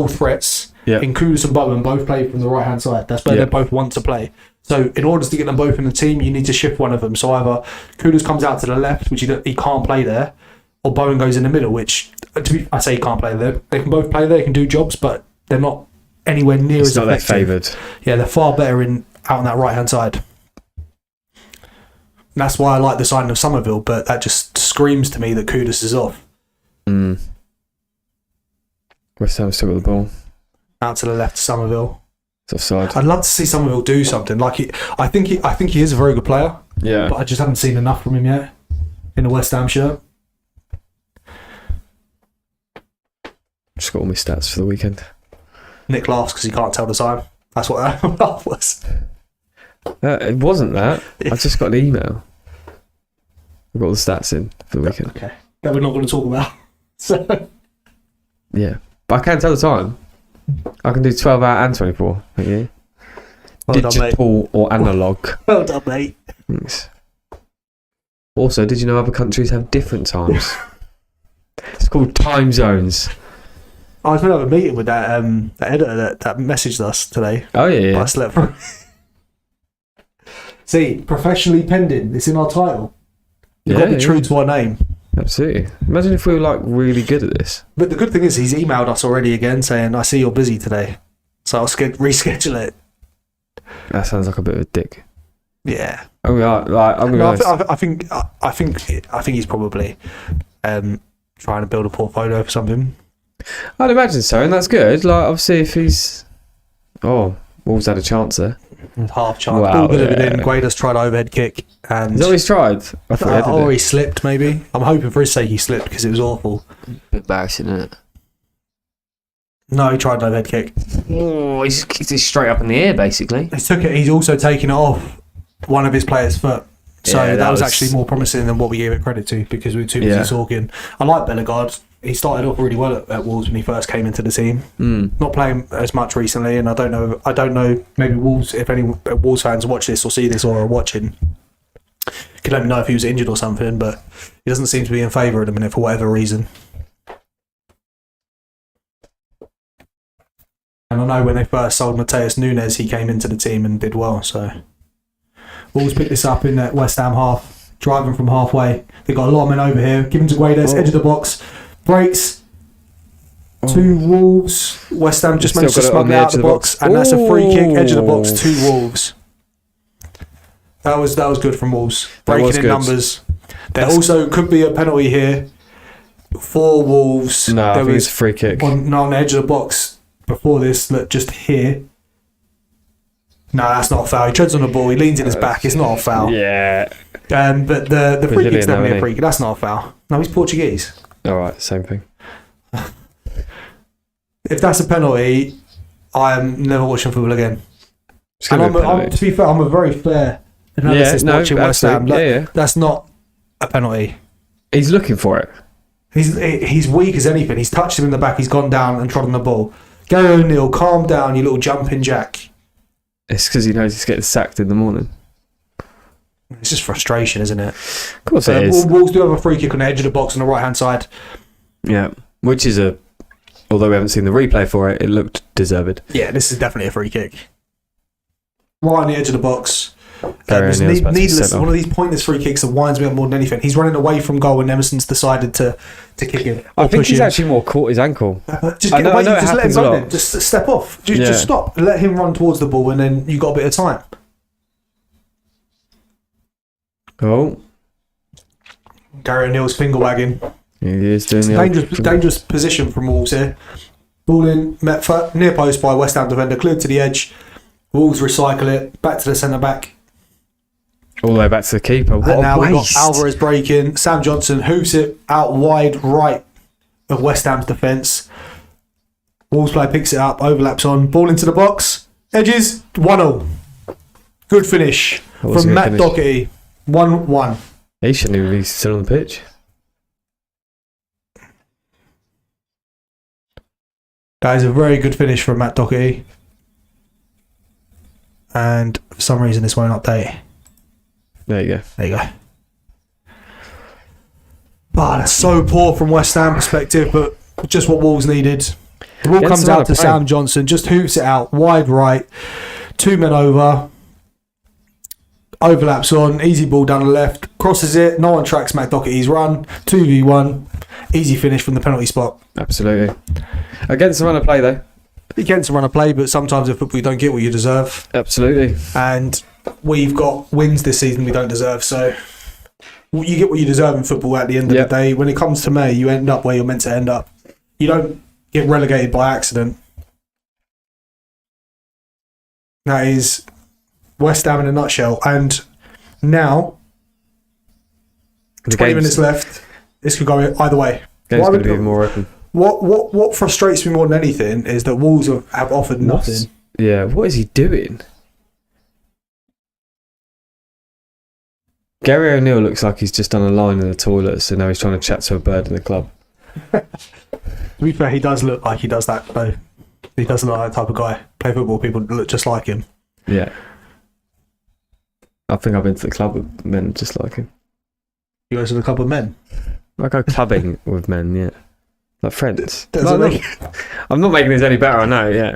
threats in Kudus and Butland both play from the right hand side. That's where they both want to play. So in order to get them both in the team, you need to shift one of them. So either Kudus comes out to the left, which he can't play there, or Bowen goes in the middle, which I say he can't play there. They can both play there, they can do jobs, but they're not anywhere near as effective. It's not their favoured. Yeah, they're far better out on that right hand side. And that's why I like the signing of Somerville, but that just screams to me that Kudus is off. West Ham still got the ball. Out to the left, Somerville. It's offside. I'd love to see Somerville do something. I think he is a very good player. Yeah. But I just haven't seen enough from him yet in the West Ham shirt. Just got all my stats for the weekend. Nick laughs because he can't tell the time. That's what that laugh was. It wasn't that. I just got an email. I've got all the stats in for the weekend. Okay. That we're not going to talk about. So. Yeah. But I can tell the time. I can do 12 hour and 24. Thank you. Well Digital done, or analog. Well done, mate. Thanks. Also, did you know other countries have different times? It's called time zones. I was going to have a meeting with that editor that messaged us today. Oh, yeah. I slept for. See, professionally pending. It's in our title. You've got to be true to our name. Absolutely. Imagine if we were really good at this. But the good thing is he's emailed us already again saying, I see you're busy today. So I'll reschedule it. That sounds like a bit of a dick. Yeah. I'm I think he's probably trying to build a portfolio for something. I'd imagine so, and that's good. Obviously, if he's Wolves had a chance there. Half chance. Wow, Ball could have been in. Guedes tried overhead kick. And Is that what he's tried? I thought he had or he slipped, maybe. I'm hoping for his sake he slipped because it was awful. Bit embarrassing, isn't it? No, he tried an overhead kick. Oh, he just kicked it straight up in the air, basically. He took it. He's also taken it off one of his players' foot. So Yeah, that was actually more promising than what we gave it credit to because we were too busy talking. I like Bellegarde. He started off really well at Wolves when he first came into the team. Not playing as much recently, and I don't know. Maybe Wolves, if any Wolves fans watch this or see this or are watching, could let me know if he was injured or something. But he doesn't seem to be in favour at the minute for whatever reason. And I know when they first sold Mateus Nunes, he came into the team and did well. So Wolves picked this up in that West Ham half, driving from halfway. They got a lot of men over here. Give him to Guedes, edge of the box. Breaks to Wolves. West Ham just managed to smuggle it out of the box, and that's a free kick, edge of the box to Wolves. That was good from Wolves. Breaking in numbers. There also could be a penalty here for Wolves. No, I there think it's a free kick. on the edge of the box before this. Look, just here. No, that's not a foul. He treads on the ball. He leans in his back. It's not a foul. Yeah. But the free kick's definitely though, a free kick. That's not a foul. No, he's Portuguese. All right, same thing. If that's a penalty, I am never watching football again. To To be fair, I'm a very fair analysis watching West Ham. That's not a penalty. He's looking for it. He's weak as anything. He's touched him in the back. He's gone down and trodden the ball. Gary O'Neill, calm down, you little jumping jack. It's because he knows he's getting sacked in the morning. It's just frustration, isn't it? Of course it is. Wolves do have a free kick on the edge of the box on the right-hand side. Yeah, which is although we haven't seen the replay for it, it looked deserved. Yeah, this is definitely a free kick. Right on the edge of the box. It's Needless. One of these pointless free kicks that winds me up more than anything. He's running away from goal and Emerson's decided to kick him. I think he's actually more caught his ankle. Just get away. Just let him run then. Just step off. Just stop. Let him run towards the ball and then you got a bit of time. Oh. Gary O'Neill's finger wagging. He is doing the dangerous position from Wolves here. Ball in, met near post by West Ham defender, cleared to the edge. Wolves recycle it, back to the centre back. All the way back to the keeper. What and now we've got Alvarez breaking. Sam Johnson hoops it out wide right of West Ham's defence. Wolves player picks it up, overlaps on, ball into the box. Edges, 1-0. Good finish from Matt Doherty. 1-1. He shouldn't even be still on the pitch. That is a very good finish from Matt Doherty. And for some reason this won't update. There you go. There you go. Oh, that's so poor from West Ham perspective, but just what Wolves needed. The ball comes out to Sam Johnson, just hoops it out wide right. 2 men over. Overlaps on, easy ball down the left, crosses it, no one tracks Matt Doherty's run, 2v1, easy finish from the penalty spot. Absolutely. Against the run of play though. Against the run of play, but sometimes in football you don't get what you deserve. Absolutely. And we've got wins this season we don't deserve, so you get what you deserve in football at the end of the day. When it comes to May, you end up where you're meant to end up. You don't get relegated by accident. That is West Ham in a nutshell. And now, 20 minutes left. This could go either way. Game's going to be more open. What frustrates me more than anything is that Wolves have offered nothing. Yeah, what is he doing? Gary O'Neill looks like he's just done a line in the toilet, so now he's trying to chat to a bird in the club. To be fair, he does look like he does that, though. He does look like that type of guy. Play football, people look just like him. Yeah. I think I've been to the club with men just like him. You go to the club with men? I go clubbing with men, yeah. Like friends. Like, I'm not making this any better, I know, yeah.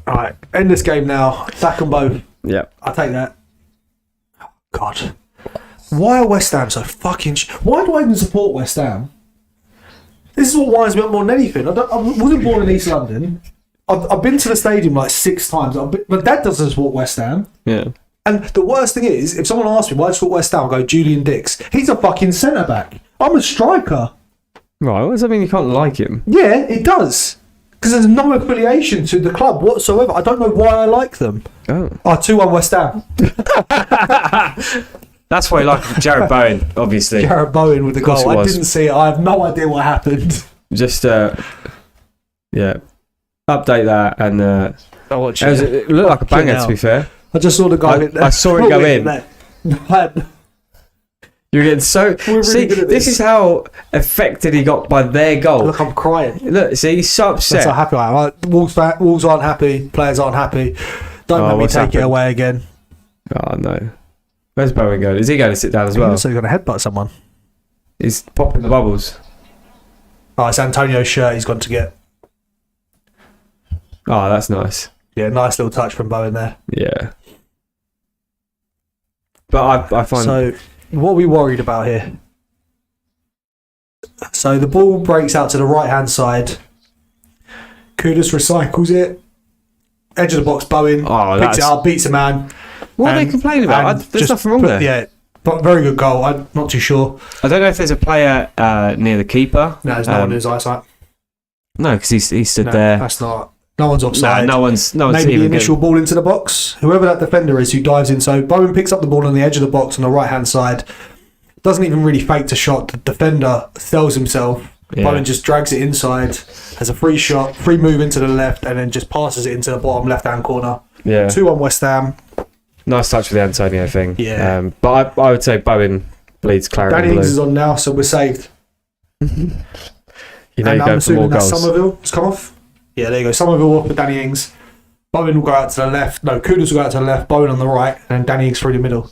Alright, end this game now. Sack them both. Yeah. I'll take that. Oh, God. Why are West Ham so fucking... Why do I even support West Ham? This is what winds me up more than anything. I wasn't born in East London. I've been to the stadium like 6 times. My dad doesn't support West Ham. Yeah. And the worst thing is, if someone asks me why do you support West Ham, I go, Julian Dix. He's a fucking centre-back. I'm a striker. Right, what does that mean you can't like him? Yeah, it does. Because there's no affiliation to the club whatsoever. I don't know why I like them. Oh. 2-1 West Ham. That's why I like Jared Bowen, obviously. Jared Bowen with the goal. I didn't see it. I have no idea what happened. Just, yeah. Update that and... it looked like a banger, to be fair. I just saw the guy in there. I saw it go in. You're getting so... Really see, this is how affected he got by their goal. Look, I'm crying. Look, see, he's so upset. That's how happy I am. Wolves aren't happy. Players aren't happy. Don't let me take it away again. Oh, no. Where's Bowen going? Is he going to sit down as well? So he's going to headbutt someone. He's popping the bubbles. Oh, it's Antonio's shirt he's gone to get. Oh, that's nice. Yeah, nice little touch from Bowen there. Yeah. But I find... So, what are we worried about here? So, the ball breaks out to the right-hand side. Kudus recycles it. Edge of the box, Bowen picks it up, beats a man. What are they complaining about? There's nothing wrong there. Yeah, but very good goal. I'm not too sure. I don't know if there's a player near the keeper. No, there's no one in his eyesight. No, because he stood there. That's not. No one's offside. No one's maybe even the initial ball into the box. Whoever that defender is who dives in. So Bowen picks up the ball on the edge of the box on the right hand side. Doesn't even really fake the shot. The defender sells himself. Yeah. Bowen just drags it inside. Has a free shot, free move into the left, and then just passes it into the bottom left hand corner. Yeah. 2-1 West Ham. Nice touch with the Antonio thing. Yeah. But I would say Bowen bleeds clarity. Danny Ings is on now, so we're saved. You know, you're going for more goals. Somerville has come off. Yeah, there you go. Somerville off with Danny Ings. Bowen will go out to the left. No, Kudus will go out to the left. Bowen on the right, and then Danny Ings through the middle.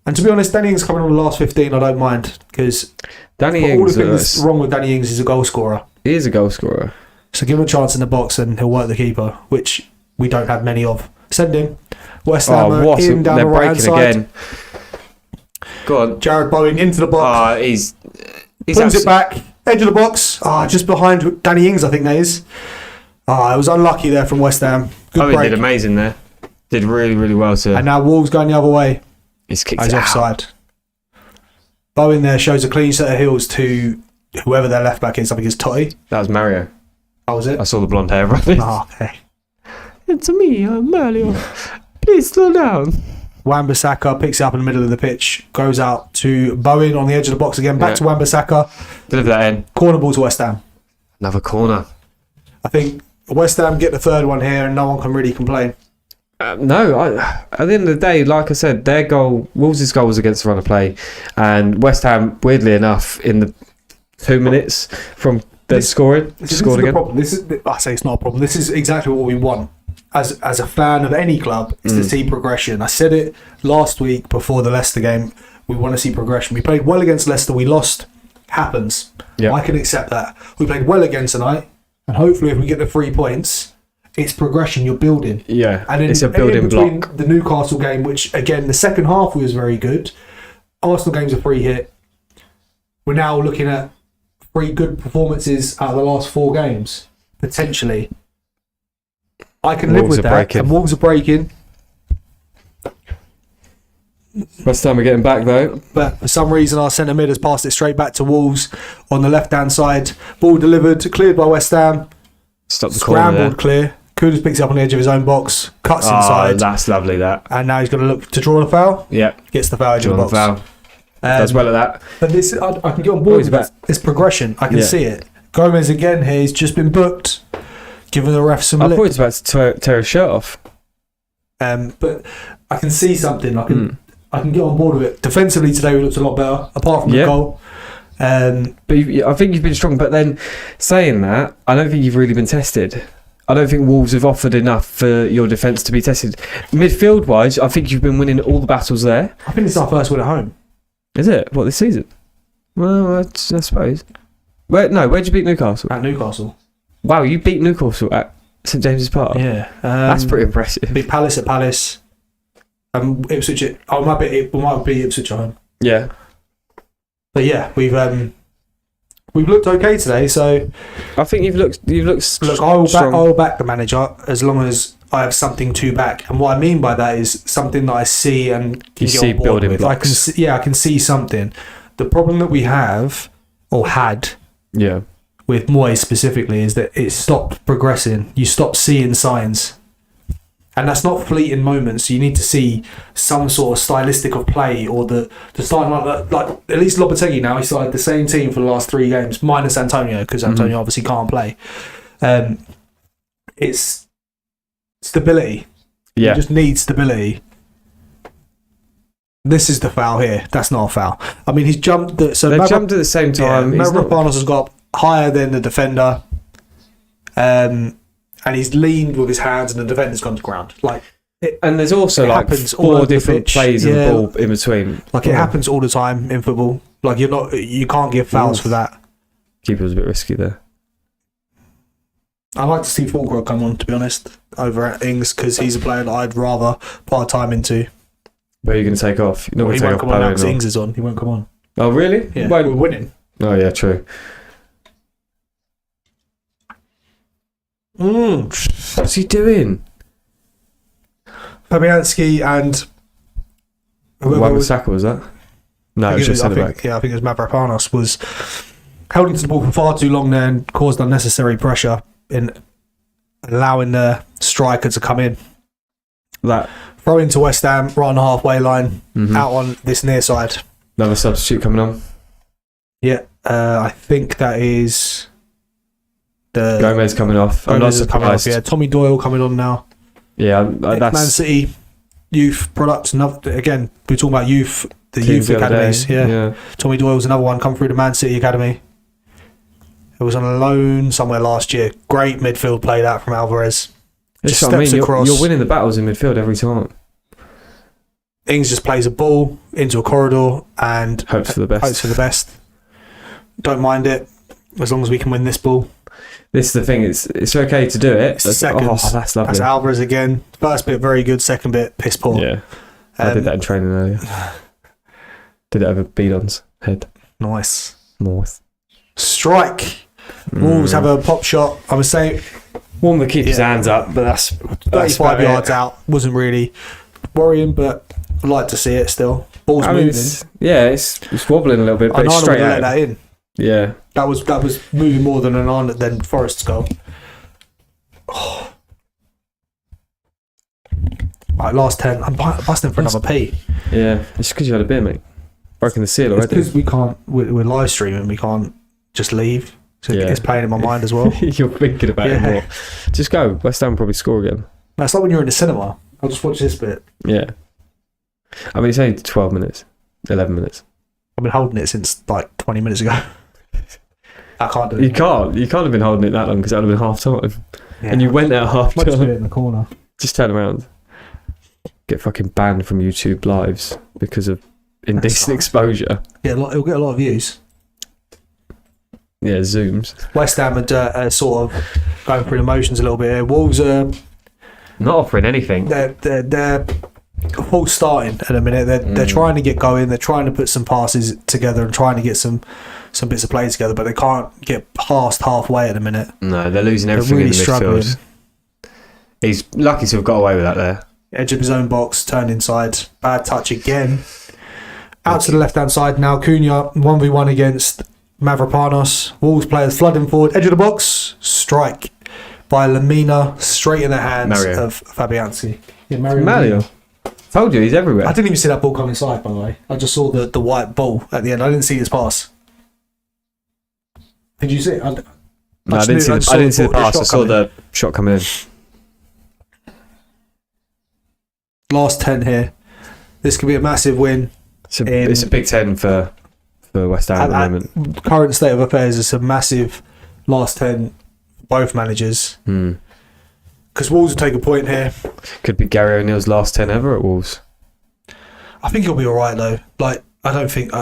And to be honest, Danny Ings coming on the last 15, I don't mind, because all the things wrong with Danny Ings is a goal scorer. He is a goal scorer. So give him a chance in the box, and he'll work the keeper, which we don't have many of. Send him. West Ham in down the right hand side. Again. Go on, Jared Bowen into the box. He's pulls it back. Edge of the box. Just behind Danny Ings, I think that is. It was unlucky there from West Ham. Good break. Did amazing there. Did really, really well, sir. And now Wolves going the other way. He's kicked it offside. Bowen there shows a clean set of heels to whoever their left back is. I think it's Totti. That was Mario. Oh, was it? I saw the blonde hair running. Okay. It's me, I'm Mario. Please slow down. Wan-Bissaka picks it up in the middle of the pitch, goes out to Bowen on the edge of the box again, back to Wan-Bissaka. Deliver that in. Corner ball to West Ham. Another corner. I think West Ham get the third one here and no one can really complain. No, at the end of the day, like I said, their goal, Wolves' goal was against the run of play, and West Ham, weirdly enough, in the 2 minutes from their scoring, scored again. I say it's not a problem. This is exactly what we want. As a fan of any club, is to see progression. I said it last week before the Leicester game. We want to see progression. We played well against Leicester. We lost. Happens. Yep. I can accept that. We played well again tonight, and hopefully, if we get the 3 points, it's progression. You're building. Yeah, and it's a building block. The Newcastle game, which again, the second half was very good. Arsenal game's a free hit. We're now looking at 3 good performances out of the last 4 games potentially. I can live with that. And Wolves are breaking. West Ham are getting back though. But for some reason our centre mid has passed it straight back to Wolves on the left hand side. Ball delivered, cleared by West Ham. Stop the corner. Scrambled clear. Kudus picks it up on the edge of his own box. Cuts inside. That's lovely that. And now he's going to look to draw a foul. Yeah. Gets the foul edge of the box. Foul. Does well at that. But this I can get on board with that. It's progression. I can see it. Gomez again here. He's just been booked. Giving the ref some lip. I thought he was about to tear his shirt off. But I can see something. I can get on board with it. Defensively today we looked a lot better, apart from the goal. But I think you've been strong. But then saying that, I don't think you've really been tested. I don't think Wolves have offered enough for your defence to be tested. Midfield-wise, I think you've been winning all the battles there. I think it's our first win at home. Is it? What, this season? Well, I suppose. Where'd you beat Newcastle? At Newcastle. Wow, you beat Newcastle at St James's Park? Yeah. That's pretty impressive. Beat Palace at Palace. Ipswich it might be Ipswich at home. Yeah. But yeah, we've looked okay today, so I think you've looked Look, I will back the manager as long as I have something to back. And what I mean by that is something that I see and can get on board building with. blocks. I can see something. The problem that we have or had with Moyes specifically is that it stopped progressing. You stopped seeing signs. And that's not fleeting moments. You need to see some sort of stylistic of play, or the starting like at least Lopetegui now, he started the same team for the last 3 games, minus Antonio, because Antonio obviously can't play. It's stability. Yeah. You just need stability. This is the foul here. That's not a foul. I mean, he's jumped. They've jumped at the same time. Mavropanos has got up higher than the defender. And he's leaned with his hands, and the defender's gone to ground. And there's also like 4 different plays of the ball in between. Like it happens all the time in football. Like you can't give fouls for that. Keeper was a bit risky there. I like to see Fulcro come on, to be honest, over at Ings, because he's a player that I'd rather put our time into. Where are you going to take off? You're not He won't come on now because Ings is on. He won't come on. Oh, really? Yeah, we're winning. Oh, yeah, true. What's he doing? Fabianski and Wan-Bissaka, was that? No, it was just centre back. Yeah, I think it was Mavropanos was held into the ball for far too long there and caused unnecessary pressure in allowing the striker to come in. That throw into West Ham, right on the halfway line, out on this near side. Another substitute coming on. Yeah, I think that is the Gomez coming off. Gomez is coming off. Yeah, Tommy Doyle coming on now. Yeah, that's Man City youth products. Again, we're talking about youth, the youth academies. Yeah, Tommy Doyle's another one come through the Man City academy. It was on a loan somewhere last year. Great midfield play that from Alvarez. Just steps across. You're winning the battles in midfield every time. Ings just plays a ball into a corridor and hopes for the best. Don't mind it as long as we can win this ball. This is the thing. It's okay to do it. It's seconds. Oh, that's lovely. That's Alvarez again. First bit very good. Second bit piss poor. Yeah, I did that in training earlier. Did it over Bidon's head. Nice. Strike. Wolves have a pop shot. I was saying, warm the keeper's hands up, but that's 35 yards out. Wasn't really worrying, but I'd like to see it still. Ball's moving. It's wobbling a little bit, but it's straight out. Let that in. Yeah, that was moving more than Forest's goal. Oh. Right, last 10. I'm busting for another P. Yeah, it's because you had a beer, mate. Broken the seal already. It's because we can't. We're live streaming. We can't just leave. So it's playing in my mind as well. You're thinking about it more. Just go. West Ham will probably score again. That's like when you're in the cinema. I'll just watch this bit. Yeah. I mean, it's only 12 minutes, 11 minutes. I've been holding it since like 20 minutes ago. I can't do it. You can't have been holding it that long because that would have been half time. Yeah. And you went there at half time. Just put it in the corner. Just turn around. Get fucking banned from YouTube lives because of indecent exposure. Yeah, it'll get a lot of views. Yeah, zooms. West Ham are sort of going through the motions a little bit here. Wolves are not offering anything. They're false starting at a minute. They're trying to get going. They're trying to put some passes together and trying to get some bits of play together, but they can't get past halfway at the minute. No, they're losing everything really in the midfield. Struggling. He's lucky to have got away with that there. Edge of his own box, turned inside. Bad touch again. Out to the left-hand side now. Cunha, 1v1 against Mavropanos. Wolves players flooding forward. Edge of the box. Strike by Lamina. Straight in the hands of Fabianski. Yeah, Mario. Told you, he's everywhere. I didn't even see that ball come inside, by the way. I just saw the white ball at the end. I didn't see his pass. Did you see it? I didn't see the pass. I saw the shot coming in. Last 10 here. This could be a massive win. It's a big 10 for West Ham at the moment. Current state of affairs is a massive last 10 for both managers. Because Wolves will take a point here. Could be Gary O'Neill's last 10 ever at Wolves. I think he'll be all right though. Like I don't think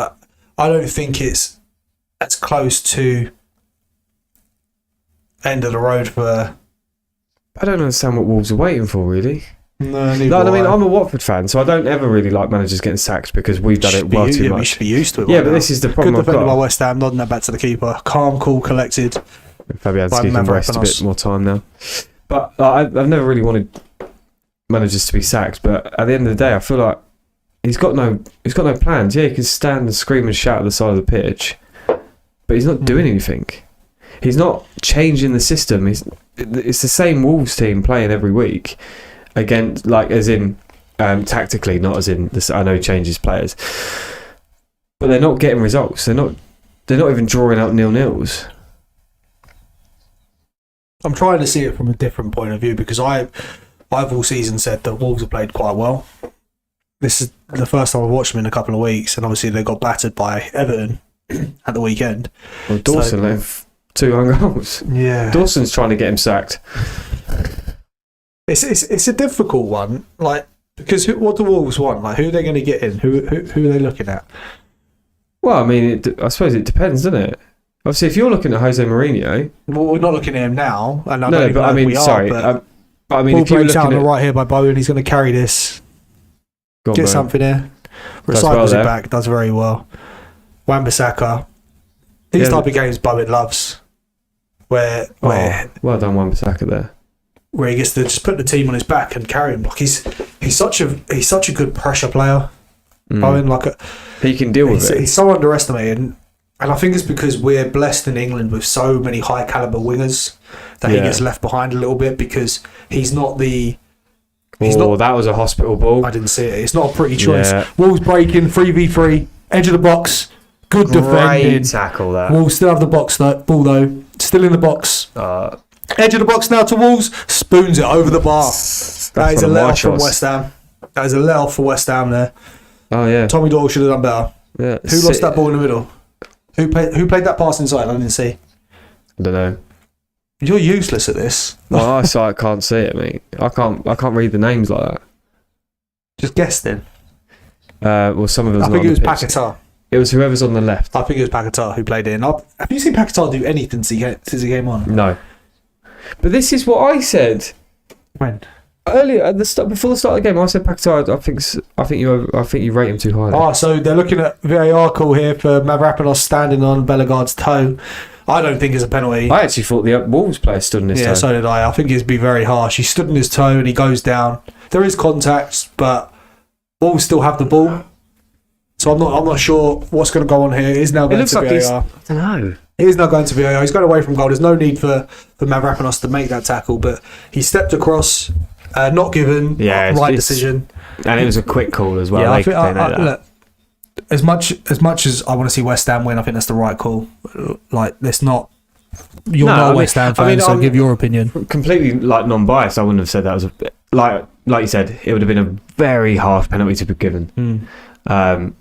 it's as close to end of the road for. I don't understand what Wolves are waiting for, really. No, I mean, I'm a Watford fan, so I don't ever really like managers getting sacked because we've done it well too much. We should be used to it. Yeah, but this is the problem. Good defended by West Ham, nodding that back to the keeper. Calm, cool, collected. Fabianski can rest a bit more time now. But I've never really wanted managers to be sacked. But at the end of the day, I feel like he's got no plans. Yeah, he can stand and scream and shout at the side of the pitch, but he's not doing anything. He's not changing the system. It's the same Wolves team playing every week against, like, as in tactically, not as in this. I know he changes players, but they're not getting results. They're not even drawing out 0-0s. I'm trying to see it from a different point of view because I've all season said that Wolves have played quite well. This is the first time I've watched them in a couple of weeks, and obviously they got battered by Everton at the weekend. Well, Dawson let 2 own goals. Yeah, Dawson's trying to get him sacked. It's a difficult one, like, because what do Wolves want? Like, who are they going to get in? Who are they looking at? Well, I mean, I suppose it depends, doesn't it? Obviously, if you're looking at Jose Mourinho, well, we're not looking at him now, and I no, but I mean, sorry, but I mean, if you're breaks out looking on at the right here by Bowen, he's going to carry this. Get something here. Recycles it back. Does very well. Wan-Bissaka. These type of games Bowen loves. Where well done, Wan-Bissaka there. Where he gets to just put the team on his back and carry him. Like he's such a good pressure player. Bowen, he can deal with it. He's so underestimated, and I think it's because we're blessed in England with so many high caliber wingers that he gets left behind a little bit because he's not the. That was a hospital ball. I didn't see it. It's not a pretty choice. Yeah. Wolves breaking 3v3, edge of the box, good defending. Great tackle that. Wolves still have the ball though, still in the box. Edge of the box now to Wolves, spoons it over the bar. That is a let off from West Ham. That is a let off for West Ham there. Oh yeah. Tommy Doyle should have done better. Yeah. Who lost that ball in the middle? Who played that pass inside? I didn't see. I don't know. You're useless at this. Well, I can't see it, mate. I can't read the names like that. Just guess then. Well, some of us. I think it was Paquetá. It was whoever's on the left. I think it was Paquetá who played in. Have you seen Paquetá do anything since he came on? No. But this is what I said. When? Earlier at the start, before the start of the game, I said Paquetá. I think you rate him too highly. So they're looking at VAR call here for Mavropanos standing on Bellegarde's toe. I don't think it's a penalty. I actually thought the Wolves player stood on his toe. Yeah, so did I. I think it'd be very harsh. He stood on his toe and he goes down. There is contact, but Wolves still have the ball. So I'm not sure what's going to go on here. It is now going to VAR. I don't know. It is now going to VAR. He's gone away from goal. There's no need for Mavropanos to make that tackle, but he stepped across, not given, right decision. And it was a quick call as well. Yeah, I think, look, as much as I want to see West Ham win, I think that's the right call. Like, it's not. You're not a West Ham fan, so give your opinion. Completely non-biased. I wouldn't have said that was a like you said. It would have been a very harsh penalty to be given. And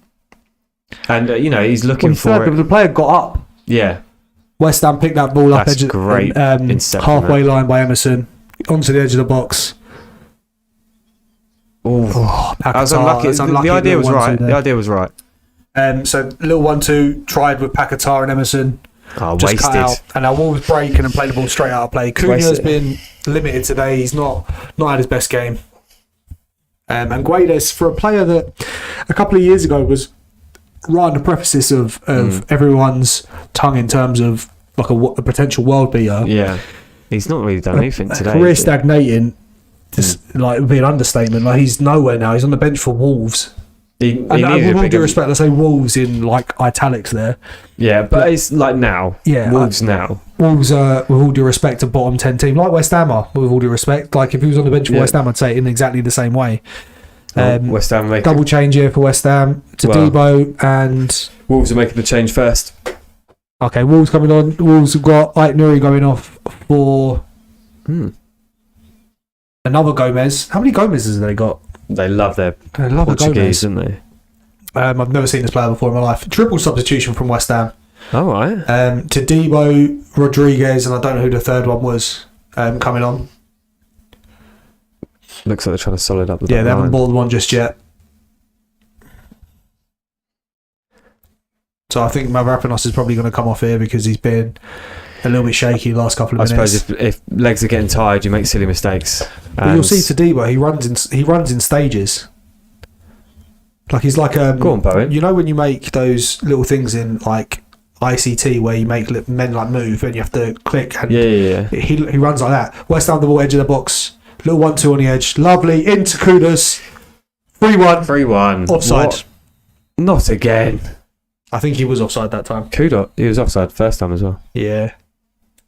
he's looking for it. The player got up. Yeah. West Ham picked that ball up. That's great. Halfway line by Emerson onto the edge of the box. I was unlucky. The idea was right. The idea was right. So little 1-2 tried with Paquetá and Emerson. Just wasted. Cut out, and now Wolves break and play the ball straight out of play. Cunha has been limited today. He's not had his best game. And Guedes, for a player that a couple of years ago was right on the precipice of everyone's tongue in terms of like a potential world beater. Yeah, he's not really done anything today. Career stagnating, just like would be an understatement. Like he's nowhere now. He's on the bench for Wolves. With all due respect, I say Wolves in like italics there. Yeah, but it's like now. Yeah, Wolves now. Wolves with all due respect, a bottom 10 team, like West Ham are, with all due respect. Like if he was on the bench for West Ham, I'd say it in exactly the same way. West Ham double change here for West Ham to Debo and Wolves are making the change first. Okay, Wolves coming on. Wolves have got Ait Nuri going off for another Gomez. How many Gomez's have they got? They love their Portuguese, don't they? I've never seen this player before in my life. Triple substitution from West Ham. All right. To Debo, Rodriguez, and I don't know who the third one was coming on. Looks like they're trying to solid up the they haven't bought one just yet. So I think Mavropanos is probably going to come off here because he's been a little bit shaky the last couple of minutes. I suppose if legs are getting tired, you make silly mistakes. But you'll see Tadibo, he runs in stages. Like he's like go on, Bowen. You know when you make those little things in like ICT where you make men like move and you have to click and he runs like that. West Ham the ball, edge of the box, little 1-2 on the edge, lovely into Kudos, 3-1, offside. What? Not again. I think he was offside that time. Kudos, he was offside first time as well. Yeah.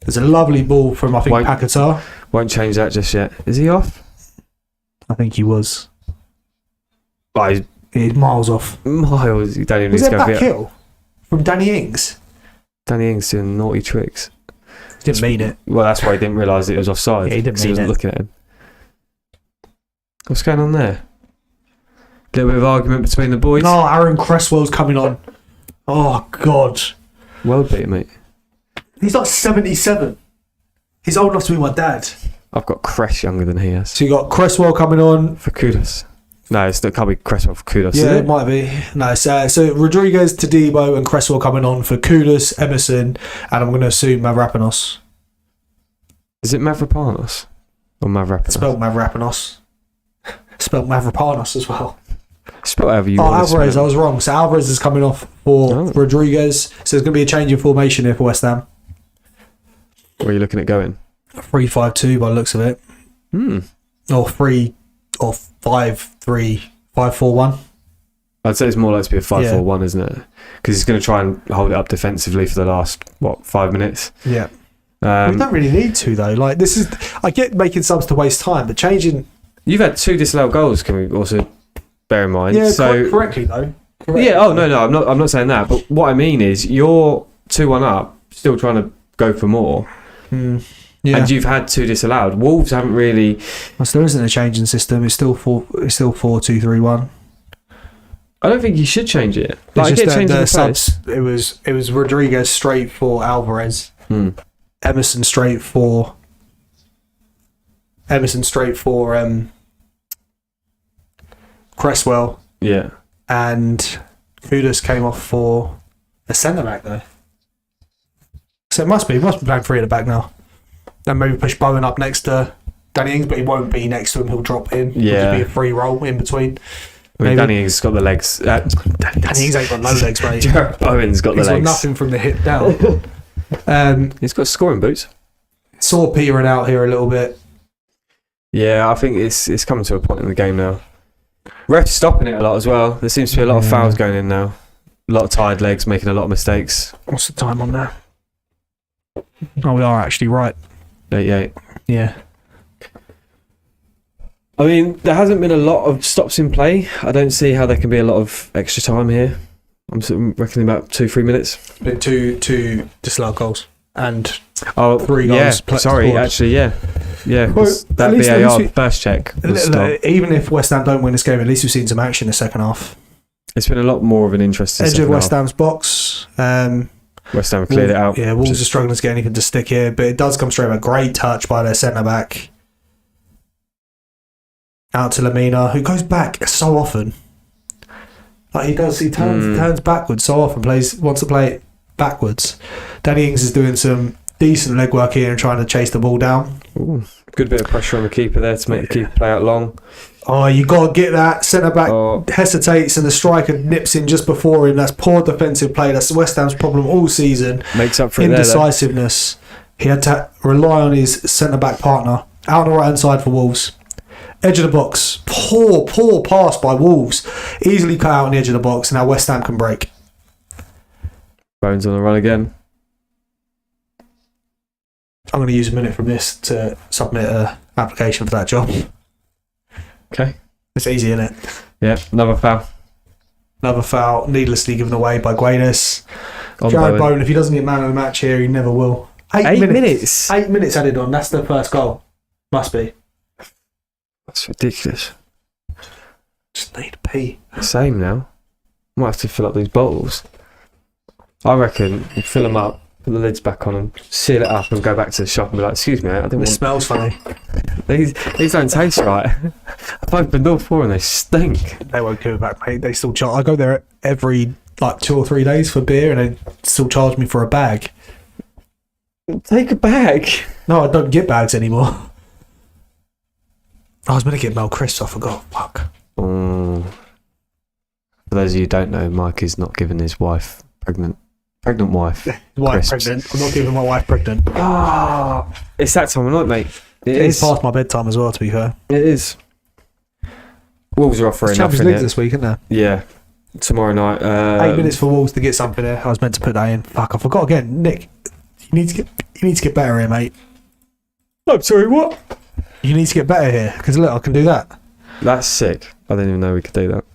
There's a lovely ball from, I think, Paquetá. Won't change that just yet. Is he off? I think he was. He's miles off. Miles. You don't even was need to it go back heel from Danny Ings? Danny Ings doing naughty tricks. Didn't mean it. Well, that's why he didn't realise it was offside. Yeah, he didn't mean he wasn't it. looking at him. What's going on there? A little bit of argument between the boys. No, Aaron Cresswell's coming on. Oh, God. World beater, mate. He's like 77. He's old enough to be my dad. I've got Cress younger than he has. So you got Cresswell coming on. For Kudos. No, it can't be Cresswell for Kudos. Yeah, it might be. No, so Rodriguez, Todibo and Cresswell coming on for Kudos, Emerson, and I'm going to assume Mavropanos. Is it Mavropanos? Or Mavropanos? Spelled Mavropanos. Spelled Mavropanos as well. Spell however you want. Alvarez, I was wrong. So Alvarez is coming off for Rodriguez. So there's going to be a change in formation here for West Ham. Where are you looking at going? 3-5-2 by the looks of it. Or 5-3-5-4-1. I'd say it's more likely to be a 5-4-1, isn't it? Because he's going to try and hold it up defensively for the last 5 minutes. Yeah. We don't really need to though. Like this is, I get making subs to waste time, but changing. You've had 2 disallowed goals. Can we also bear in mind? Yeah, correctly though. Yeah. Oh no. I'm not saying that. But what I mean is, you're 2-1 up, still trying to go for more. Yeah. And you've had 2 disallowed. Wolves haven't really. Well, there isn't a change in system. It's still 4-2-3-1. I don't think you should change it. Like, it's just the subs. It was Rodriguez straight for Alvarez. Emerson straight for Cresswell. Yeah. And Kudos came off for a centre back though. So it must be playing 3 at the back now. Then maybe push Bowen up next to Danny Ings, but he won't be next to him. He'll drop in. Yeah. It'll just be a free roll in between. I mean, Danny Ings has got the legs. Danny Ings ain't got no legs, mate. Jared Bowen's got the legs. He's got nothing from the hip down. He's got scoring boots. Saw petering out here a little bit. Yeah, I think it's coming to a point in the game now. Ref's stopping it a lot as well. There seems to be a lot of fouls going in now. A lot of tired legs, making a lot of mistakes. What's the time on there? Oh, we are actually right. 88. Yeah. I mean, there hasn't been a lot of stops in play. I don't see how there can be a lot of extra time here. I'm sort of reckoning about 2-3 minutes. Been two disallowed goals and 3 goals. Yeah, sorry, actually, yeah. Well, that VAR first check. Even if West Ham don't win this game, at least we've seen some action in the second half. It's been a lot more of an interesting edge of West Ham's box. West Ham cleared it out. Yeah, Wolves are struggling to get anything to stick here, but it does come straight from a great touch by their centre back. Out to Lamina, who goes back so often. Like he turns backwards so often, wants to play it backwards. Danny Ings is doing some decent legwork here and trying to chase the ball down. Ooh, good bit of pressure on the keeper there to make the keeper play out long. Oh, you got to get that. Centre back hesitates and the striker nips in just before him. That's poor defensive play. That's West Ham's problem all season. Makes up for it there, indecisiveness. He had to rely on his centre back partner. Out on the right hand side for Wolves. Edge of the box. Poor pass by Wolves. Easily cut out on the edge of the box, and now West Ham can break. Bones on the run again. I'm going to use a minute from this to submit an application for that job. Okay. It's easy, isn't it? Yeah, another foul. Another foul, needlessly given away by Guedes. Jared Bowen, if he doesn't get man of the match here, he never will. 8 minutes. 8 minutes added on. That's the first goal. Must be. That's ridiculous. Just need to pee. Same now. Might have to fill up these bottles. I reckon you fill them up, put the lids back on them, seal it up and go back to the shop and be like, excuse me, I didn't want... It smells funny. These don't taste right. I've opened all 4 and they stink. They won't give it back, mate. They still charge. I go there every 2 or 3 days for beer and they still charge me for a bag. Take a bag. No, I don't get bags anymore. I was meant to get Mel Crisp, I forgot. Fuck. For those of you who don't know, Mike is not giving his wife pregnant wife. Wife pregnant. I'm not giving my wife pregnant. It's that time of night, mate. It is past my bedtime as well, to be fair. It is. Wolves are offering Champions League this week, isn't there? Yeah. Tomorrow night. 8 minutes for Wolves to get something there. I was meant to put that in. Fuck, I forgot again. Nick, you You need to get better here, mate. I'm sorry, what? You need to get better here, because look, I can do that. That's sick. I didn't even know we could do that.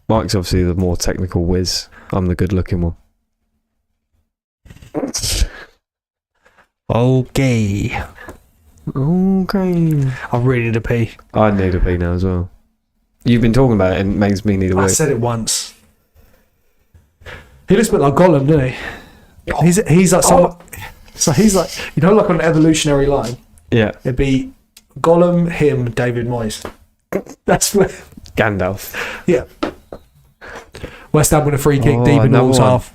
Mike's obviously the more technical whiz. I'm the good-looking one. Okay. I really need a pee. I need a pee now as well. You've been talking about it and it makes me need a wee. I said it once. He looks a bit like Gollum, doesn't he? He's like someone. So he's like, you know, like on an evolutionary line. Yeah. It'd be Gollum, him, David Moyes. That's where. Gandalf. Yeah. West Ham with a free kick deep in the Wolves half.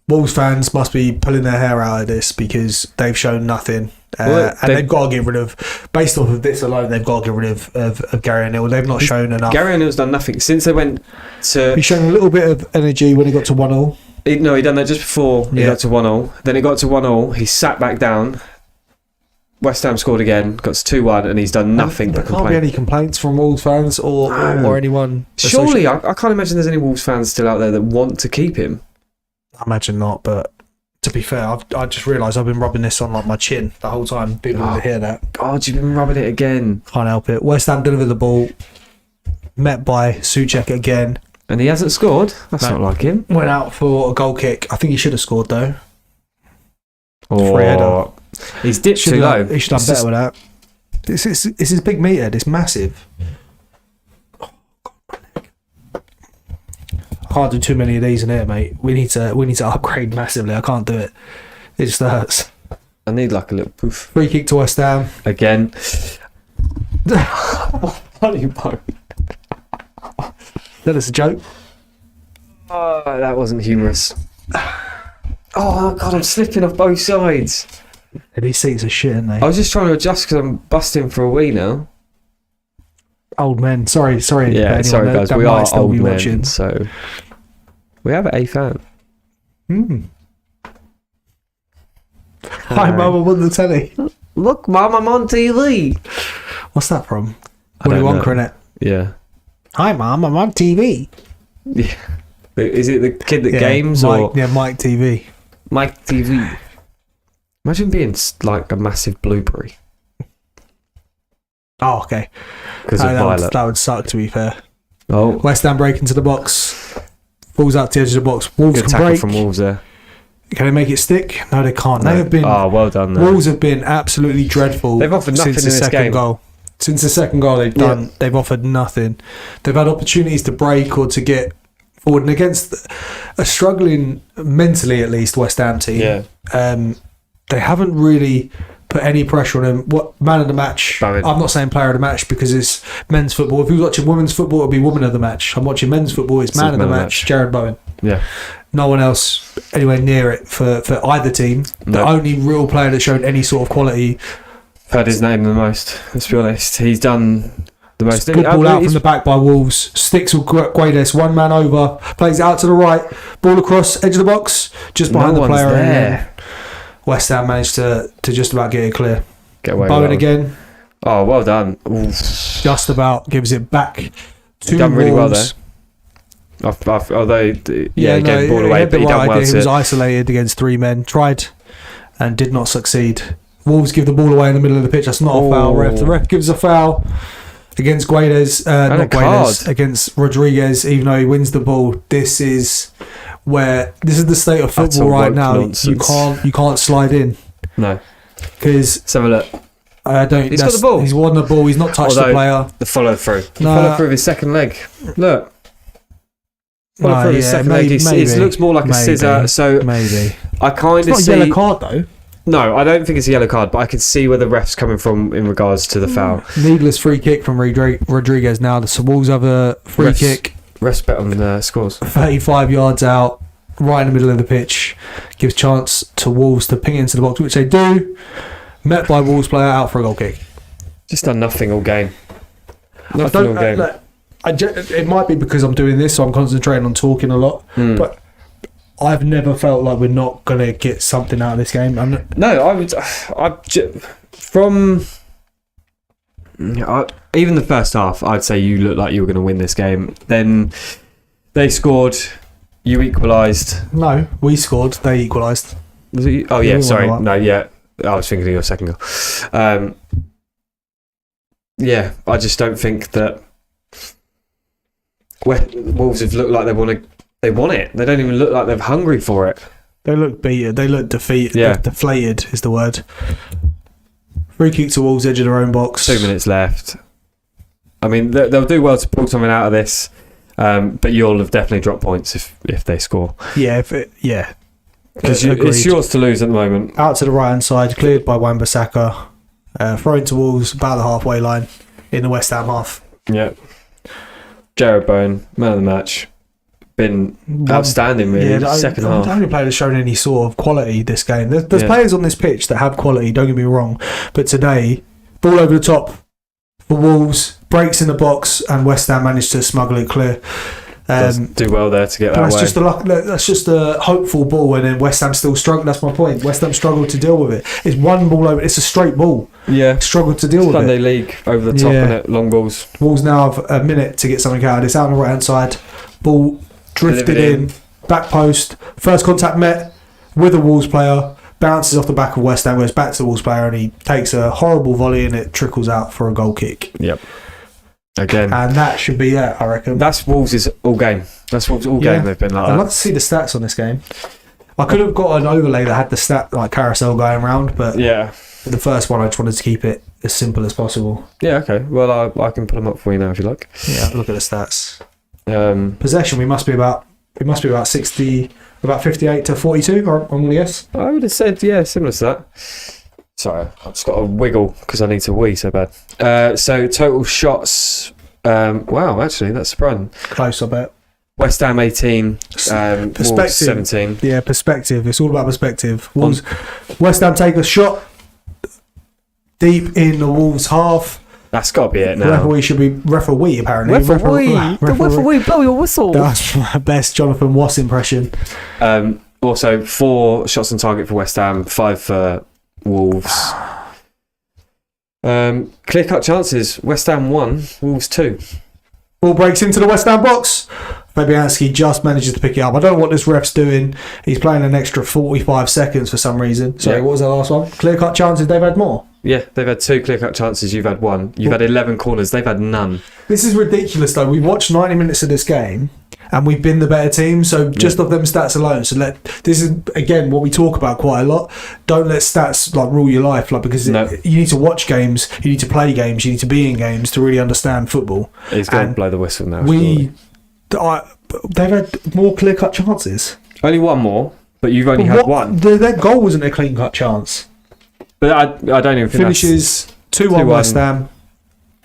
Wolves fans must be pulling their hair out of this because they've shown nothing. And they've got to get rid of, based off of this alone, they've got to get rid of Gary O'Neill. They've not shown enough. Gary O'Neill's done nothing since they went to. He's shown a little bit of energy when he got to 1-0. No, he done that just before he got to 1-0. Then it got to 1-0. He sat back down. West Ham scored again. Got to 2-1, and he's done nothing but complain. There can't be any complaints from Wolves fans or anyone. Surely, I can't imagine there's any Wolves fans still out there that want to keep him. I imagine not, but to be fair, I just realised I've been rubbing this on like my chin the whole time. People need to hear that. God, you've been rubbing it again. Can't help it. West Ham delivered the ball, met by Sackico again. And he hasn't scored? That's not like him. Went out for a goal kick. I think he should have scored though. Free header. He's dipped too low. He should have done better with that. This is a big meter. It's massive. I can't do too many of these in here, mate. We need to upgrade massively. I can't do it. It just hurts. I need like a little poof. Free kick to West Ham. Again. Funny bone. That is a joke. Oh, that wasn't humorous. Oh, God, I'm slipping off both sides. These seats are shit, aren't they? I was just trying to adjust because I'm busting for a wee now. Old men. Sorry. Yeah, sorry, guys. We are old men, watching. so we have a fan. Hi, Mum, I'm on the telly. Look, Mum, I'm on TV. What's that from? Willy Wonka, innit? Yeah. Hi, Mum, I'm on TV. Yeah. Is it the kid that games Mike, or? Yeah, Mike TV. Mike TV. Imagine being like a massive blueberry. Oh, okay. Because of Violet. That would suck, to be fair. Oh. West Ham break into the box. Falls out to the edge of the box. Wolves Good can tackle break. from Wolves there. Can they make it stick? No, they can't. No. They have been. Oh, well done. There. Wolves have been absolutely dreadful. They've offered nothing since in the this second game. goal. Since the second goal, they've offered nothing. They've had opportunities to break or to get forward, and against a struggling mentally, at least, West Ham team. Yeah. They haven't really put any pressure on him. What man of the match? Valid. I'm not saying player of the match because it's men's football. If you're watching women's football, it'll be woman of the match. I'm watching men's football. It's man of the match. Jared Bowen. Yeah. No one else anywhere near it for either team. The only real player that showed any sort of quality. Heard his name the most. Let's be honest. He's done the most. Good ball out from the back by Wolves. Sticks with Guedes. One man over. Plays it out to the right. Ball across edge of the box. Just behind the player. There. West Ham managed to just about get it clear. Get away Bowen with again. Oh, well done. Ooh. Just about gives it back to done really well Wolves. there. Although, he gave the ball away, but he done well. He was isolated against three men. Tried and did not succeed. Wolves give the ball away in the middle of the pitch. That's not a foul, ref. The ref gives a foul against Guedes. Against Rodriguez, even though he wins the ball. This is the state of football right now. Nonsense. You can't slide in. No. Because let's have a look. He's got the ball. He's won the ball. He's not touched the player. The follow through. Follow through his second leg. Look. Follow through his second leg. It looks more like a scissor. So maybe I kind of see. It's not a yellow card though. No, I don't think it's a yellow card, but I can see where the ref's coming from in regards to the foul. Needless free kick from Rodriguez now. The Wolves have a free kick. Ref's bet on the scores. 35 yards out, right in the middle of the pitch. Gives chance to Wolves to ping it into the box, which they do. Met by Wolves player out for a goal kick. Just done nothing all game. It might be because I'm doing this, so I'm concentrating on talking a lot. But I've never felt like we're not going to get something out of this game. Even the first half, I'd say you looked like you were going to win this game. Then they scored, you equalised. No, we scored, they equalised. Was it? Oh yeah, we sorry. 1-0 up. No, yeah. I was thinking of your second goal. Yeah, I just don't think that Wolves have looked like they want it. They don't even look like they're hungry for it. They look beaten. They look defeated. Yeah. Deflated is the word. Free kick to Wolves, edge of their own box. 2 minutes left. I mean, they'll do well to pull something out of this, but you'll have definitely dropped points if they score. Yeah, Because it's yours to lose at the moment. Out to the right hand side, cleared by Wan-Bissaka. Thrown to Wolves about the halfway line in the West Ham half. Yeah. Jared Bowen, man of the match. Been outstanding, really. Second half. The only player that's shown any sort of quality this game. There's players on this pitch that have quality, don't get me wrong. But today, ball over the top for Wolves, breaks in the box, and West Ham managed to smuggle it clear. Does do well there to get that way. That's just a hopeful ball, and then West Ham still struggled. That's my point. West Ham struggled to deal with it. It's one ball over. It's a straight ball. Yeah, struggled to deal with Sunday it. League over the top in it, long balls. Wolves now have a minute to get something out of this. Out on the right hand side, ball drifted in, back post. First contact met with a Wolves player. Bounces off the back of West Ham, goes back to the Wolves player, and he takes a horrible volley, and it trickles out for a goal kick. Yep. Again, and that should be it, I reckon. That's Wolves' all game. That's Wolves' all game. They've been like that. I'd love to see the stats on this game. I could have got an overlay that had the stat like carousel going around, but for the first one, I just wanted to keep it as simple as possible. Yeah, okay. Well, I can put them up for you now if you like. Yeah, look at the stats. Possession, we must be about 60, about 58 to 42. I'm gonna guess. I would have said similar to that. Sorry, I've just got to wiggle because I need to wee so bad. So total shots. Wow, actually, that's surprising. Close, I bet. West Ham 18, Wolves 17. Yeah, perspective. It's all about perspective. West Ham take a shot deep in the Wolves half. That's got to be it now. Referee should be referee apparently. Referee, blow your whistle. That's my best Jonathan Wass impression. Also, 4 shots on target for West Ham, 5 for Wolves. Clear-cut chances. West Ham 1, Wolves 2. Ball breaks into the West Ham box. Fabianski just manages to pick it up. I don't know what this ref's doing. He's playing an extra 45 seconds for some reason. Sorry, what was that last one? Clear-cut chances, they've had more. Yeah, they've had 2 clear-cut chances. You've had 1. You've had 11 corners. They've had none. This is ridiculous, though. We've watched 90 minutes of this game, and we've been the better team. So just off them stats alone. So this is again what we talk about quite a lot. Don't let stats rule your life, because you need to watch games, you need to play games, you need to be in games to really understand football. He's going to blow the whistle now. They've had more clear-cut chances. Only 1 more, but you've only had 1. Their goal wasn't a clean-cut chance. But I don't even think finishes 2-1 West Ham.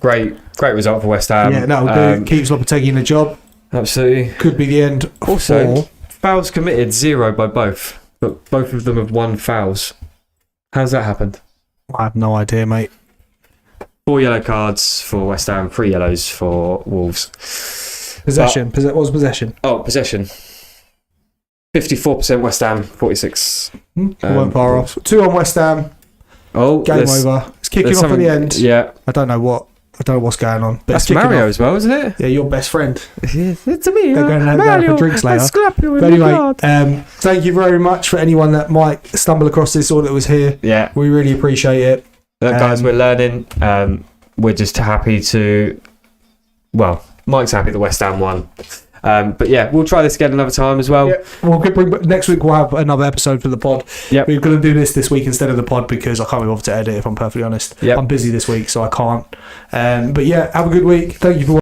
Great result for West Ham. Yeah, keeps Lopetegui in the job. Absolutely. Could be the end. Also, fouls committed 0 by both, but both of them have 1 fouls. How's that happened? I have no idea, mate. 4 yellow cards for West Ham, 3 yellows for Wolves. Possession. What was possession? Oh, possession. 54% West Ham, 46. Weren't far off. 2 on West Ham. Oh, game over. It's kicking off at the end. Yeah. I don't know what's going on. But that's Mario off as well, isn't it? Yeah, your best friend. It's me. They're going to have for drinks later. But anyway, thank you very much for anyone that might stumble across this or that was here. Yeah. We really appreciate it. Guys, we're learning. We're just happy to... Well, Mike's happy that West Ham won. But yeah, we'll try this again another time as well. Yeah. Next week we'll have another episode for the pod. Yep. We're going to do this week instead of the pod because I can't be bothered to edit, if I'm perfectly honest. Yep. I'm busy this week, so I can't. But yeah, have a good week. Thank you for watching.